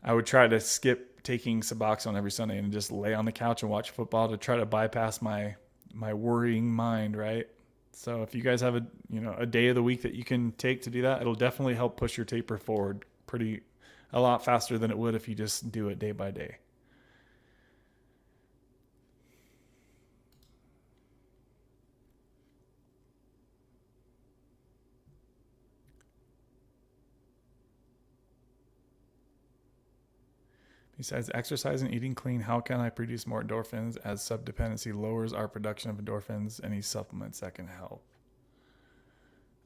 S1: I would try to skip taking Suboxone every Sunday and just lay on the couch and watch football to try to bypass my worrying mind, right? So if you guys have a day of the week that you can take to do that, it'll definitely help push your taper forward a lot faster than it would if you just do it day by day. Besides exercise and eating clean, how can I produce more endorphins, as subdependency lowers our production of endorphins? Any supplements that can help?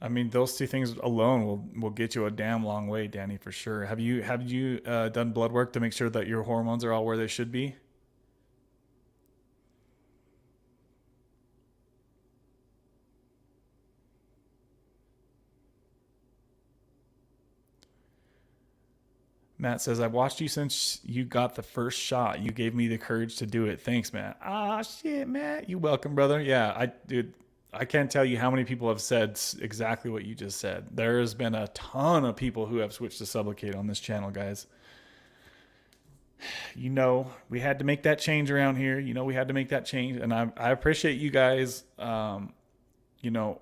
S1: I mean, those 2 things alone will get you a damn long way, Danny, for sure. Have you done blood work to make sure that your hormones are all where they should be? Matt says, I've watched you since you got the first shot. You gave me the courage to do it. Thanks, Matt. Ah, shit, Matt. You welcome, brother. Yeah, dude, I can't tell you how many people have said exactly what you just said. There has been a ton of people who have switched to Sublocade on this channel, guys. You know, we had to make that change around here. You know, we had to make that change. And I appreciate you guys, you know,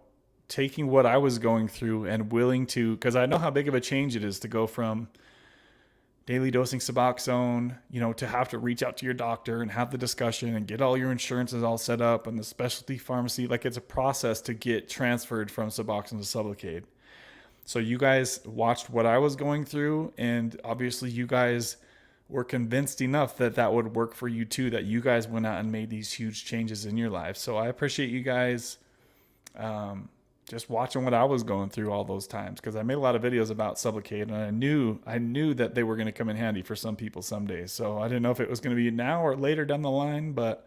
S1: taking what I was going through and willing to, because I know how big of a change it is to go from daily dosing Suboxone, you know, to have to reach out to your doctor and have the discussion and get all your insurances all set up and the specialty pharmacy. Like, it's a process to get transferred from Suboxone to Sublocade. So you guys watched what I was going through, and obviously you guys were convinced enough that that would work for you too, that you guys went out and made these huge changes in your life. So I appreciate you guys just watching what I was going through all those times, because I made a lot of videos about Sublocade, and I knew that they were going to come in handy for some people someday. So I didn't know if it was going to be now or later down the line, but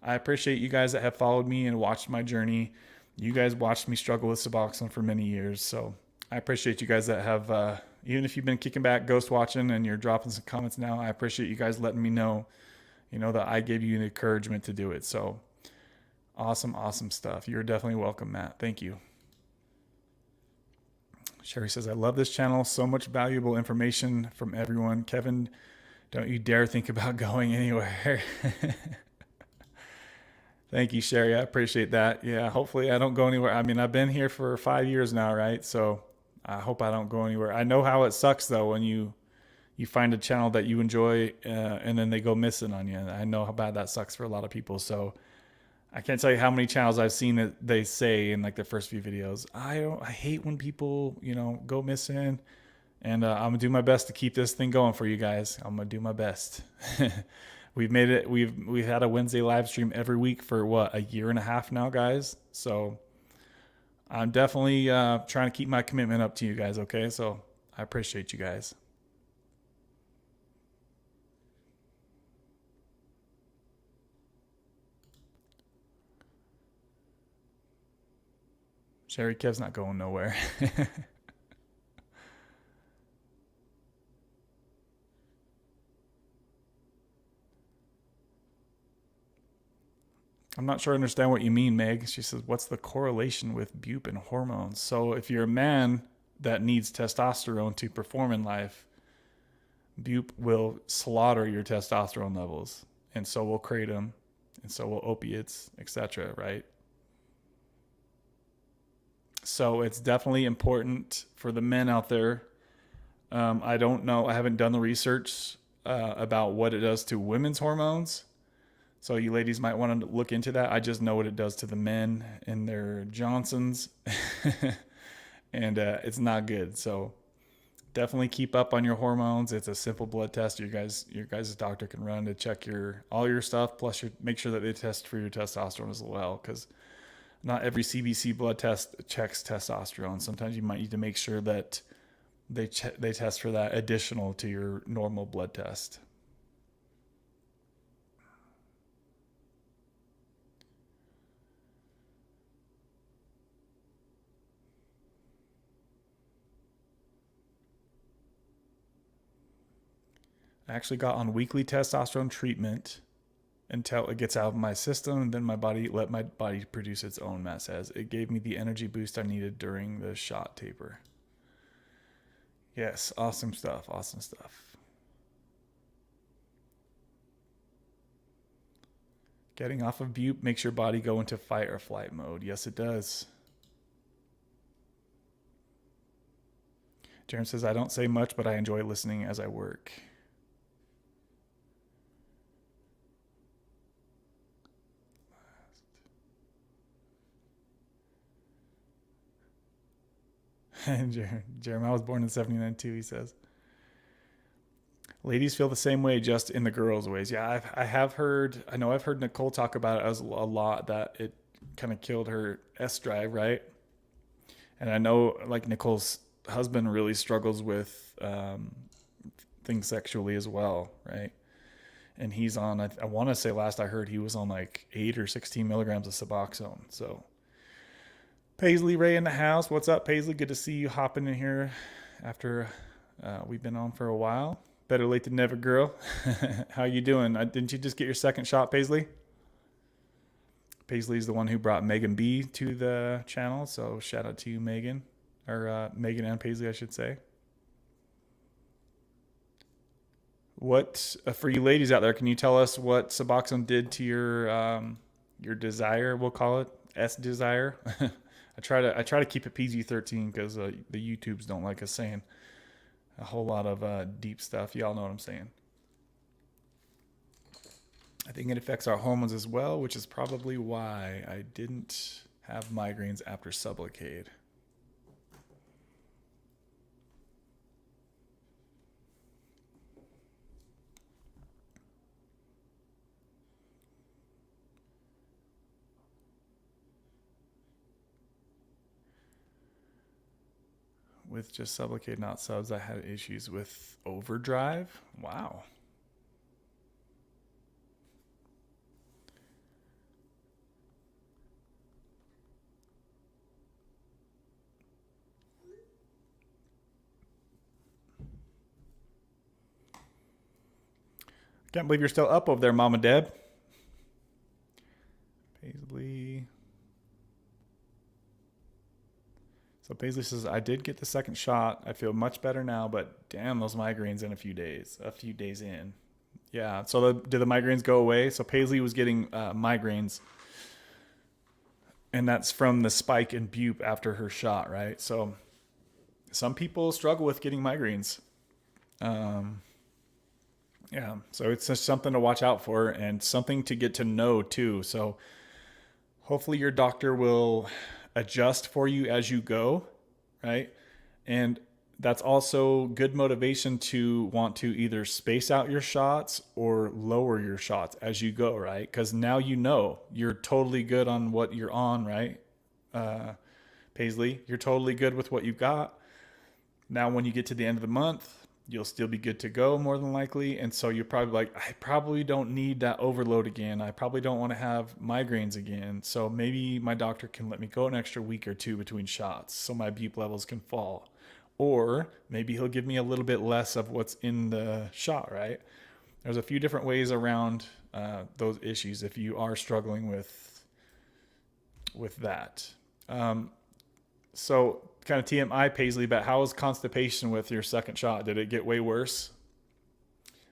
S1: I appreciate you guys that have followed me and watched my journey. You guys watched me struggle with Suboxone for many years. So I appreciate you guys that have, even if you've been kicking back, ghost watching, and you're dropping some comments now, I appreciate you guys letting me know, you know, that I gave you the encouragement to do it. So awesome, awesome stuff. You're definitely welcome, Matt. Thank you. Sherry says, I love this channel. So much valuable information from everyone. Kevin, don't you dare think about going anywhere. Thank you, Sherry. I appreciate that. Yeah, hopefully I don't go anywhere. I mean, I've been here for 5 years now, right? So I hope I don't go anywhere. I know how it sucks, though, when you find a channel that you enjoy and then they go missing on you. I know how bad that sucks for a lot of people. So I can't tell you how many channels I've seen that they say in like the first few videos, I hate when people, you know, go missing, and I'm gonna do my best to keep this thing going for you guys. I'm gonna do my best. We've made it. We've had a Wednesday live stream every week for what, a year and a half now, guys. So I'm definitely trying to keep my commitment up to you guys. Okay. So I appreciate you guys. Sherry, Kev's not going nowhere. I'm not sure I understand what you mean, Meg. She says, what's the correlation with bupe and hormones? So if you're a man that needs testosterone to perform in life, bupe will slaughter your testosterone levels, and so will kratom, and so will opiates, etc., right? So it's definitely important for the men out there. I don't know. I haven't done the research about what it does to women's hormones. So you ladies might want to look into that. I just know what it does to the men and their Johnsons. And it's not good. So definitely keep up on your hormones. It's a simple blood test your guys' doctor can run to check all your stuff. Plus, make sure that they test for your testosterone as well, because not every CBC blood test checks testosterone. Sometimes you might need to make sure that they test for that additional to your normal blood test. I actually got on weekly testosterone treatment until it gets out of my system, and then my body produce its own, Matt says. It gave me the energy boost I needed during the shot taper. Yes, awesome stuff, awesome stuff. Getting off of bupe makes your body go into fight or flight mode. Yes, it does. Jaron says, I don't say much, but I enjoy listening as I work. Jeremiah was born in 79 too, he says. Ladies feel the same way, just in the girls' ways. Yeah, I know I've heard Nicole talk about it as a lot, that it kind of killed her S drive, right? And I know like Nicole's husband really struggles with things sexually as well, right? And he's on, I want to say last I heard he was on like 8 or 16 milligrams of Suboxone. So Paisley Ray in the house. What's up, Paisley? Good to see you hopping in here after We've been on for a while. Better late than never, girl. How you doing? Didn't you just get your second shot, Paisley? Paisley's the one who brought Megan B to the channel, so shout out to you, Megan. Or Megan and Paisley, I should say. What, for you ladies out there, can you tell us what Suboxone did to your desire? We'll call it S desire. I try to keep it PG-13 because the YouTubes don't like us saying a whole lot of deep stuff. Y'all know what I'm saying. I think it affects our hormones as well, which is probably why I didn't have migraines after Sublocade. With just Sublocade, not subs, I had issues with overdrive. Wow. Can't believe you're still up over there, Mama Deb. Paisley. So Paisley says, I did get the second shot. I feel much better now, but damn those migraines in a few days in. Yeah, so did the migraines go away? So Paisley was getting migraines, and that's from the spike in bupe after her shot, right? So some people struggle with getting migraines. Yeah, so it's just something to watch out for and something to get to know too. So hopefully your doctor will adjust for you as you go, right? And that's also good motivation to want to either space out your shots or lower your shots as you go, right? Because now you know you're totally good on what you're on, right? Paisley, you're totally good with what you've got. Now when you get to the end of the month, you'll still be good to go more than likely. And so you're probably like, I probably don't need that overload again. I probably don't want to have migraines again. So maybe my doctor can let me go an extra week or two between shots so my bupe levels can fall. Or maybe he'll give me a little bit less of what's in the shot, right? There's a few different ways around those issues if you are struggling with that. So kind of TMI, Paisley, but how was constipation with your second shot? Did it get way worse?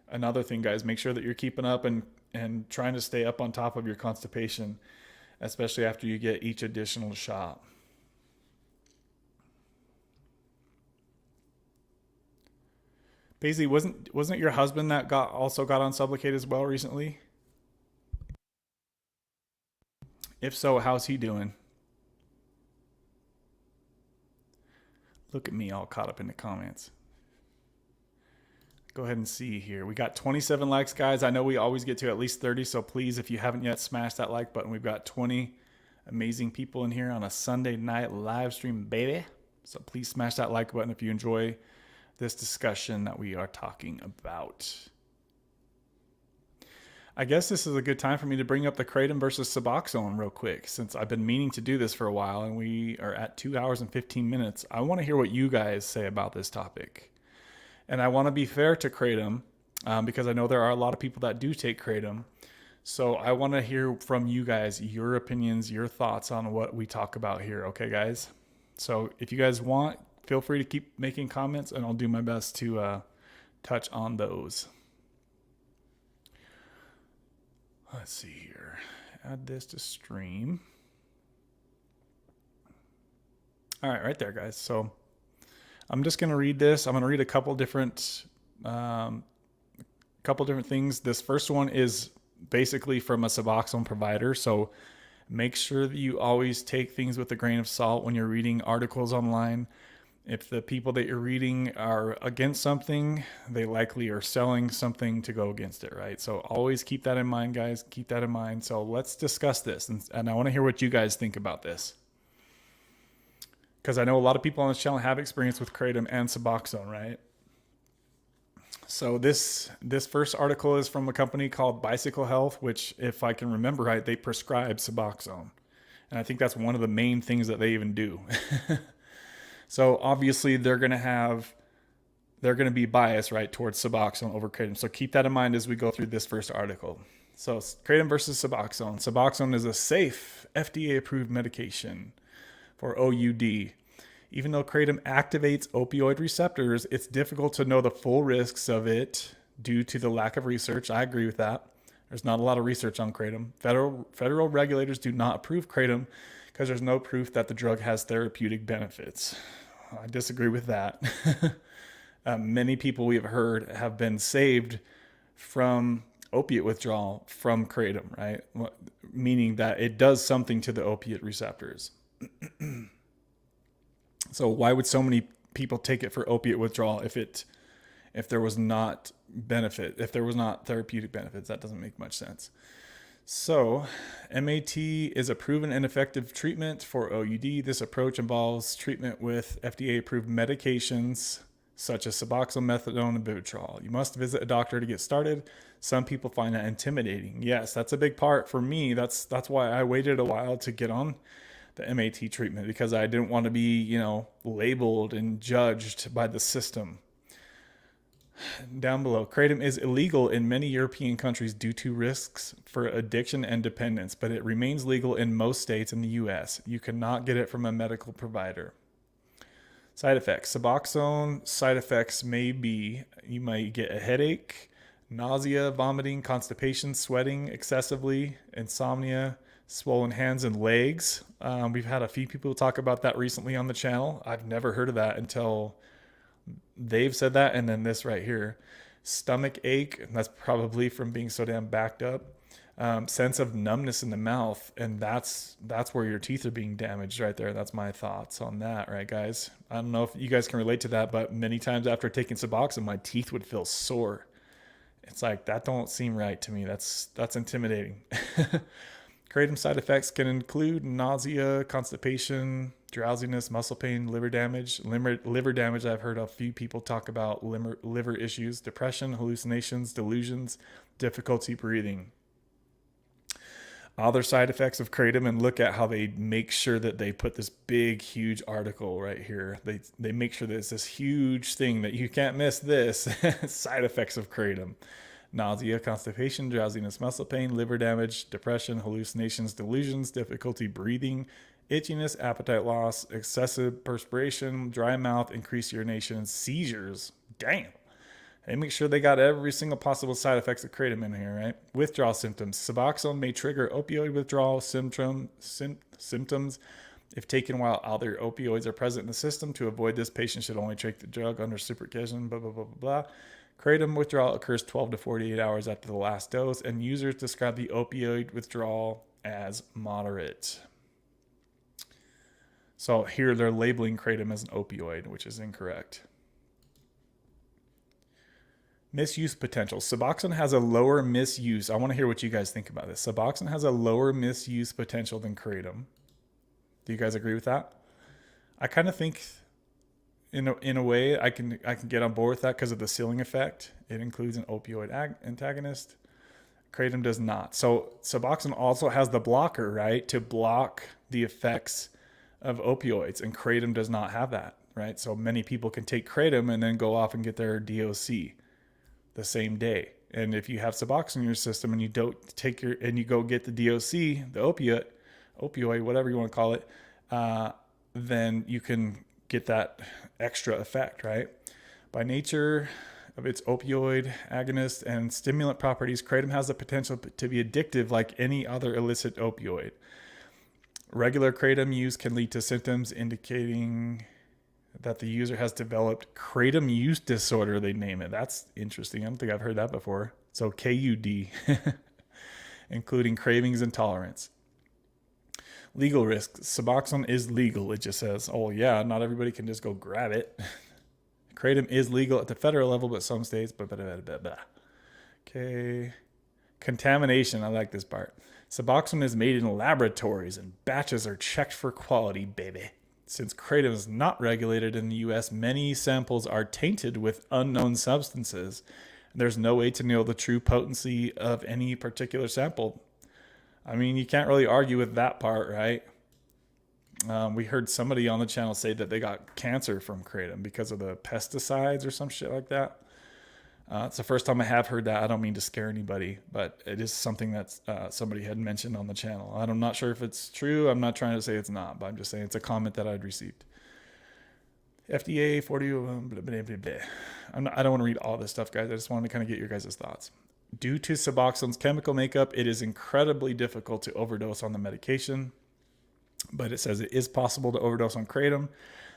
S1: Another thing, guys, make sure that you're keeping up and trying to stay up on top of your constipation, especially after you get each additional shot. Paisley, wasn't it your husband that also got on Sublocade as well recently? If so, how's he doing? Look at me all caught up in the comments. Go ahead and see here. We got 27 likes, guys. I know we always get to at least 30, so please, if you haven't yet, smash that like button. We've got 20 amazing people in here on a Sunday night live stream, baby. So please smash that like button if you enjoy this discussion that we are talking about. I guess this is a good time for me to bring up the Kratom versus Suboxone real quick, since I've been meaning to do this for a while and we are at 2 hours and 15 minutes. I want to hear what you guys say about this topic. And I want to be fair to Kratom because I know there are a lot of people that do take Kratom. So I want to hear from you guys, your opinions, your thoughts on what we talk about here. Okay, guys? So if you guys want, feel free to keep making comments and I'll do my best to touch on those. Let's see here. Add this to stream. All right, right there, guys. So I'm just going to read this. I'm going to read a couple different things. This first one is basically from a Suboxone provider. So make sure that you always take things with a grain of salt when you're reading articles online. If the people that you're reading are against something, they likely are selling something to go against it, right? So always keep that in mind, guys. Keep that in mind. So let's discuss this. And I want to hear what you guys think about this. Because I know a lot of people on this channel have experience with Kratom and Suboxone, right? So this first article is from a company called Bicycle Health, which, if I can remember right, they prescribe Suboxone. And I think that's one of the main things that they even do. So obviously they're going to have they're going to be biased, right, towards Suboxone over Kratom. So keep that in mind as we go through this first article. So Kratom versus Suboxone. Suboxone is a safe, FDA-approved medication for OUD. Even though Kratom activates opioid receptors, it's difficult to know the full risks of it due to the lack of research. I agree with that. There's not a lot of research on Kratom. Federal regulators do not approve Kratom because there's no proof that the drug has therapeutic benefits. I disagree with that. Many people we have heard have been saved from opiate withdrawal from Kratom, right? Meaning that it does something to the opiate receptors. So why would so many people take it for opiate withdrawal if there was not benefit, if there was not therapeutic benefits? That doesn't make much sense. So MAT is a proven and effective treatment for OUD. This approach involves treatment with FDA-approved medications such as Suboxone, methadone, and Vivitrol. You must visit a doctor to get started. Some people find that intimidating. Yes, that's a big part for me. That's why I waited a while to get on the MAT treatment, because I didn't want to be, labeled and judged by the system. Down below, Kratom is illegal in many European countries due to risks for addiction and dependence, but it remains legal in most states in the US. You cannot get it from a medical provider. Side effects. Suboxone side effects may be, you might get a headache, nausea, vomiting, constipation, sweating excessively, insomnia, swollen hands and legs. We've had a few people talk about that recently on the channel. I've never heard of that until they've said that. And then this right here, stomach ache, and that's probably from being so damn backed up. Sense of numbness in the mouth, and that's where your teeth are being damaged right there. That's my thoughts on that, right, guys? I don't know if you guys can relate to that, but many times after taking Suboxone, my teeth would feel sore. It's like, that don't seem right to me. That's intimidating. Kratom side effects can include nausea, constipation, drowsiness, muscle pain, liver damage. Liver damage, I've heard a few people talk about liver issues, depression, hallucinations, delusions, difficulty breathing. Other side effects of Kratom, and look at how they make sure that they put this big, huge article right here. They make sure that it's this huge thing that you can't miss this. Side effects of Kratom. Nausea, constipation, drowsiness, muscle pain, liver damage, depression, hallucinations, delusions, difficulty breathing, itchiness, appetite loss, excessive perspiration, dry mouth, increased urination, seizures. Damn. They make sure they got every single possible side effects of Kratom in here, right? Withdrawal symptoms. Suboxone may trigger opioid withdrawal symptoms if taken while other opioids are present in the system. To avoid this, patients should only take the drug under supervision, blah, blah, blah, blah, blah. Kratom withdrawal occurs 12 to 48 hours after the last dose, and users describe the opioid withdrawal as moderate. So here they're labeling Kratom as an opioid, which is incorrect. Misuse potential. Suboxone has a lower misuse. I want to hear what you guys think about this. Suboxone has a lower misuse potential than Kratom. Do you guys agree with that? I kind of think, in a way, I can get on board with that because of the ceiling effect. It includes an opioid antagonist. Kratom does not. So Suboxone also has the blocker, right, to block the effects of opioids, and Kratom does not have that, right? So many people can take Kratom and then go off and get their DOC the same day. And if you have Suboxone in your system and you don't take and you go get the DOC, the opioid, whatever you want to call it, then you can get that extra effect, right? By nature of its opioid agonist and stimulant properties, Kratom has the potential to be addictive like any other illicit opioid. Regular Kratom use can lead to symptoms indicating that the user has developed Kratom use disorder, they name it. That's interesting. I don't think I've heard that before. So KUD, including cravings and tolerance. Legal risks. Suboxone is legal. It just says, oh yeah, not everybody can just go grab it. Kratom is legal at the federal level, but some states, blah, blah, blah, blah, blah. Okay. Contamination. I like this part. Suboxone is made in laboratories and batches are checked for quality, baby. Since Kratom is not regulated in the US, many samples are tainted with unknown substances. There's no way to know the true potency of any particular sample. I mean, you can't really argue with that part, right? We heard somebody on the channel say that they got cancer from kratom because of the pesticides or some shit like that. It's the first time I have heard that. I don't mean to scare anybody, but it is something that somebody had mentioned on the channel. I'm not sure if it's true. I'm not trying to say it's not, but I'm just saying it's a comment that I'd received. FDA 40. Blah, blah, blah, blah. I don't want to read all this stuff, guys. I just wanted to kind of get your guys' thoughts. Due to Suboxone's chemical makeup, it is incredibly difficult to overdose on the medication, but it says it is possible to overdose on kratom.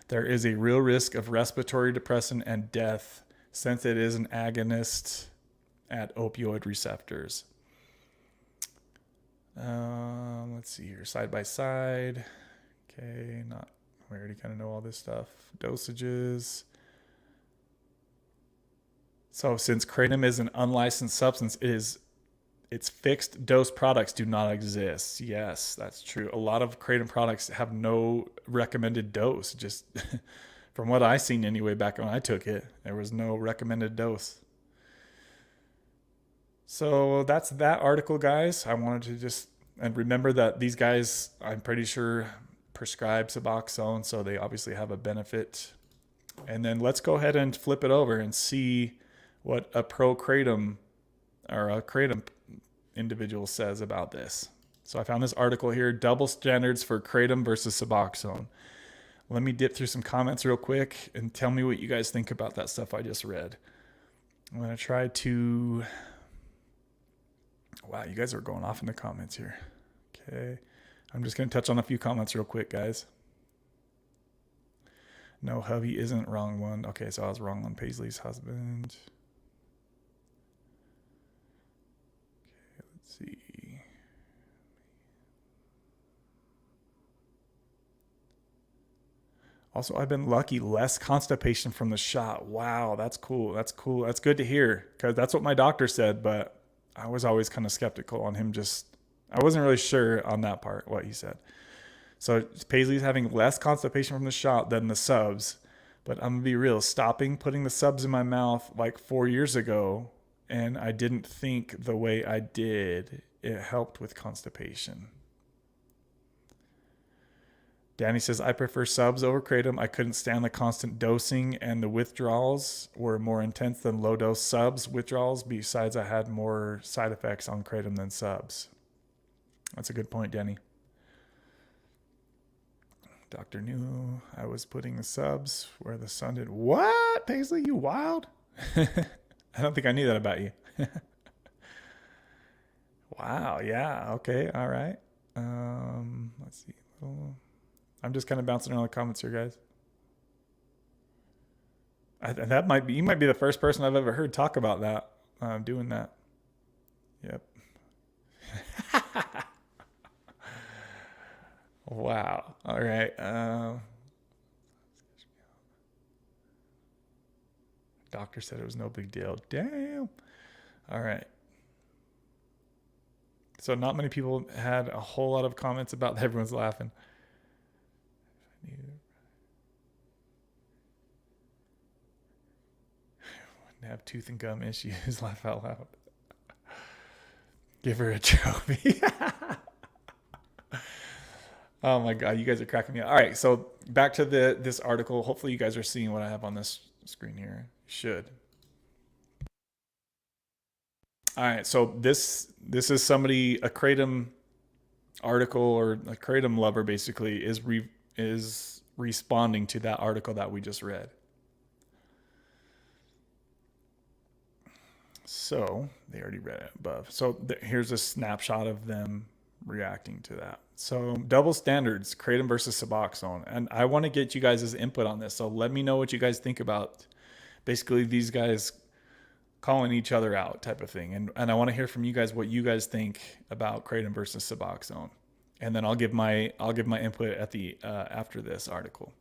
S1: There is a real risk of respiratory depression and death since it is an agonist at opioid receptors. Let's see here, side by side. Okay, we already kind of know all this stuff. Dosages. So since kratom is an unlicensed substance, its fixed dose products do not exist. Yes, that's true. A lot of kratom products have no recommended dose. Just from what I seen anyway, back when I took it, there was no recommended dose. So that's that article, guys. I wanted to just, and remember that these guys, I'm pretty sure, prescribe Suboxone, so they obviously have a benefit. And then let's go ahead and flip it over and see what a pro-kratom or a kratom individual says about this. So I found this article here, double standards for kratom versus Suboxone. Let me dip through some comments real quick and tell me what you guys think about that stuff I just read. I'm going to try to... Wow, you guys are going off in the comments here. Okay. I'm just going to touch on a few comments real quick, guys. No, hubby isn't wrong one. Okay, so I was wrong on Paisley's husband. Okay, let's see. Also, I've been lucky. Less constipation from the shot. Wow, that's cool. That's cool. That's good to hear because that's what my doctor said, but I was always kind of skeptical on him. I wasn't really sure on that part, what he said. So Paisley's having less constipation from the shot than the subs, but I'm gonna be real, stopping putting the subs in my mouth like 4 years ago, and I didn't think the way I did, it helped with constipation. Danny says, I prefer subs over kratom. I couldn't stand the constant dosing, and the withdrawals were more intense than low dose subs withdrawals. Besides, I had more side effects on kratom than subs. That's a good point, Danny. Doctor knew I was putting the subs where the sun did. What, Paisley? You wild? I don't think I knew that about you. Wow. Yeah. Okay. All right. Let's see. I'm just kind of bouncing around the comments here, guys. You might be the first person I've ever heard talk about that, doing that. Yep. Wow. All right. Doctor said it was no big deal. Damn. All right. So not many people had a whole lot of comments about that. Everyone's laughing. Have tooth and gum issues. Laugh out loud. Give her a trophy. Oh my god, you guys are cracking me up. All right, so back to this article. Hopefully you guys are seeing what I have on this screen here. You should. All right, so this is somebody, a kratom article, or a kratom lover basically is responding to that article that we just read. So they already read it above. So here's a snapshot of them reacting to that. So double standards, kratom versus Suboxone. And I want to get you guys' input on this. So let me know what you guys think about basically these guys calling each other out type of thing. And I want to hear from you guys what you guys think about kratom versus Suboxone. And then I'll give my input at the after this article.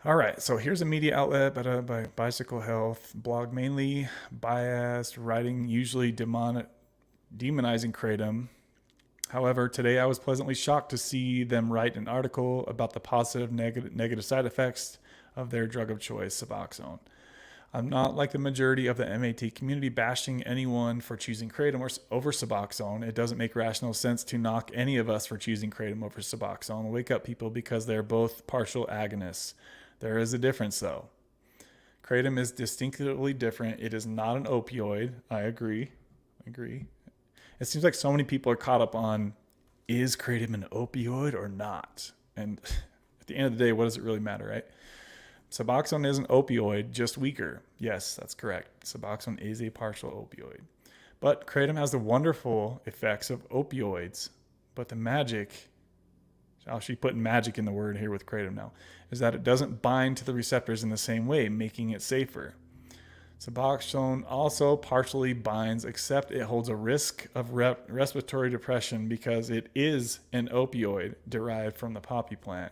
S1: All right, so here's a media outlet by Bicycle Health, blog mainly biased, writing usually demonizing kratom. However, today I was pleasantly shocked to see them write an article about the positive negative side effects of their drug of choice, Suboxone. I'm not like the majority of the MAT community bashing anyone for choosing Kratom over Suboxone. It doesn't make rational sense to knock any of us for choosing Kratom over Suboxone. Wake up, people, because they're both partial agonists. There is a difference, though. Kratom is distinctly different. It is not an opioid. I agree. It seems like so many people are caught up on, is Kratom an opioid or not? And at the end of the day, what does it really matter, right? Suboxone is an opioid, just weaker. Yes, that's correct. Suboxone is a partial opioid. But Kratom has the wonderful effects of opioids. But the magic, I'll actually put magic in the word here with Kratom now, is that it doesn't bind to the receptors in the same way, making it safer. Suboxone also partially binds, except it holds a risk of respiratory depression because it is an opioid derived from the poppy plant,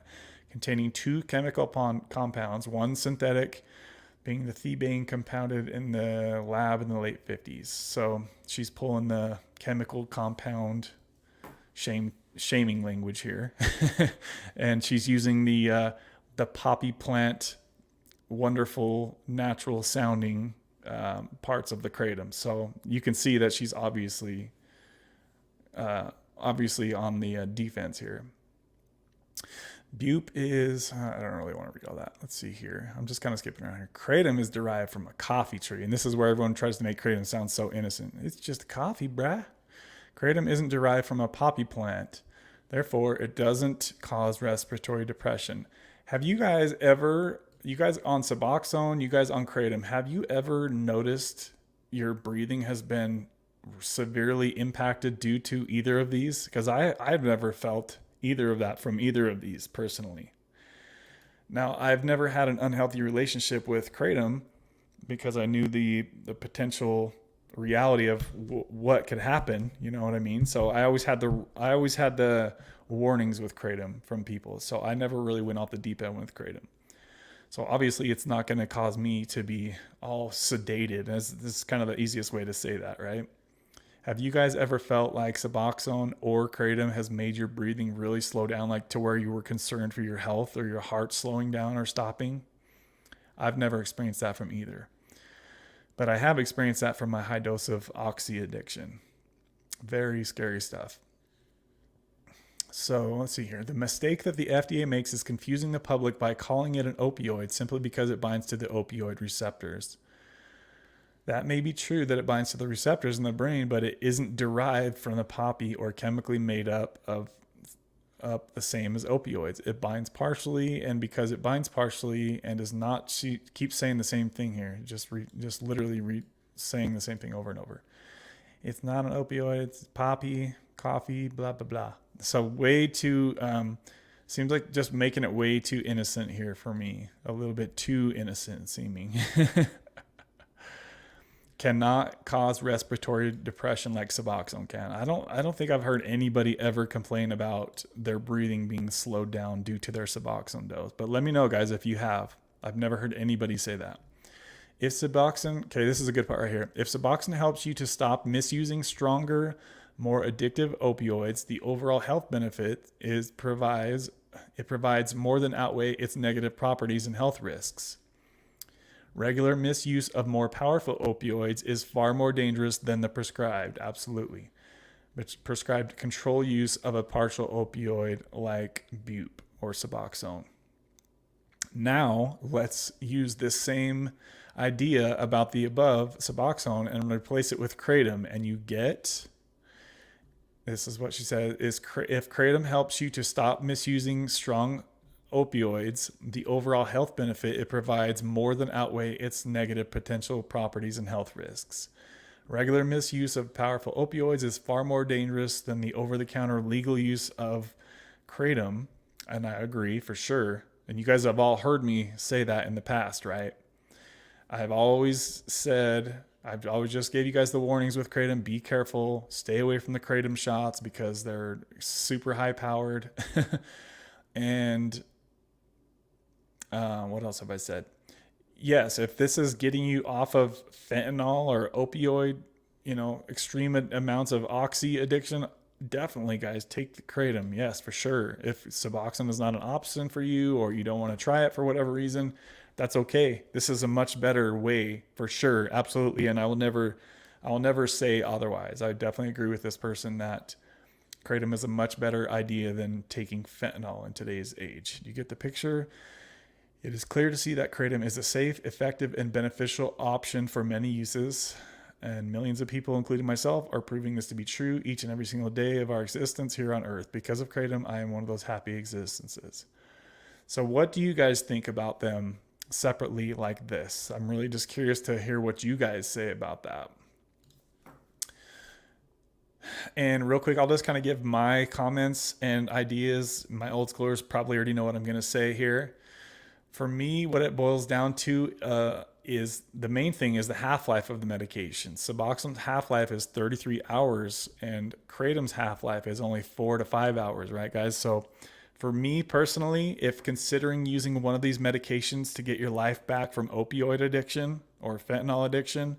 S1: containing two chemical compounds, one synthetic, being the thebaine compounded in the lab in the late 50s. So she's pulling the chemical compound shaming language here. And she's using the poppy plant, wonderful, natural sounding parts of the Kratom. So you can see that she's obviously on the defense here. Bupe is, I don't really want to read all that. Let's see here. I'm just kind of skipping around here. Kratom is derived from a coffee tree. And this is where everyone tries to make Kratom sound so innocent. It's just coffee, brah. Kratom isn't derived from a poppy plant. Therefore, it doesn't cause respiratory depression. Have you guys on Suboxone, you guys on Kratom, have you ever noticed your breathing has been severely impacted due to either of these? Because I've never felt either of that from either of these personally. Now, I've never had an unhealthy relationship with Kratom because I knew the potential reality of what could happen. You know what I mean? So I always had the warnings with Kratom from people. So I never really went off the deep end with Kratom. So obviously it's not going to cause me to be all sedated. As this is kind of the easiest way to say that, right? Have you guys ever felt like Suboxone or Kratom has made your breathing really slow down, like to where you were concerned for your health or your heart slowing down or stopping? I've never experienced that from either. But I have experienced that from my high dose of oxy addiction. Very scary stuff. So let's see here. The mistake that the FDA makes is confusing the public by calling it an opioid simply because it binds to the opioid receptors. That may be true that it binds to the receptors in the brain, but it isn't derived from the poppy or chemically made up the same as opioids. It binds partially, and because it binds partially and does not, she keeps saying the same thing here, just literally saying the same thing over and over. It's not an opioid, it's poppy, coffee, blah, blah, blah. So way too, seems like just making it way too innocent here for me. A little bit too innocent seeming. Cannot cause respiratory depression like Suboxone can. I don't think I've heard anybody ever complain about their breathing being slowed down due to their Suboxone dose. But let me know, guys, if you have. I've never heard anybody say that. If Suboxone, okay, this is a good part right here. If Suboxone helps you to stop misusing stronger, more addictive opioids, the overall health benefit provides more than outweigh its negative properties and health risks. Regular misuse of more powerful opioids is far more dangerous than the prescribed, absolutely. But prescribed control use of a partial opioid like Bupe or Suboxone. Now, let's use this same idea about the above, Suboxone, and replace it with Kratom, and you get, this is what she said, is if Kratom helps you to stop misusing strong opioids, the overall health benefit it provides more than outweigh its negative potential properties and health risks. Regular misuse of powerful opioids is far more dangerous than the over-the-counter legal use of Kratom, and I agree for sure. And you guys have all heard me say that in the past, right? I've always just gave you guys the warnings with Kratom. Be careful. Stay away from the Kratom shots because they're super high powered. And what else have I said? Yes, if this is getting you off of fentanyl or opioid, extreme amounts of oxy addiction, definitely, guys, take the Kratom. Yes, for sure. If Suboxone is not an option for you or you don't want to try it for whatever reason, That's okay. This is a much better way for sure. Absolutely. And I will never say otherwise. I definitely agree with this person that Kratom is a much better idea than taking fentanyl in today's age. You get the picture? It is clear to see that Kratom is a safe, effective, and beneficial option for many uses. And millions of people, including myself, are proving this to be true each and every single day of our existence here on Earth. Because of Kratom, I am one of those happy existences. So what do you guys think about them separately like this? I'm really just curious to hear what you guys say about that. And real quick, I'll just kind of give my comments and ideas. My old schoolers probably already know what I'm going to say here. For me, what it boils down to is the main thing is the half-life of the medication. Suboxone's half-life is 33 hours and Kratom's half-life is only 4 to 5 hours, right, guys? So for me personally, if considering using one of these medications to get your life back from opioid addiction or fentanyl addiction,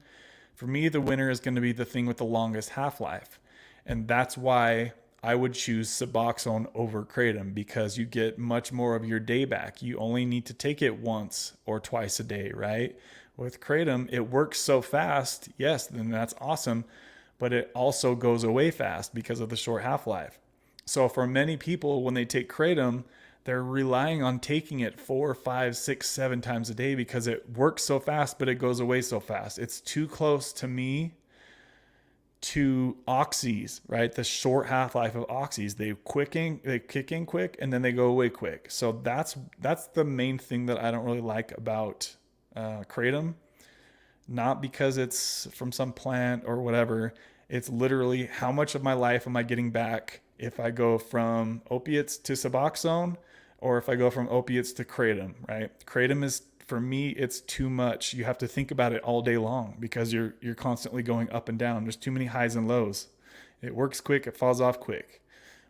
S1: for me, the winner is going to be the thing with the longest half-life. And that's why I would choose Suboxone over Kratom, because you get much more of your day back. You only need to take it once or twice a day, right? With Kratom, it works so fast. Yes, then that's awesome. But it also goes away fast because of the short half-life. So for many people, when they take Kratom, they're relying on taking it 4, 5, 6, 7 times a day because it works so fast, but it goes away so fast. It's too close to me to oxys, right? The short half-life of oxys. They kick in quick and then they go away quick. So that's the main thing that I don't really like about Kratom. Not because it's from some plant or whatever. It's literally how much of my life am I getting back if I go from opiates to Suboxone or if I go from opiates to Kratom, right? Kratom is, for me, it's too much. You have to think about it all day long because you're constantly going up and down. There's too many highs and lows. It works quick, it falls off quick.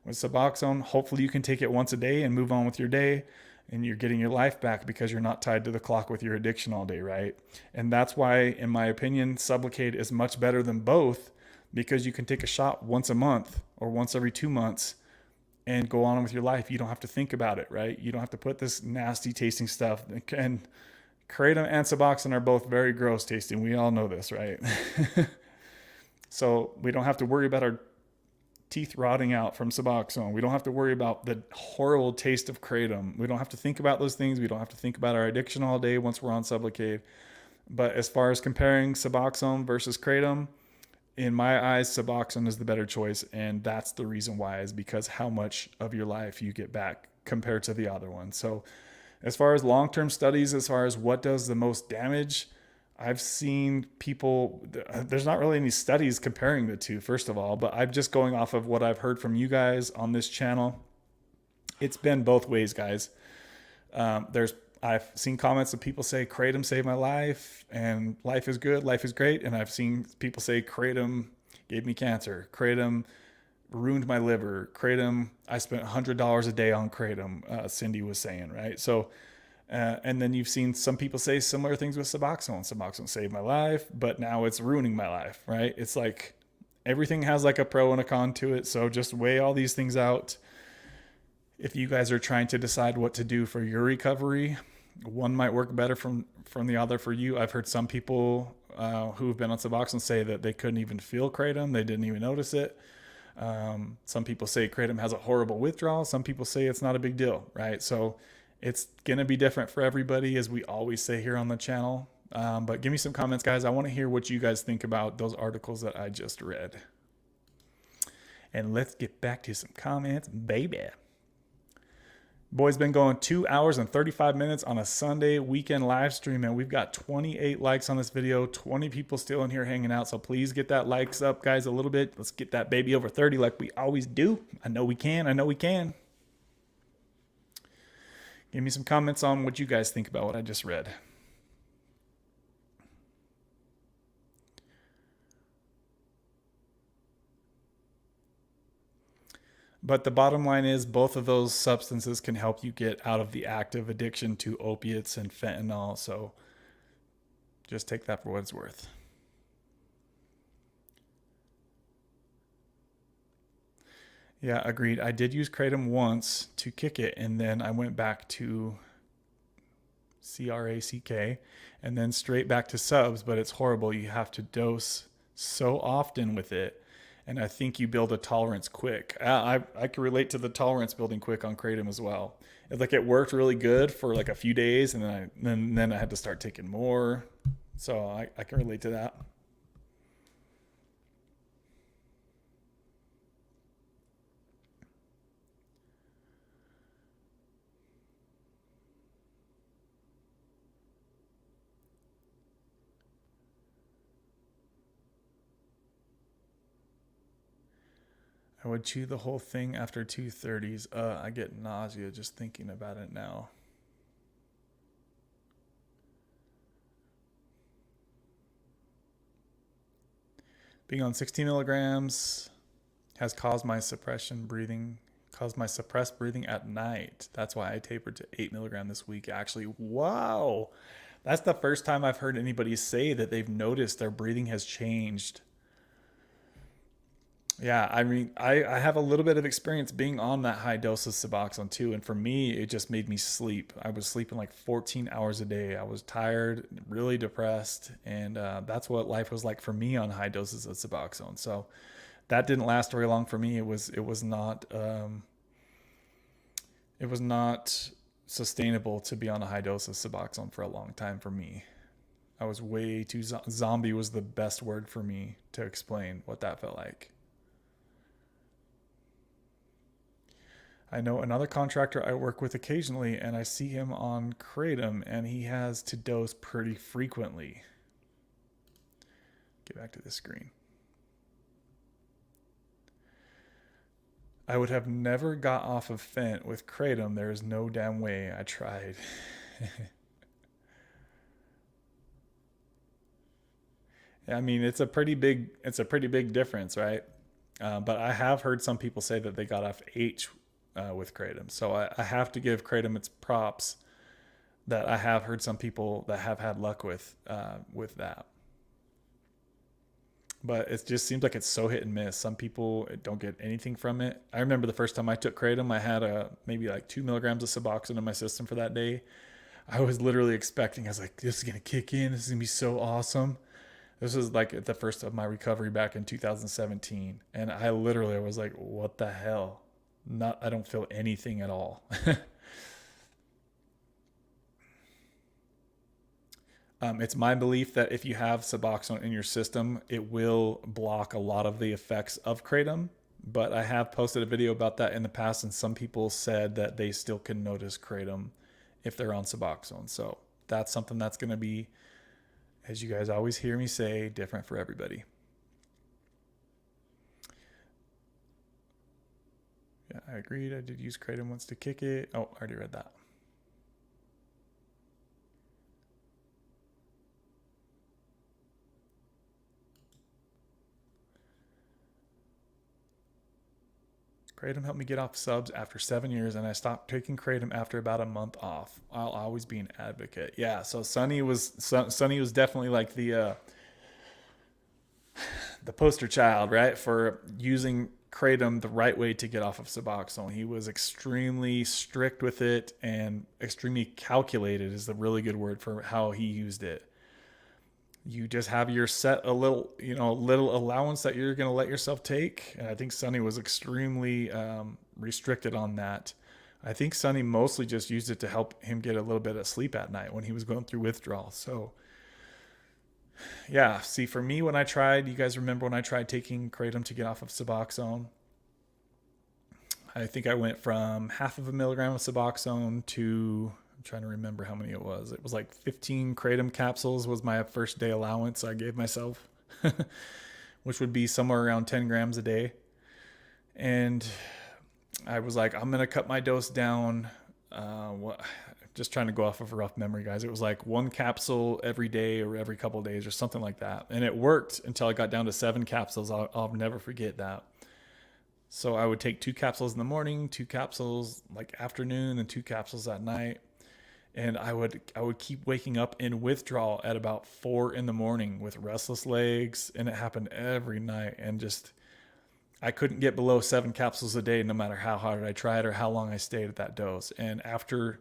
S1: With Suboxone, hopefully you can take it once a day and move on with your day, and you're getting your life back because you're not tied to the clock with your addiction all day, right? And that's why, in my opinion, Sublocade is much better than both, because you can take a shot once a month or once every 2 months and go on with your life. You don't have to think about it, right? You don't have to put this nasty tasting stuff. And Kratom and Suboxone are both very gross tasting. We all know this, right? So we don't have to worry about our teeth rotting out from Suboxone. We don't have to worry about the horrible taste of Kratom. We don't have to think about those things. We don't have to think about our addiction all day once we're on Sublocade. But as far as comparing Suboxone versus Kratom, in my eyes, Suboxone is the better choice, and that's the reason why, is because how much of your life you get back compared to the other one. So as far as long-term studies, as far as what does the most damage, I've seen people, there's not really any studies comparing the two, first of all, but I'm just going off of what I've heard from you guys on this channel. It's been both ways, guys. I've seen comments of people say Kratom saved my life and life is good, life is great. And I've seen people say Kratom gave me cancer. Kratom ruined my liver. Kratom, I spent $100 a day on Kratom, Cindy was saying, right? So, and then you've seen some people say similar things with Suboxone. Suboxone saved my life, but now it's ruining my life, right? It's like everything has like a pro and a con to it. So just weigh all these things out. If you guys are trying to decide what to do for your recovery, one might work better from the other for you. I've heard some people who've been on Suboxone say that they couldn't even feel Kratom. They didn't even notice it. Some people say Kratom has a horrible withdrawal. Some people say it's not a big deal, right? So it's going to be different for everybody, as we always say here on the channel. But give me some comments, guys. I want to hear what you guys think about those articles that I just read. And let's get back to some comments, baby. Boy's been going 2 hours and 35 minutes on a Sunday weekend live stream, and we've got 28 likes on this video, 20 people still in here hanging out. So please get that likes up, guys, a little bit. Let's get that baby over 30 like we always do. I know we can. I know we can. Give me some comments on what you guys think about what I just read. But the bottom line is both of those substances can help you get out of the active addiction to opiates and fentanyl. So just take that for what it's worth. Yeah, agreed. I did use Kratom once to kick it, and then I went back to Crack, and then straight back to subs, but it's horrible. You have to dose so often with it. And I think you build a tolerance quick. I can relate to the tolerance building quick on Kratom as well. It's like it worked really good for like a few days, and then I had to start taking more. So I can relate to that. I would chew the whole thing after 230s. I get nausea just thinking about it now. Being on 16 milligrams has caused my suppressed breathing at night. That's why I tapered to 8 milligram this week. Actually, wow. That's the first time I've heard anybody say that they've noticed their breathing has changed. Yeah, I mean, I have a little bit of experience being on that high dose of Suboxone too, and for me, it just made me sleep. I was sleeping like 14 hours a day. I was tired, really depressed, and that's what life was like for me on high doses of Suboxone. So that didn't last very long for me. It was not sustainable to be on a high dose of Suboxone for a long time for me. I was way too zombie was the best word for me to explain what that felt like. I know another contractor I work with occasionally, and I see him on Kratom, and he has to dose pretty frequently. Get back to the screen. I would have never got off of fent with Kratom. There is no damn way. I tried. I mean, it's a pretty big difference, right? But I have heard some people say that they got off H with Kratom. So I have to give Kratom its props that I have heard some people that have had luck with that. But it just seems like it's so hit and miss. Some people don't get anything from it. I remember the first time I took Kratom, I had maybe like 2 milligrams of Suboxone in my system for that day. I was literally expecting, I was like, this is going to kick in. This is going to be so awesome. This was like the first of my recovery back in 2017. And I literally was like, what the hell? I don't feel anything at all. It's my belief that if you have Suboxone in your system, it will block a lot of the effects of Kratom. But I have posted a video about that in the past, and some people said that they still can notice Kratom if they're on Suboxone. So that's something that's going to be, as you guys always hear me say, different for everybody. Yeah, I agreed. I did use Kratom once to kick it. Oh, I already read that. Kratom helped me get off subs after 7 years, and I stopped taking Kratom after about a month off. I'll always be an advocate. Yeah, so Sonny was definitely like the poster child, right, for using Kratom the right way to get off of Suboxone. He was extremely strict with it and extremely calculated is the really good word for how he used it. You just have your set a little allowance that you're going to let yourself take. And I think Sonny was extremely restricted on that. I think Sonny mostly just used it to help him get a little bit of sleep at night when he was going through withdrawal. So yeah, see, for me, you guys remember when I tried taking Kratom to get off of Suboxone? I think I went from 0.5 milligram of Suboxone to, I'm trying to remember how many it was. It was like 15 Kratom capsules was my first day allowance I gave myself, which would be somewhere around 10 grams a day. And I was like, I'm going to cut my dose down. Just trying to go off of a rough memory, guys. It was like 1 capsule every day or every couple of days or something like that. And it worked until I got down to 7 capsules. I'll never forget that. So I would take 2 capsules in the morning, 2 capsules like afternoon, and 2 capsules at night. And I would keep waking up in withdrawal at about 4 in the morning with restless legs. And it happened every night. And just, I couldn't get below 7 capsules a day, no matter how hard I tried or how long I stayed at that dose. And after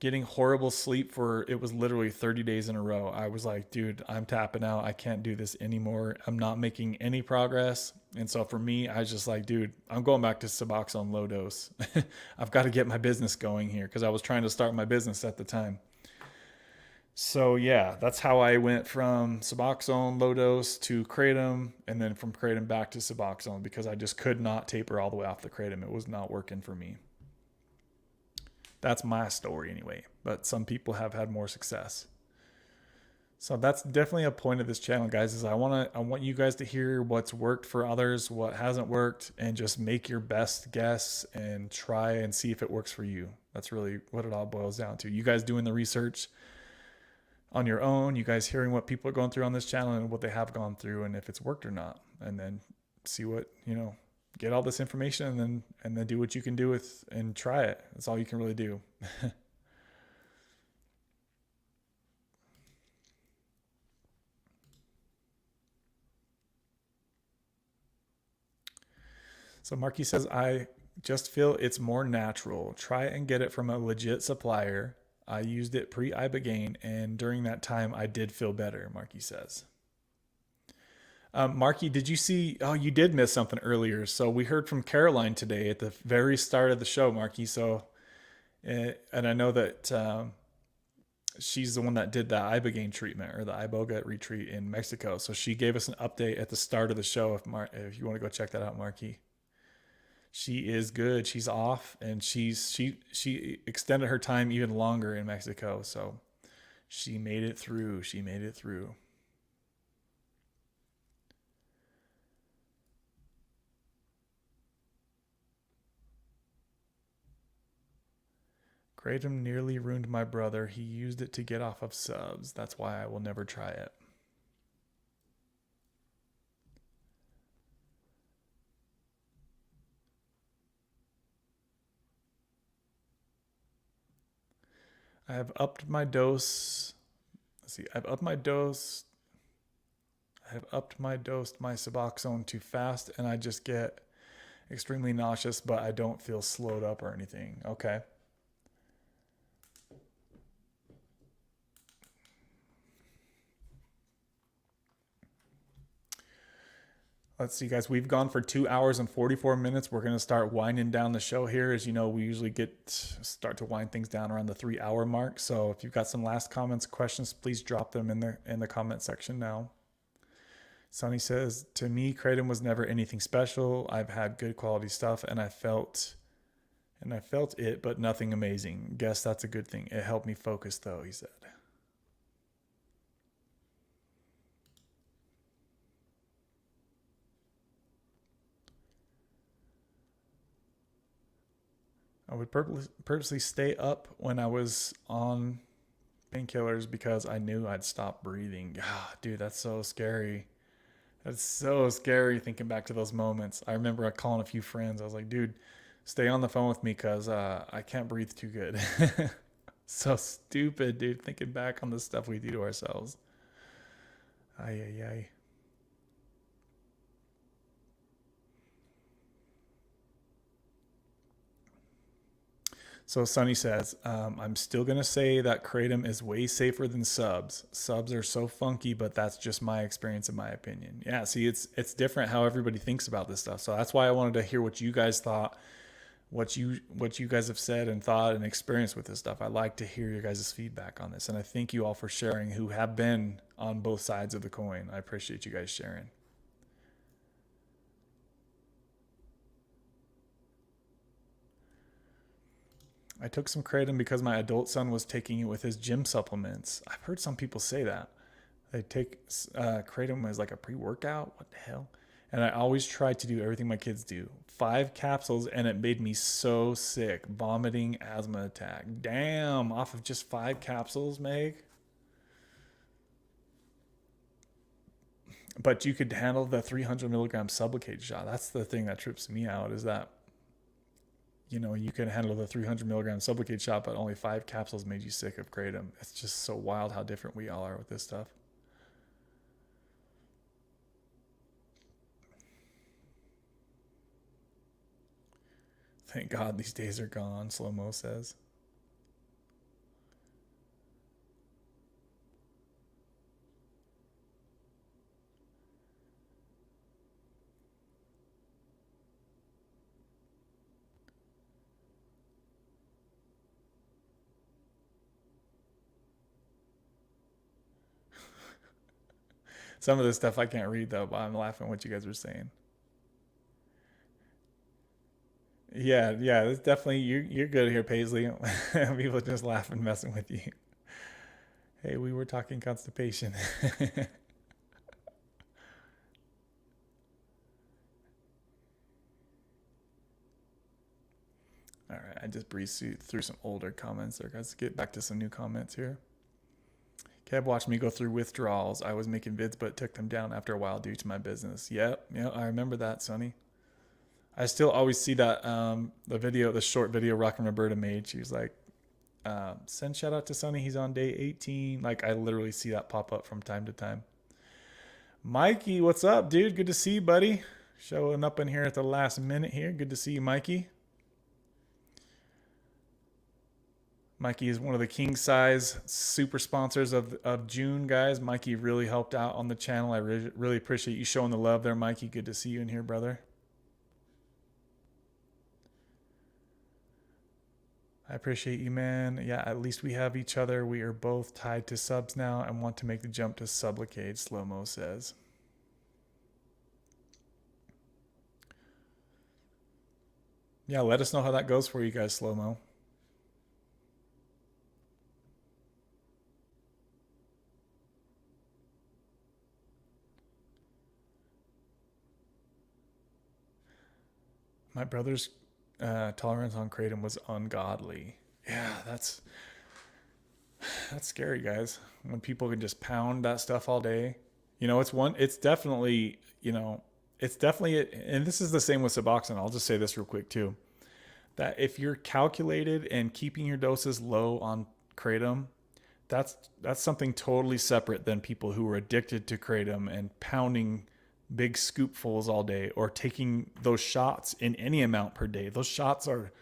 S2: getting horrible sleep for, it was literally 30 days in a row. I was like, dude, I'm tapping out. I can't do this anymore. I'm not making any progress. And so for me, I was just like, dude, I'm going back to Suboxone low dose. I've got to get my business going here because I was trying to start my business at the time. So yeah, that's how I went from Suboxone low dose to Kratom, and then from Kratom back to Suboxone because I just could not taper all the way off the Kratom. It was not working for me. That's my story anyway, but some people have had more success. So that's definitely a point of this channel, guys, is I want you guys to hear what's worked for others, what hasn't worked, and just make your best guess and try and see if it works for you. That's really what it all boils down to. You guys doing the research on your own, you guys hearing what people are going through on this channel and what they have gone through and if it's worked or not. And then see what, get all this information and then do what you can do with and try it. That's all you can really do. So Marky says, I just feel it's more natural. Try and get it from a legit supplier. I used it pre-Ibogaine, and during that time, I did feel better, Marky says. Marky, did you see? Oh, you did miss something earlier. So we heard from Caroline today at the very start of the show, Marky. So, and I know that she's the one that did the Ibogaine treatment or the Iboga retreat in Mexico. So she gave us an update at the start of the show. If you want to go check that out, Marky. She is good. She's off, and she extended her time even longer in Mexico. So she made it through. She made it through. Kratom nearly ruined my brother. He used it to get off of subs. That's why I will never try it. I have upped my dose. Let's see. I've upped my dose. I have upped my dose, my Suboxone too fast, and I just get extremely nauseous, but I don't feel slowed up or anything. Okay. Let's see, guys. We've gone for 2 hours and 44 minutes. We're going to start winding down the show here. As you know, we usually start to wind things down around the 3-hour mark. So if you've got some last comments, questions, please drop them in the comment section now. Sonny says, to me, Kratom was never anything special. I've had good quality stuff, and I felt it, but nothing amazing. Guess that's a good thing. It helped me focus, though, he said. I would purposely stay up when I was on painkillers because I knew I'd stop breathing. Ah, dude, that's so scary. That's so scary thinking back to those moments. I remember calling a few friends. I was like, dude, stay on the phone with me because I can't breathe too good. So stupid, dude, thinking back on the stuff we do to ourselves. Ay, ay, ay. So Sonny says, I'm still going to say that Kratom is way safer than subs. Subs are so funky, but that's just my experience in my opinion. Yeah, see, it's different how everybody thinks about this stuff. So that's why I wanted to hear what you guys thought, what you guys have said and thought and experienced with this stuff. I like to hear your guys' feedback on this. And I thank you all for sharing who have been on both sides of the coin. I appreciate you guys sharing. I took some Kratom because my adult son was taking it with his gym supplements. I've heard some people say that. They take Kratom as like a pre-workout. What the hell? And I always try to do everything my kids do. 5 capsules, and it made me so sick. Vomiting, asthma attack. Damn, off of just 5 capsules, Meg? But you could handle the 300 milligram Sublocade shot. That's the thing that trips me out, is that you can handle the 300 milligram Sublocade shot, but only 5 capsules made you sick of Kratom. It's just so wild how different we all are with this stuff. Thank God these days are gone, Slow Mo says. Some of this stuff I can't read though, but I'm laughing what you guys are saying. Yeah, yeah, it's definitely you're good here, Paisley. People just laughing, messing with you. Hey, we were talking constipation. All right, I just breezed through some older comments there, guys. Let's get back to some new comments here. Kev watched me go through withdrawals. I was making vids, but took them down after a while due to my business. Yep, I remember that, Sonny. I still always see that the short video Rock and Roberta made. She was like, send shout out to Sonny. He's on day 18. Like, I literally see that pop up from time to time. Mikey, what's up, dude? Good to see you, buddy. Showing up in here at the last minute here. Good to see you, Mikey. Mikey is one of the king size super sponsors of June, guys. Mikey really helped out on the channel. I really appreciate you showing the love there, Mikey. Good to see you in here, brother. I appreciate you, man. Yeah, at least we have each other. We are both tied to subs now and want to make the jump to Sublocade, Slow-Mo says. Yeah, let us know how that goes for you guys, Slow-Mo. My brother's tolerance on Kratom was ungodly. Yeah, that's scary, guys. When people can just pound that stuff all day. It's definitely, and this is the same with Suboxone. I'll just say this real quick too. That if you're calculated and keeping your doses low on Kratom, that's something totally separate than people who are addicted to Kratom and pounding big scoopfuls all day or taking those shots in any amount per day. Those shots are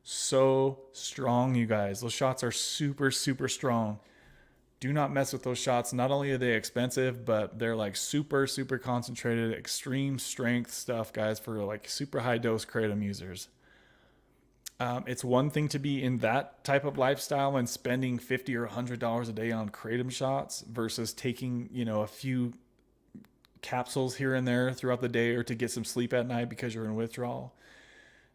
S2: so strong, you guys. Those shots are super, super strong. Do not mess with those shots. Not only are they expensive, but they're like super, super concentrated, extreme strength stuff, guys, for like super high dose Kratom users. It's one thing to be in that type of lifestyle and spending $50 or $100 a day on Kratom shots versus taking, a few capsules here and there throughout the day or to get some sleep at night because you're in withdrawal.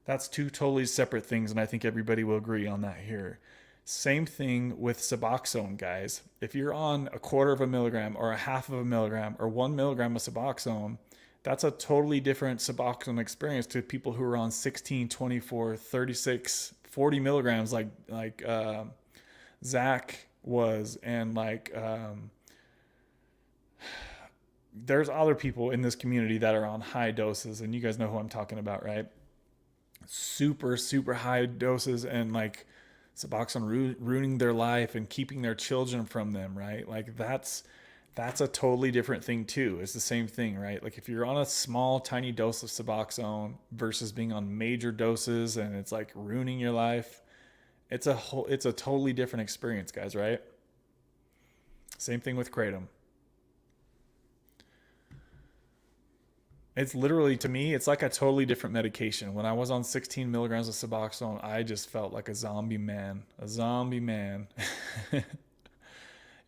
S2: That's two totally separate things, and I think everybody will agree on that here. Same thing with Suboxone, guys. If you're on 1/4 milligram or 1/2 milligram or 1 milligram of Suboxone, that's a totally different Suboxone experience to people who are on 16, 24, 36, 40 milligrams like Zach was, and there's other people in this community that are on high doses, and you guys know who I'm talking about, right? Super, super high doses, and like Suboxone ruining their life and keeping their children from them, right? Like that's a totally different thing too. It's the same thing, right? Like if you're on a small, tiny dose of Suboxone versus being on major doses and it's like ruining your life, it's a totally different experience, guys, right? Same thing with Kratom. It's literally, to me, it's like a totally different medication. When I was on 16 milligrams of Suboxone, I just felt like a zombie man.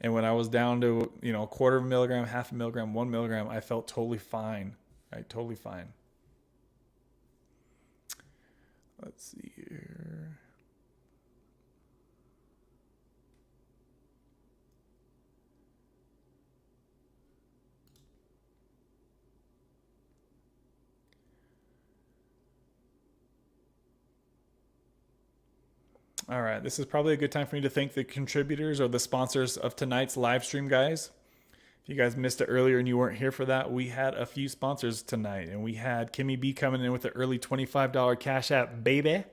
S2: And when I was down to, 1/4 milligram, 1/2 milligram, 1 milligram, I felt totally fine, right? Totally fine. Let's see here. All right, this is probably a good time for me to thank the contributors or the sponsors of tonight's live stream, guys. If you guys missed it earlier and you weren't here for that, we had a few sponsors tonight, and we had Kimmy B coming in with the early $25 Cashapp, baby.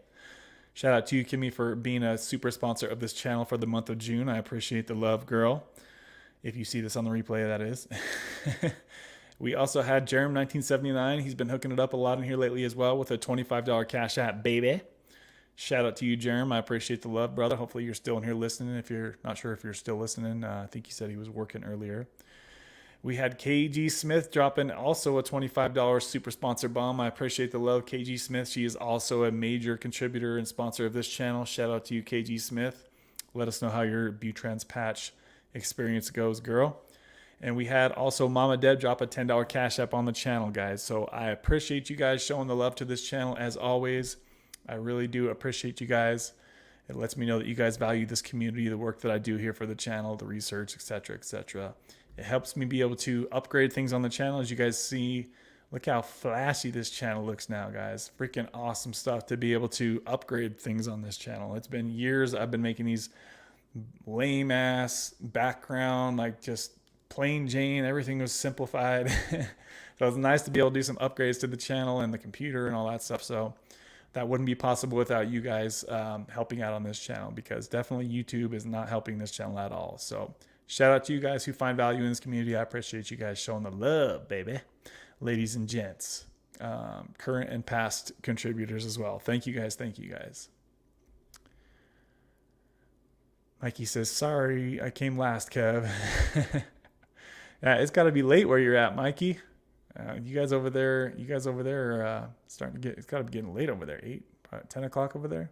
S2: Shout out to you, Kimmy, for being a super sponsor of this channel for the month of June. I appreciate the love, girl. If you see this on the replay, that is. We also had Jerem1979. He's been hooking it up a lot in here lately as well with a $25 Cashapp, baby. Shout out to you, Jerem. I appreciate the love, brother. Hopefully you're still in here listening. If you're not sure if you're still listening, I think he said he was working earlier. We had KG Smith dropping also a $25 super sponsor bomb. I appreciate the love, KG Smith. She is also a major contributor and sponsor of this channel. Shout out to you, KG Smith. Let us know how your Butrans patch experience goes, girl. And we had also Mama Deb drop a $10 Cash App on the channel, guys. So I appreciate you guys showing the love to this channel as always. I really do appreciate you guys. It lets me know that you guys value this community, the work that I do here for the channel, the research, etc., etc. It helps me be able to upgrade things on the channel. As you guys see, look how flashy this channel looks now, guys. Freaking awesome stuff to be able to upgrade things on this channel. It's been years I've been making these lame ass background, like just plain Jane. Everything was simplified. So it was nice to be able to do some upgrades to the channel and the computer and all that stuff. So that wouldn't be possible without you guys helping out on this channel, because definitely YouTube is not helping this channel at all. So shout out to you guys who find value in this community. I appreciate you guys showing the love, baby. Ladies and gents, current and past contributors as well. Thank you guys. Thank you guys. Mikey says, sorry, I came last, Kev. Yeah, it's got to be late where you're at, Mikey. You guys over there are starting to get, it's got to be getting late over there. 10 o'clock over there.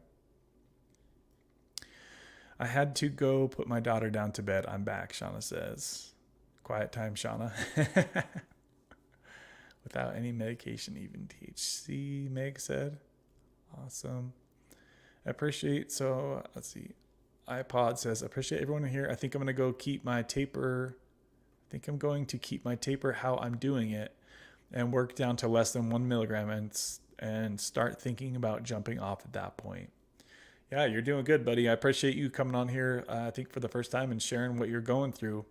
S2: I had to go put my daughter down to bed. I'm back, Shauna says. Quiet time, Shauna. Without any medication, even THC, Meg said. Awesome. I appreciate, so let's see. iPod says, appreciate everyone here. I think I'm going to go keep my taper. I think I'm going to keep my taper how I'm doing it and work down to less than 1 milligram and start thinking about jumping off at that point. Yeah, you're doing good, buddy. I appreciate you coming on here, I think for the first time, and sharing what you're going through.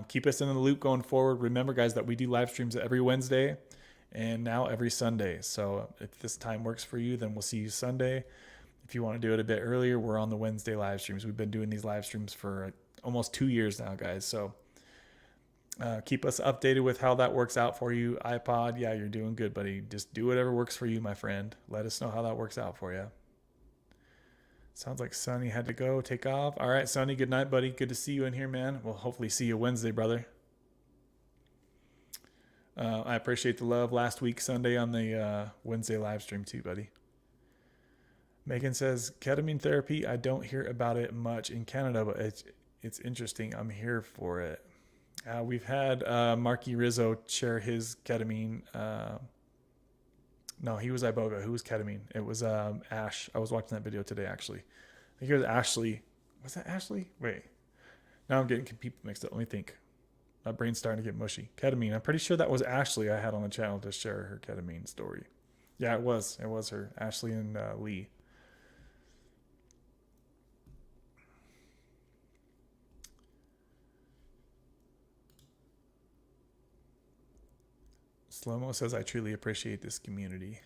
S2: Keep us in the loop going forward. Remember, guys, that we do live streams every Wednesday and now every Sunday. So if this time works for you, then we'll see you Sunday. If you want to do it a bit earlier, we're on the Wednesday live streams. We've been doing these live streams for almost 2 years now, guys. So keep us updated with how that works out for you. iPod, yeah, you're doing good, buddy. Just do whatever works for you, my friend. Let us know how that works out for you. Sounds like Sonny had to go, take off. All right, Sonny, good night, buddy. Good to see you in here, man. We'll hopefully see you Wednesday, brother. I appreciate the love last week, Sunday, on the Wednesday live stream too, buddy. Megan says, ketamine therapy, I don't hear about it much in Canada, but it's interesting. I'm here for it. We've had Marky Rizzo share his ketamine. No, he was Iboga. Who was ketamine? It was Ash. I was watching that video today, actually. I think it was Ashley. Was that Ashley? Wait. Now I'm getting people mixed up. Let me think. My brain's starting to get mushy. Ketamine. I'm pretty sure that was Ashley I had on the channel to share her ketamine story. Yeah, it was. It was her. Ashley and Lee. Slomo says, I truly appreciate this community.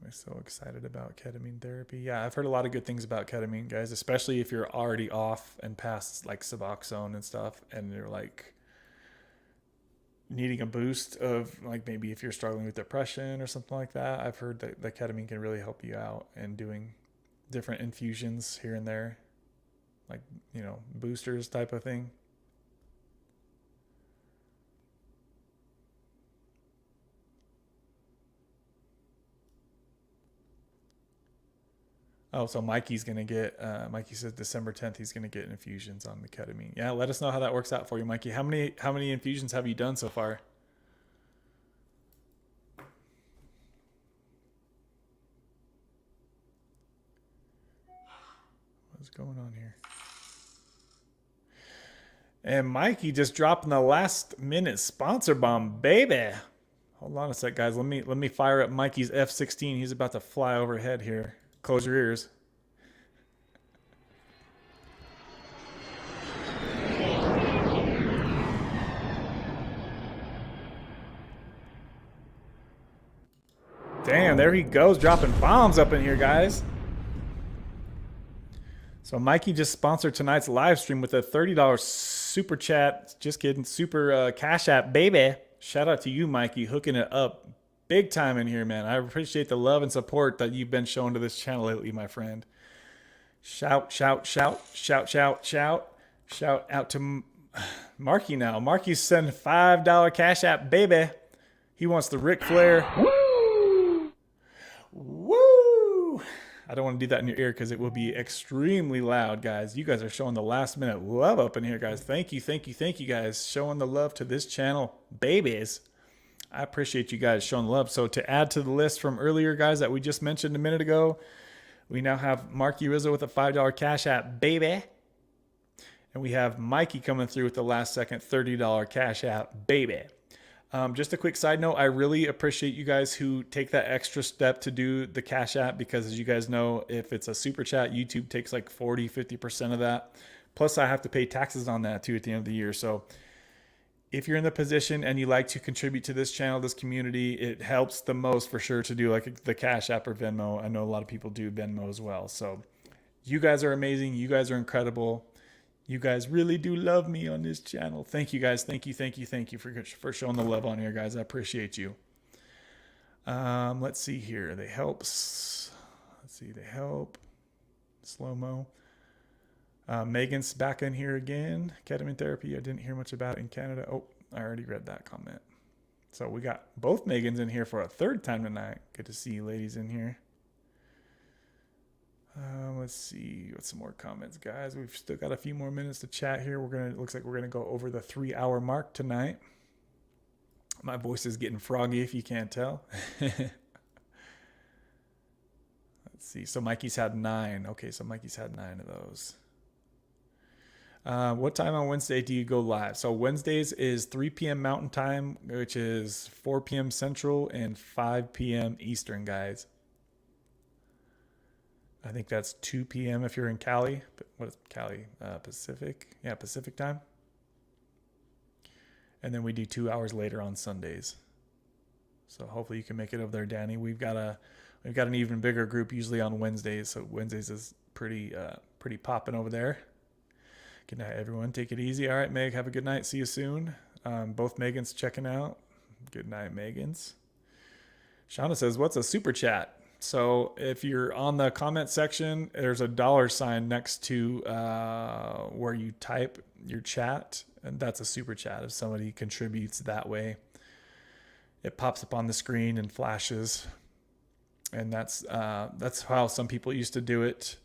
S2: I'm so excited about ketamine therapy. Yeah, I've heard a lot of good things about ketamine, guys, especially if you're already off and past like Suboxone and stuff, and you're like needing a boost of like maybe if you're struggling with depression or something like that. I've heard that the ketamine can really help you out, and doing different infusions here and there, like, you know, boosters type of thing. Oh, so Mikey's going to get, Mikey says December 10th, he's going to get infusions on the ketamine. Yeah, let us know how that works out for you, Mikey. How many infusions have you done so far? What's going on here? And Mikey just dropping the last minute sponsor bomb, baby. Hold on a sec, guys. Let me fire up Mikey's F-16. He's about to fly overhead here. Close your ears. Damn, there he goes, dropping bombs up in here, guys. So Mikey just sponsored tonight's live stream with a $30 super chat. Just kidding, super Cash App, baby. Shout out to you, Mikey, hooking it up big time in here, man. I appreciate the love and support that you've been showing to this channel lately, my friend. Shout, shout, shout, shout, shout, shout. Shout out to Marky now. Marky's sending $5 Cash App, baby. He wants the Ric Flair. Woo! Woo! I don't want to do that in your ear because it will be extremely loud, guys. You guys are showing the last minute love up in here, guys. Thank you, thank you, thank you, guys. Showing the love to this channel, babies. I appreciate you guys showing the love. So to add to the list from earlier, guys, that we just mentioned a minute ago, we now have Marky Rizzo with a $5 Cash App, baby. And we have Mikey coming through with the last second $30 Cash App, baby. Just a quick side note, I really appreciate you guys who take that extra step to do the Cash App, because as you guys know, if it's a super chat, YouTube takes like 40-50% of that. Plus I have to pay taxes on that too at the end of the year. So if you're in the position and you like to contribute to this channel, this community, it helps the most for sure to do like the Cash App or Venmo. I know a lot of people do Venmo as well. So you guys are amazing. You guys are incredible. You guys really do love me on this channel. Thank you guys. Thank you, thank you, thank you for showing the love on here, guys. I appreciate you. Let's see here. They helps. Let's see. They help. Slow-mo. Megan's back in here again. Ketamine therapy. I didn't hear much about it in Canada. Oh, I already read that comment. So we got both Megans in here for a third time tonight. Good to see you ladies in here. Let's see what's some more comments, guys. We've still got a few more minutes to chat here. Looks like we're gonna go over the 3-hour mark tonight. My voice is getting froggy if you can't tell. Let's see. So Mikey's had 9. Okay, so Mikey's had 9 of those. What time on Wednesday do you go live? So Wednesdays is 3 p.m. Mountain Time, which is 4 p.m. Central and 5 p.m. Eastern, guys. I think that's 2 p.m. if you're in Cali. What is Cali? Pacific? Yeah, Pacific time. And then we do 2 hours later on Sundays. So hopefully you can make it over there, Danny. We've got an even bigger group usually on Wednesdays. So Wednesdays is pretty popping over there. Good night, everyone. Take it easy. All right, Meg, have a good night. See you soon. Both Megans checking out. Good night, Megans. Shauna says, what's a super chat? So if you're on the comment section, there's a $sign next to where you type your chat, and that's a super chat. If somebody contributes that way, it pops up on the screen and flashes, and that's how some people used to do it.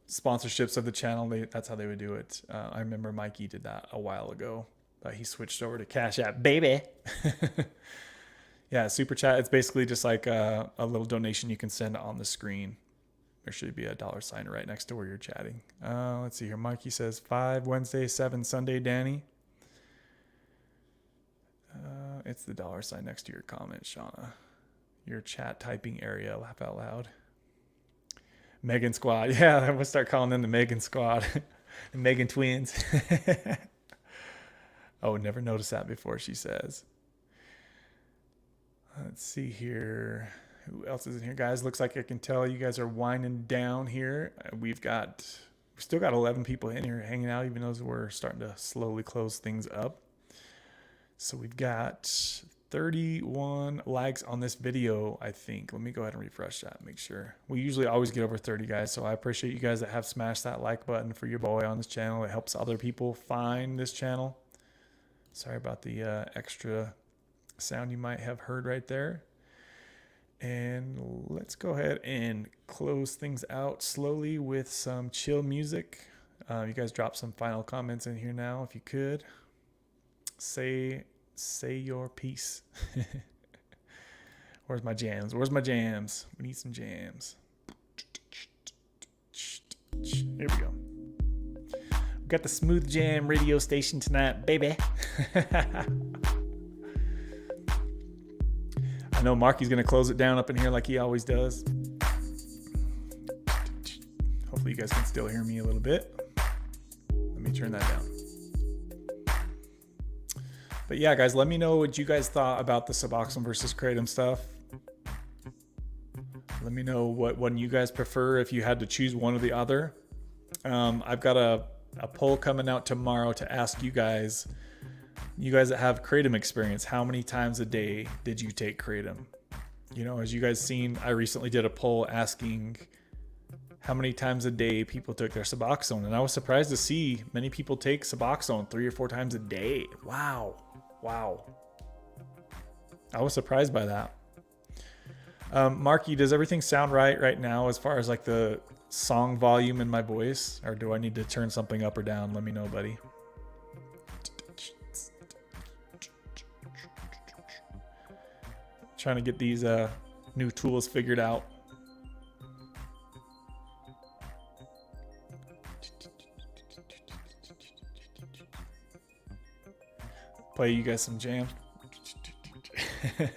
S2: Sponsorships of the channel, that's how they would do it. I remember Mikey did that a while ago, but he switched over to Cash App, baby. Yeah, super chat. It's basically just like a little donation you can send on the screen. There should be a $sign right next to where you're chatting. Let's see here. Mikey says 5 Wednesday, 7 Sunday, Danny. It's the $sign next to your comment, Shauna. Your chat typing area. Laugh out loud. Megan Squad. Yeah, I'm going to start calling them the Megan Squad. The Megan Twins. Oh, never noticed that before, she says. Let's see here. Who else is in here, guys? Looks like I can tell you guys are winding down here. We still got 11 people in here hanging out, even though we're starting to slowly close things up. So we've got 31 likes on this video, I think. Let me go ahead and refresh that, make sure. We usually always get over 30, guys. So I appreciate you guys that have smashed that like button for your boy on this channel. It helps other people find this channel. Sorry about the extra sound you might have heard right there. And let's go ahead and close things out slowly with some chill music. You guys drop some final comments in here now if you could. Say your piece. Where's my jams? Where's my jams? We need some jams. Here we go. We got the Smooth Jam radio station tonight, baby. I know Marky's going to close it down up in here like he always does. Hopefully you guys can still hear me a little bit. Let me turn that down. But yeah, guys, let me know what you guys thought about the Suboxone versus Kratom stuff. Let me know what one you guys prefer if you had to choose one or the other. I've got a poll coming out tomorrow to ask you guys that have Kratom experience, how many times a day did you take Kratom? You know, as you guys seen, I recently did a poll asking how many times a day people took their Suboxone. And I was surprised to see many people take Suboxone 3 or 4 times a day. Wow. I was surprised by that. Marky, does everything sound right now as far as like the song volume in my voice? Or do I need to turn something up or down? Let me know, buddy. Trying to get these new tools figured out. Play you guys some jams. Let's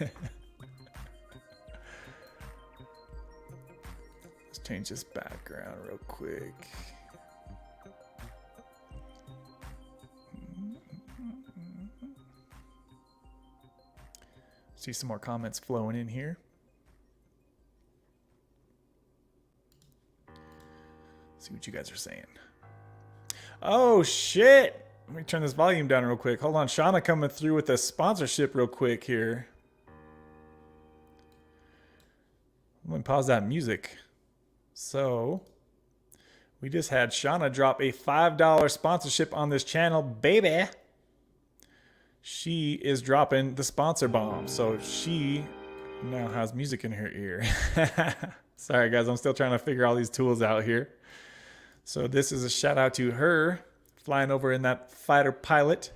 S2: change this background real quick. See some more comments flowing in here. See what you guys are saying. Oh shit! Let me turn this volume down real quick. Hold on, Shauna coming through with a sponsorship real quick here. I'm gonna pause that music. So, we just had Shauna drop a $5 sponsorship on this channel, baby. She is dropping the sponsor bomb. So she now has music in her ear. Sorry guys, I'm still trying to figure all these tools out here. So this is a shout out to her flying over in that fighter pilot.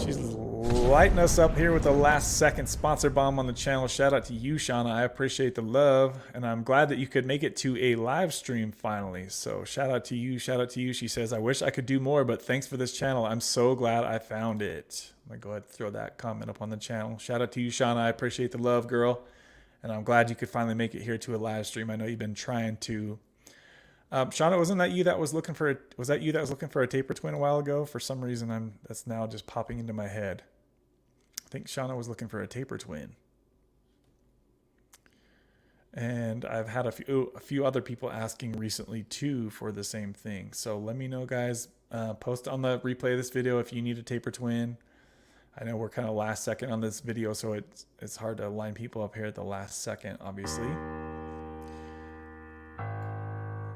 S2: She's lighting us up here with the last second sponsor bomb on the channel. Shout out to you, Shauna. I appreciate the love, and I'm glad that you could make it to a live stream finally. So shout out to you. Shout out to you. She says, I wish I could do more, but thanks for this channel. I'm so glad I found it. I'm going to go ahead and throw that comment up on the channel. Shout out to you, Shauna. I appreciate the love, girl. And I'm glad you could finally make it here to a live stream. I know you've been trying to. Shauna, wasn't that you that was looking for was that you that was looking for a taper twin a while ago? For some reason, that's now just popping into my head. I think Shauna was looking for a taper twin. And I've had a few other people asking recently too for the same thing. So let me know, guys. Post on the replay of this video if you need a taper twin. I know we're kind of last second on this video, so it's hard to line people up here at the last second, obviously.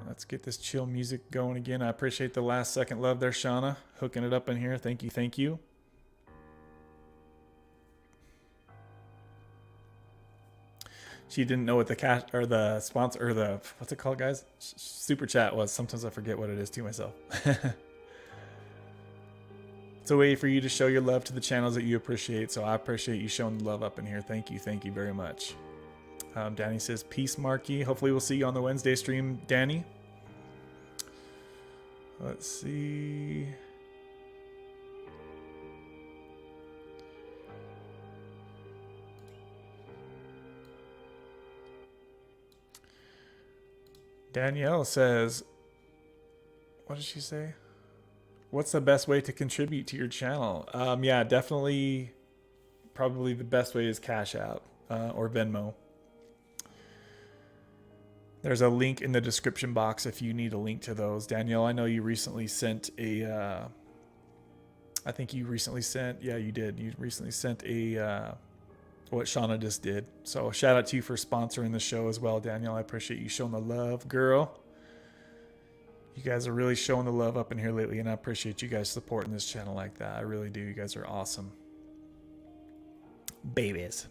S2: Let's get this chill music going again. I appreciate the last second love there, Shauna. Hooking it up in here. Thank you, thank you. She didn't know what the cash or the sponsor or the what's it called, guys? Super chat was. Sometimes I forget what it is to myself. It's a way for you to show your love to the channels that you appreciate. So I appreciate you showing the love up in here. Thank you very much. Danny says, peace, Marky. Hopefully we'll see you on the Wednesday stream, Danny. Let's see. Danielle says, what did she say? What's the best way to contribute to your channel? Yeah, definitely. Probably the best way is Cashapp or Venmo. There's a link in the description box if you need a link to those. Danielle, I know you recently sent a. I think you recently sent. Yeah, you did. You recently sent a. What Shauna just did. So shout out to you for sponsoring the show as well, Danielle. I appreciate you showing the love, girl. You guys are really showing the love up in here lately, and I appreciate you guys supporting this channel like that. I really do. You guys are awesome. Babies.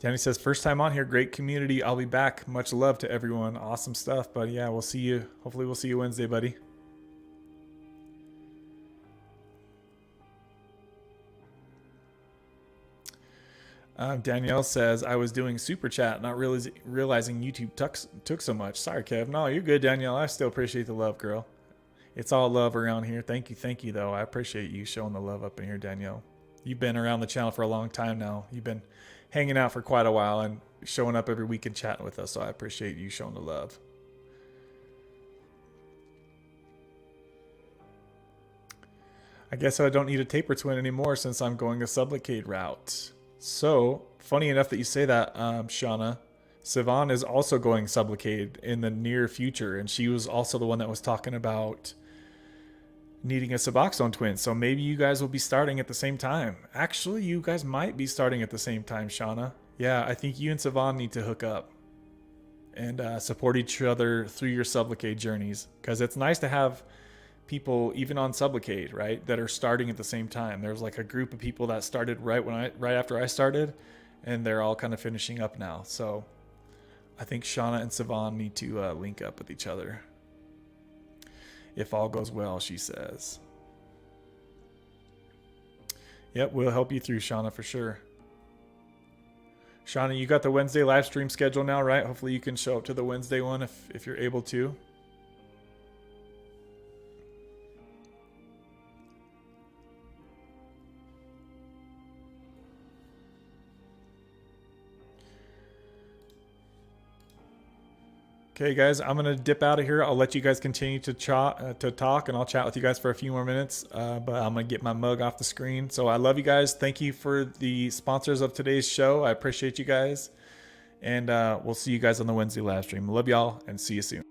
S2: Danny says, first time on here, great community. I'll be back. Much love to everyone. Awesome stuff. But yeah, we'll see you. Hopefully we'll see you Wednesday, buddy. Danielle says, I was doing super chat, not realizing YouTube took so much. Sorry, Kev. No, you're good, Danielle. I still appreciate the love, girl. It's all love around here. Thank you, though. I appreciate you showing the love up in here, Danielle. You've been around the channel for a long time now. You've been hanging out for quite a while and showing up every week and chatting with us, so I appreciate you showing the love. I guess I don't need a taper twin anymore since I'm going a Sublocade route. So, funny enough that you say that, Shauna. Sivan is also going Sublocade in the near future, and she was also the one that was talking about needing a Suboxone twin. So maybe you guys will be starting at the same time. Actually, you guys might be starting at the same time, Shauna. Yeah, I think you and Sivan need to hook up and support each other through your Sublocade journeys, because it's nice to have people even on Sublocade, right, that are starting at the same time. There's like a group of people that started right after I started, and they're all kind of finishing up now. So I think Shauna and Sivan need to link up with each other. If all goes well, she says. Yep, we'll help you through, Shauna, for sure. Shauna, you got the Wednesday live stream schedule now, right? Hopefully you can show up to the Wednesday one if you're able to. Okay, guys, I'm gonna dip out of here. I'll let you guys continue to talk, and I'll chat with you guys for a few more minutes. But I'm gonna get my mug off the screen. So I love you guys. Thank you for the sponsors of today's show. I appreciate you guys, and we'll see you guys on the Wednesday live stream. Love y'all, and see you soon.